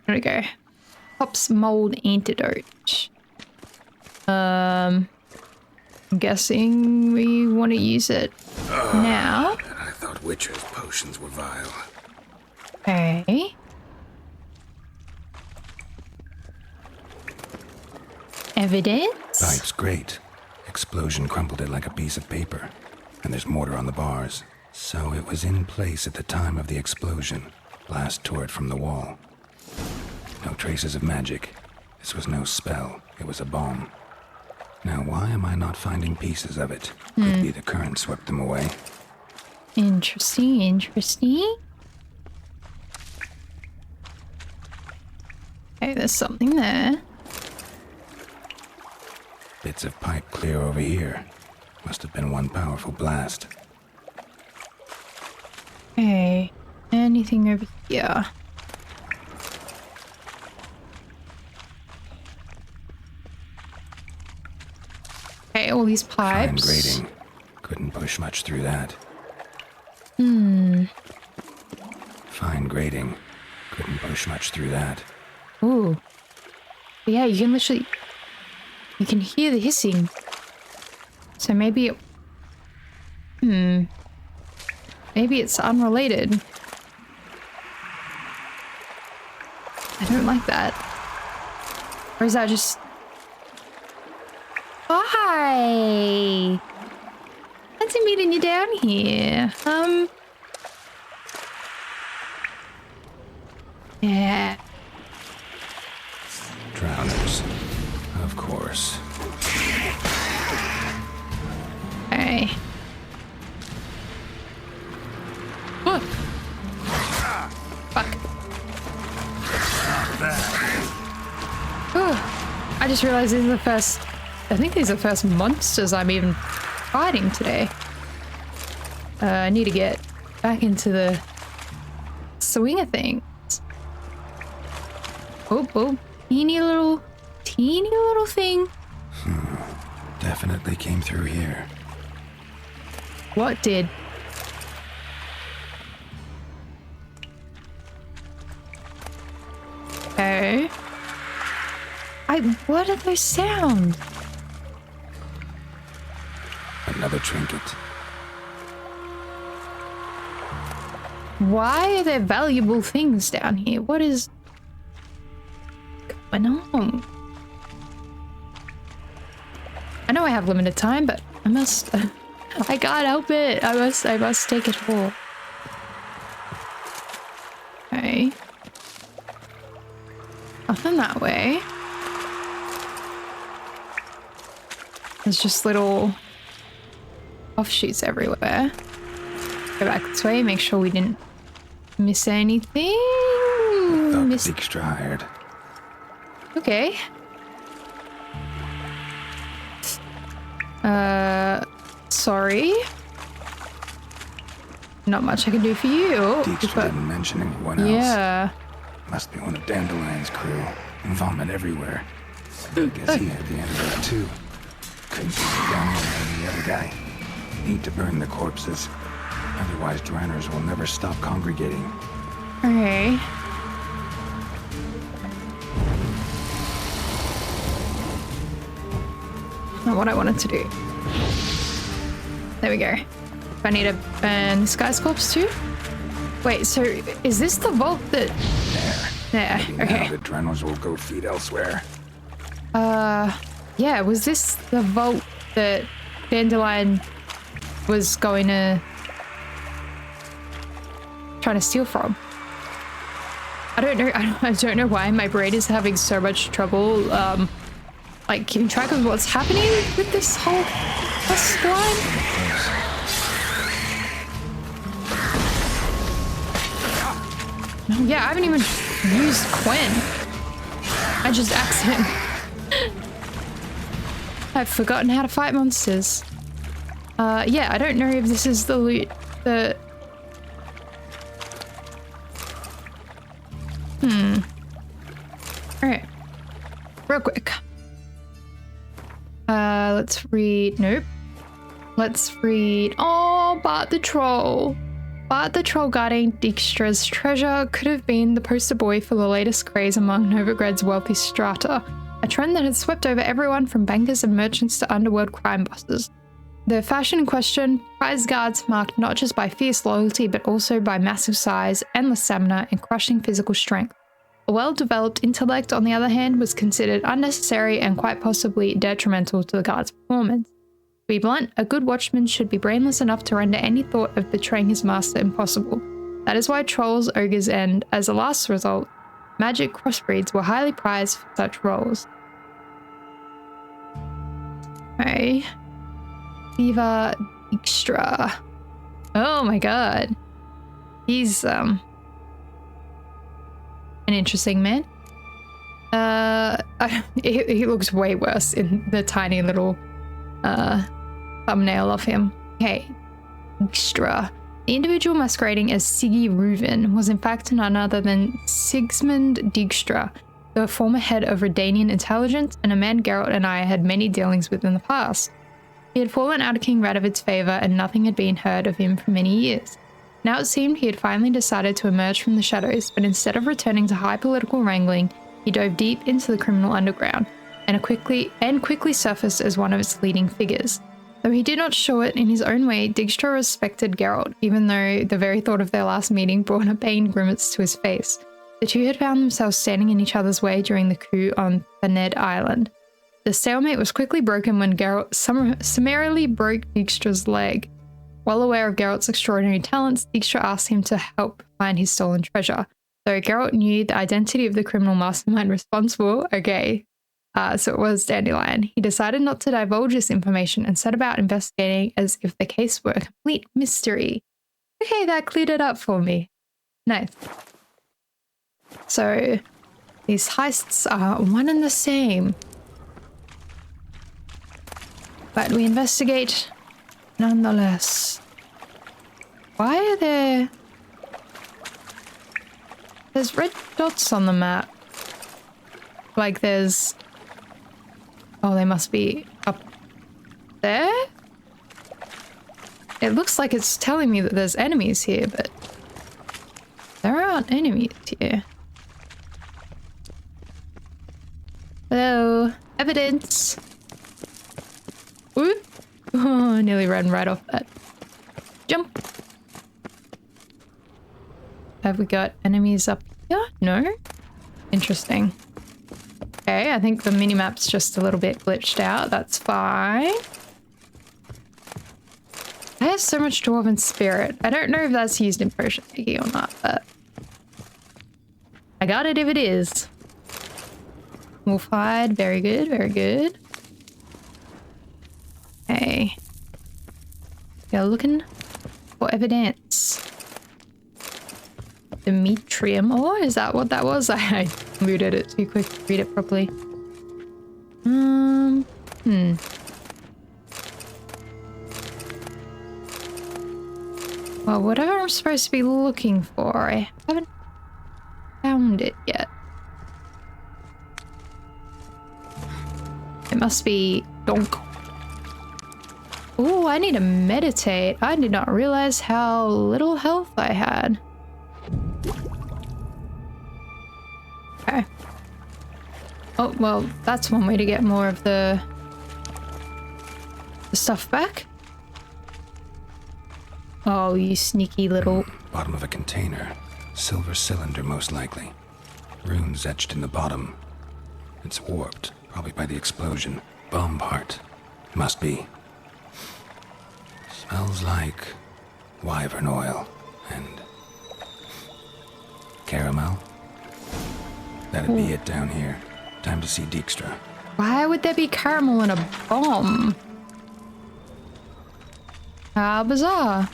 There we go. Hops mold antidote. I'm guessing we want to use it now. I thought witchers' potions were vile. Okay. Evidence? Pipe's great. Explosion crumpled it like a piece of paper. And there's mortar on the bars. So it was in place at the time of the explosion. Blast tore it from the wall. No traces of magic. This was no spell. It was a bomb. Now why am I not finding pieces of it? Could be the current swept them away. Interesting, interesting. Okay, there's something there. Bits of pipe clear over here. Must have been one powerful blast. Okay, anything over here? Okay, all these pipes. Fine grating. Couldn't push much through that. Fine grating. Couldn't push much through that. Ooh. Yeah, you can literally... You can hear the hissing. So maybe it... Maybe it's unrelated. I don't like that. Or is that just... Why? Fancy meeting you down here. Yeah. Drowners. Of course. Okay. Oh. Fuck. Oh. I just realized these are the first... I think these are the first monsters I'm even fighting today. I need to get back into the swing of things. Oh, teeny little thing. Definitely came through here. What did? Okay. What are those sounds? Another trinket. Why are there valuable things down here? What is going on? I know I have limited time, but I must... I can't help it. I must take it all. Okay. Nothing that way. There's just little offshoots everywhere. Go back this way, make sure we didn't miss anything. Thought extra hired. Okay. Sorry. Not much I can do for you. Dijkstra didn't mention anyone else. Yeah. Must be one of Dandelion's crew. Vomit everywhere. Guess he had the end of it too. Couldn't keep down the other guy. Need to burn the corpses. Otherwise, drowners will never stop congregating. Okay. Not what I wanted to do. There we go. I need to burn this guy's corpse too? Wait, so is this the vault that... There. Maybe Okay. Now the drowners will go feed elsewhere. Yeah, was this the vault that Dandelion was going to... trying to steal from? I don't know. I don't know why my brain is having so much trouble, like keeping track of what's happening with this whole quest line. No, yeah, I haven't even used Quen. I just axed him. I've forgotten how to fight monsters. Yeah, I don't know if this is the loot that... Alright. Real quick. Let's read... Nope. Let's read... Oh, Bart the Troll. Bart the Troll guarding Dijkstra's treasure could have been the poster boy for the latest craze among Novigrad's wealthy strata, a trend that had swept over everyone from bankers and merchants to underworld crime bosses. The fashion in question, prize guards marked not just by fierce loyalty but also by massive size, endless stamina, and crushing physical strength. A well-developed intellect, on the other hand, was considered unnecessary and quite possibly detrimental to the guard's performance. To be blunt, a good watchman should be brainless enough to render any thought of betraying his master impossible. That is why trolls, ogres, and, as a last result, magic crossbreeds were highly prized for such roles. Okay. Viva Dijkstra. Oh my god. He's, an interesting man. He looks way worse in the tiny little, thumbnail of him. Okay. Dijkstra. The individual masquerading as Siggy Reuven was in fact none other than Sigismund Dijkstra, the former head of Redanian intelligence and a man Geralt and I had many dealings with in the past. He had fallen out of King Radovid's favour and nothing had been heard of him for many years. Now it seemed he had finally decided to emerge from the shadows, but instead of returning to high political wrangling, he dove deep into the criminal underground and quickly surfaced as one of its leading figures. Though he did not show it in his own way, Dijkstra respected Geralt, even though the very thought of their last meeting brought a pained grimace to his face. The two had found themselves standing in each other's way during the coup on Thanedd Island. The stalemate was quickly broken when Geralt summarily broke Dijkstra's leg. Well aware of Geralt's extraordinary talents, Dijkstra asked him to help find his stolen treasure. Though Geralt knew the identity of the criminal mastermind responsible, so it was Dandelion, he decided not to divulge this information and set about investigating as if the case were a complete mystery. Okay, that cleared it up for me. Nice. So, these heists are one and the same. But we investigate nonetheless. Why are there... There's red dots on the map. Like there's... Oh, they must be up there? It looks like it's telling me that there's enemies here, but there aren't enemies here. Hello? Evidence! Oop! Oh, nearly ran right off that. Jump! Have we got enemies up here? No? Interesting. Okay, I think the minimap's just a little bit glitched out. That's fine. I have so much Dwarven Spirit. I don't know if that's used in potion making or not, but I got it if it is. Wolf hide. Very good, very good. Okay. We're looking for evidence. Demetrium. Oh, is that what that was? I looted it too quick to read it properly. Well, whatever I'm supposed to be looking for, I haven't found it yet. It must be donk. Oh, I need to meditate. I did not realize how little health I had. Okay. Oh, well, that's one way to get more of the stuff back. Oh, you sneaky little... Bottom of a container. Silver cylinder, most likely. Runes etched in the bottom. It's warped, probably by the explosion. Bomb part. Must be. Smells like wyvern oil and caramel. That'd be it down here. Time to see Dijkstra. Why would there be caramel in a bomb? How bizarre.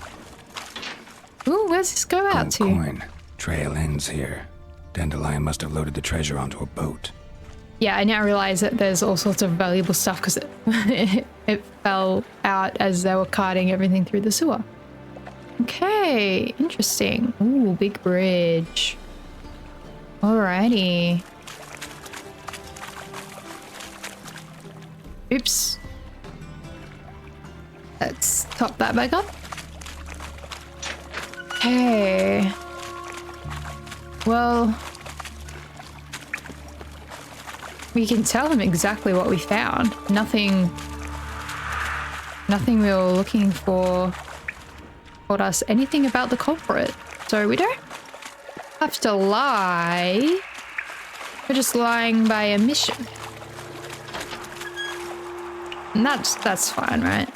Ooh, where's this go out to? Coin. Trail ends here. Dandelion must have loaded the treasure onto a boat. Yeah, I now realize that there's all sorts of valuable stuff because it fell out as they were carting everything through the sewer. Okay, interesting. Ooh, big bridge. Alrighty. Oops. Let's top that back up. Okay. Well, we can tell him exactly what we found. Nothing we were looking for told us anything about the culprit. So we don't have to lie. We're just lying by omission. And that's fine, right?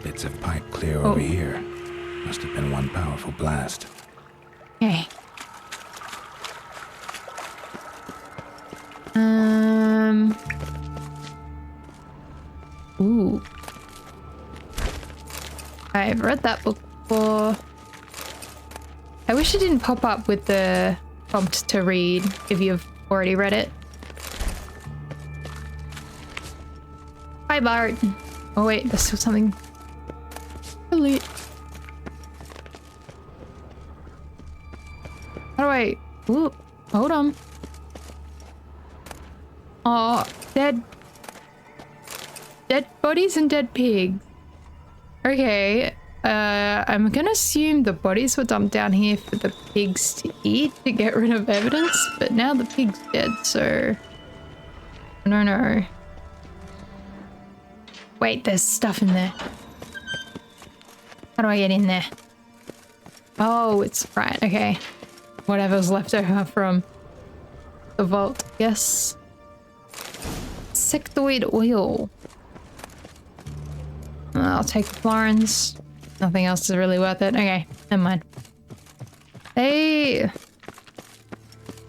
Bits of pipe clear over here. Must have been one powerful blast. Okay. Ooh. I've read that book before. I wish it didn't pop up with the prompt to read if you've already read it. Hi, Bart. Oh wait, there's still something. Delete. How do I... Ooh, hold on. Oh, dead bodies and dead pigs. Okay, I'm gonna assume the bodies were dumped down here for the pigs to eat to get rid of evidence, but now the pig's dead, so... I don't know. Wait, there's stuff in there. How do I get in there? Oh, it's right, okay. Whatever's left over from the vault, yes. Sectoid oil. I'll take the florins. Nothing else is really worth it. Okay, never mind.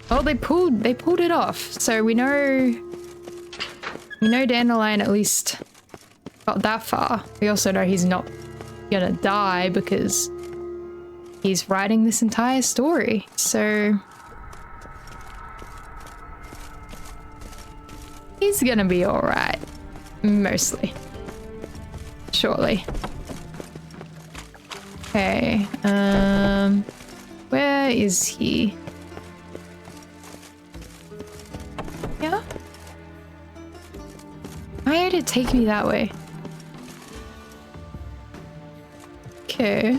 Oh, they pulled it off. So we know Dandelion at least got that far. We also know he's not gonna die because he's writing this entire story. So he's gonna be all right, mostly. Surely. Okay, where is he? Yeah? Why did it take me that way? Okay.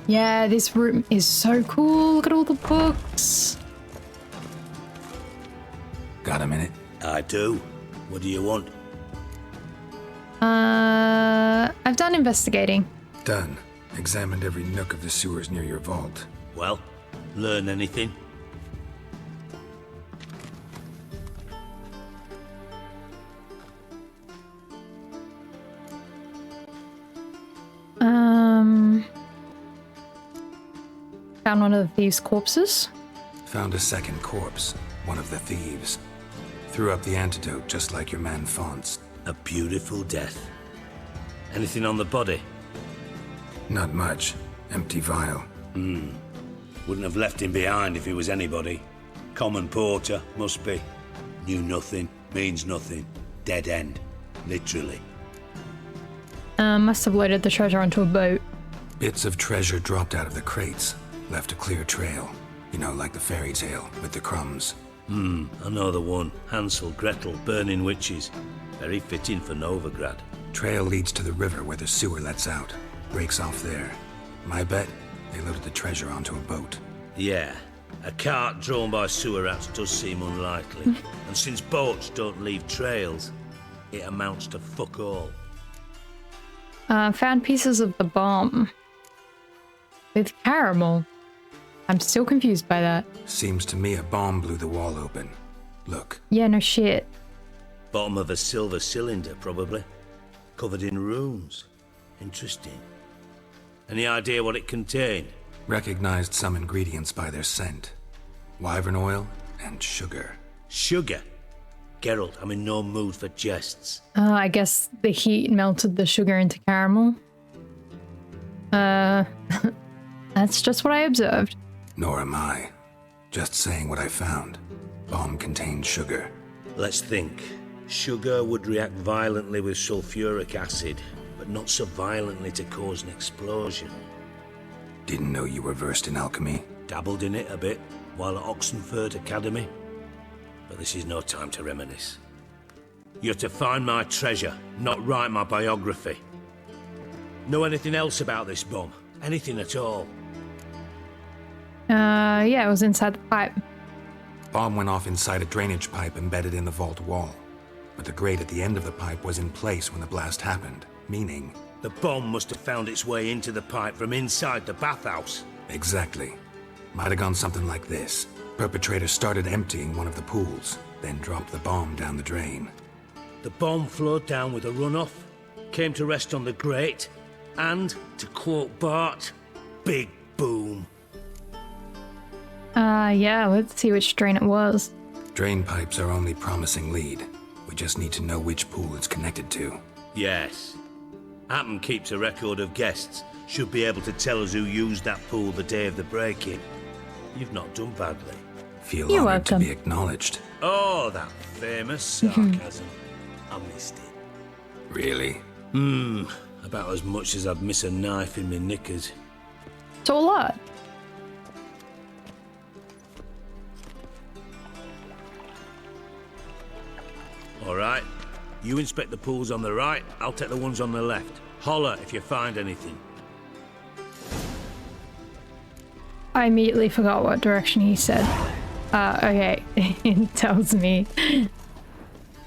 Yeah, this room is so cool. Look at all the books. Got a minute? I do. What do you want? I've done investigating. Done. Examined every nook of the sewers near your vault. Well, learn anything? Found one of the thieves' corpses. Found a second corpse. One of the thieves. Threw up the antidote just like your man Fonts. A beautiful death. Anything on the body? Not much. Empty vial. Wouldn't have left him behind if he was anybody. Common porter, must be. Knew nothing, means nothing. Dead end. Literally. Must have loaded the treasure onto a boat. Bits of treasure dropped out of the crates. Left a clear trail. You know, like the fairy tale with the crumbs. I know the one. Hansel, Gretel, burning witches. Very fitting for Novigrad. Trail leads to the river where the sewer lets out. Breaks off there. My bet, they loaded the treasure onto a boat. Yeah. A cart drawn by sewer rats does seem unlikely. And since boats don't leave trails, it amounts to fuck all. Found pieces of the bomb. With caramel. I'm still confused by that. Seems to me a bomb blew the wall open. Look. Yeah, no shit. Bottom of a silver cylinder, probably. Covered in runes. Interesting. Any idea what it contained? Recognized some ingredients by their scent. Wyvern oil and sugar. Sugar? Geralt, I'm in no mood for jests. I guess the heat melted the sugar into caramel. That's just what I observed. Nor am I. Just saying what I found. Bomb contained sugar. Let's think. Sugar would react violently with sulfuric acid, but not so violently to cause an explosion. Didn't know you were versed in alchemy. Dabbled in it a bit while at Oxenford Academy. But this is no time to reminisce. You're to find my treasure, not write my biography. Know anything else about this bomb? Anything at all? Yeah, it was inside the pipe. Bomb went off inside a drainage pipe embedded in the vault wall. But the grate at the end of the pipe was in place when the blast happened, meaning... The bomb must have found its way into the pipe from inside the bathhouse. Exactly. Might have gone something like this. Perpetrator started emptying one of the pools, then dropped the bomb down the drain. The bomb flowed down with a runoff, came to rest on the grate, and, to quote Bart, big boom. Yeah, let's see which drain it was. Drain pipes are only promising lead. We just need to know which pool it's connected to. Yes. Appen keeps a record of guests. Should be able to tell us who used that pool the day of the break-in. You've not done badly. Feel honored to be acknowledged. Oh, that famous sarcasm. I missed it. Really? About as much as I'd miss a knife in my knickers. So a lot. All right. You inspect the pools on the right, I'll take the ones on the left. Holler if you find anything. I immediately forgot what direction he said. Okay. It tells me.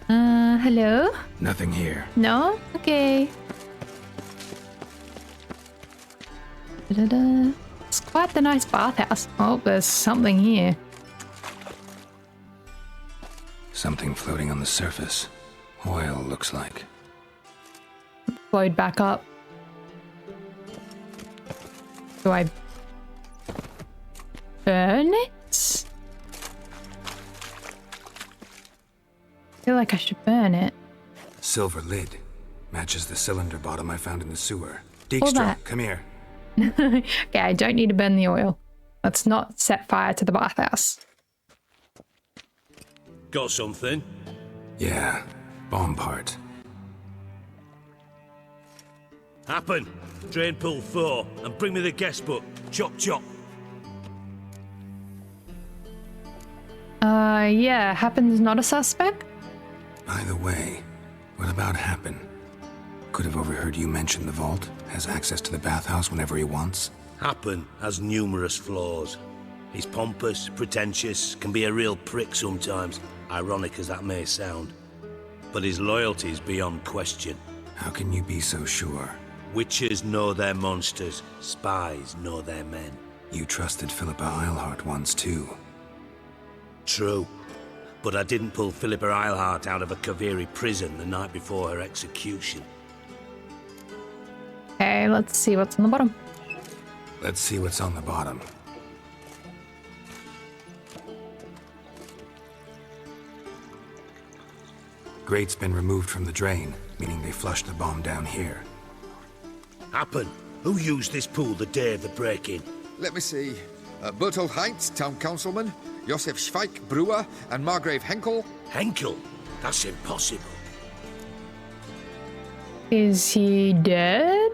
Hello? Nothing here. No? Okay. Da-da-da. It's quite the nice bathhouse. Oh, there's something here. Something floating on the surface. Oil, looks like. Flowed back up. Do I burn it? I feel like I should burn it. Silver lid. Matches the cylinder bottom I found in the sewer. Hold Dijkstra, that. come here. Okay, I don't need to burn the oil. Let's not set fire to the bathhouse. Got something? Yeah, bomb part. Happen. Drain pool 4 and bring me the guest book. Chop chop. Yeah, Happen's not a suspect? By the way, what about Happen? Could have overheard you mention the vault. Has access to the bathhouse whenever he wants. Happen has numerous flaws. He's pompous, pretentious, can be a real prick sometimes, ironic as that may sound. But his loyalty is beyond question. How can you be so sure? Witches know their monsters, spies know their men. You trusted Philippa Eilhart once too. True. But I didn't pull Philippa Eilhart out of a Kaviri prison the night before her execution. Okay, let's see what's on the bottom. Let's see what's on the bottom. Grate's been removed from the drain, meaning they flushed the bomb down here. Happen. Who used this pool the day of the break-in? Let me see. Bertold Heinz, town councilman, Josef Schweik, brewer, and Margrave Henkel. Henkel? That's impossible. Is he dead?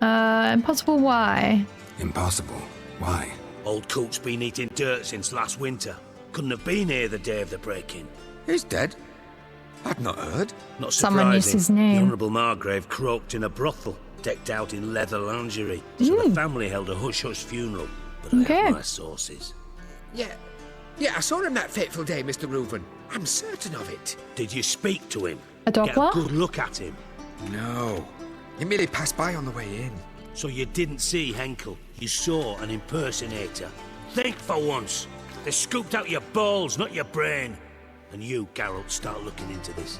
Impossible why? Impossible. Why? Old Coot's been eating dirt since last winter. Couldn't have been here the day of the break-in. He's dead? I've not heard. Not Someone surprising. used his name. The Honourable Margrave croaked in a brothel, decked out in leather lingerie. So the family held a hush-hush funeral. But I have my sources. Yeah, I saw him that fateful day, Mr. Reuven. I'm certain of it. Did you speak to him? A Get a Doppler? good look at him? No. He merely passed by on the way in. So you didn't see Henkel. You saw an impersonator. Think for once. They scooped out your balls, not your brain. And you, Geralt, start looking into this.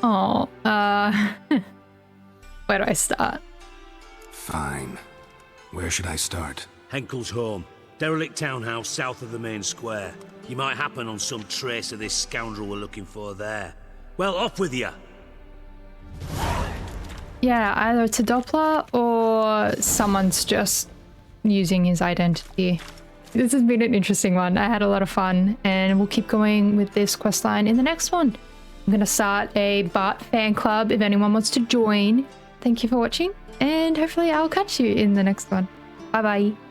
Oh, where do I start? Fine. Where should I start? Henkel's home. Derelict townhouse south of the main square. You might happen on some trace of this scoundrel we're looking for there. Well, off with you. Yeah, either it's a Doppler or or someone's just using his identity. This has been an interesting one. I had a lot of fun, and we'll keep going with this questline in the next one. I'm gonna start a Bart fan club if anyone wants to join. Thank you for watching, and hopefully I'll catch you in the next one. Bye bye.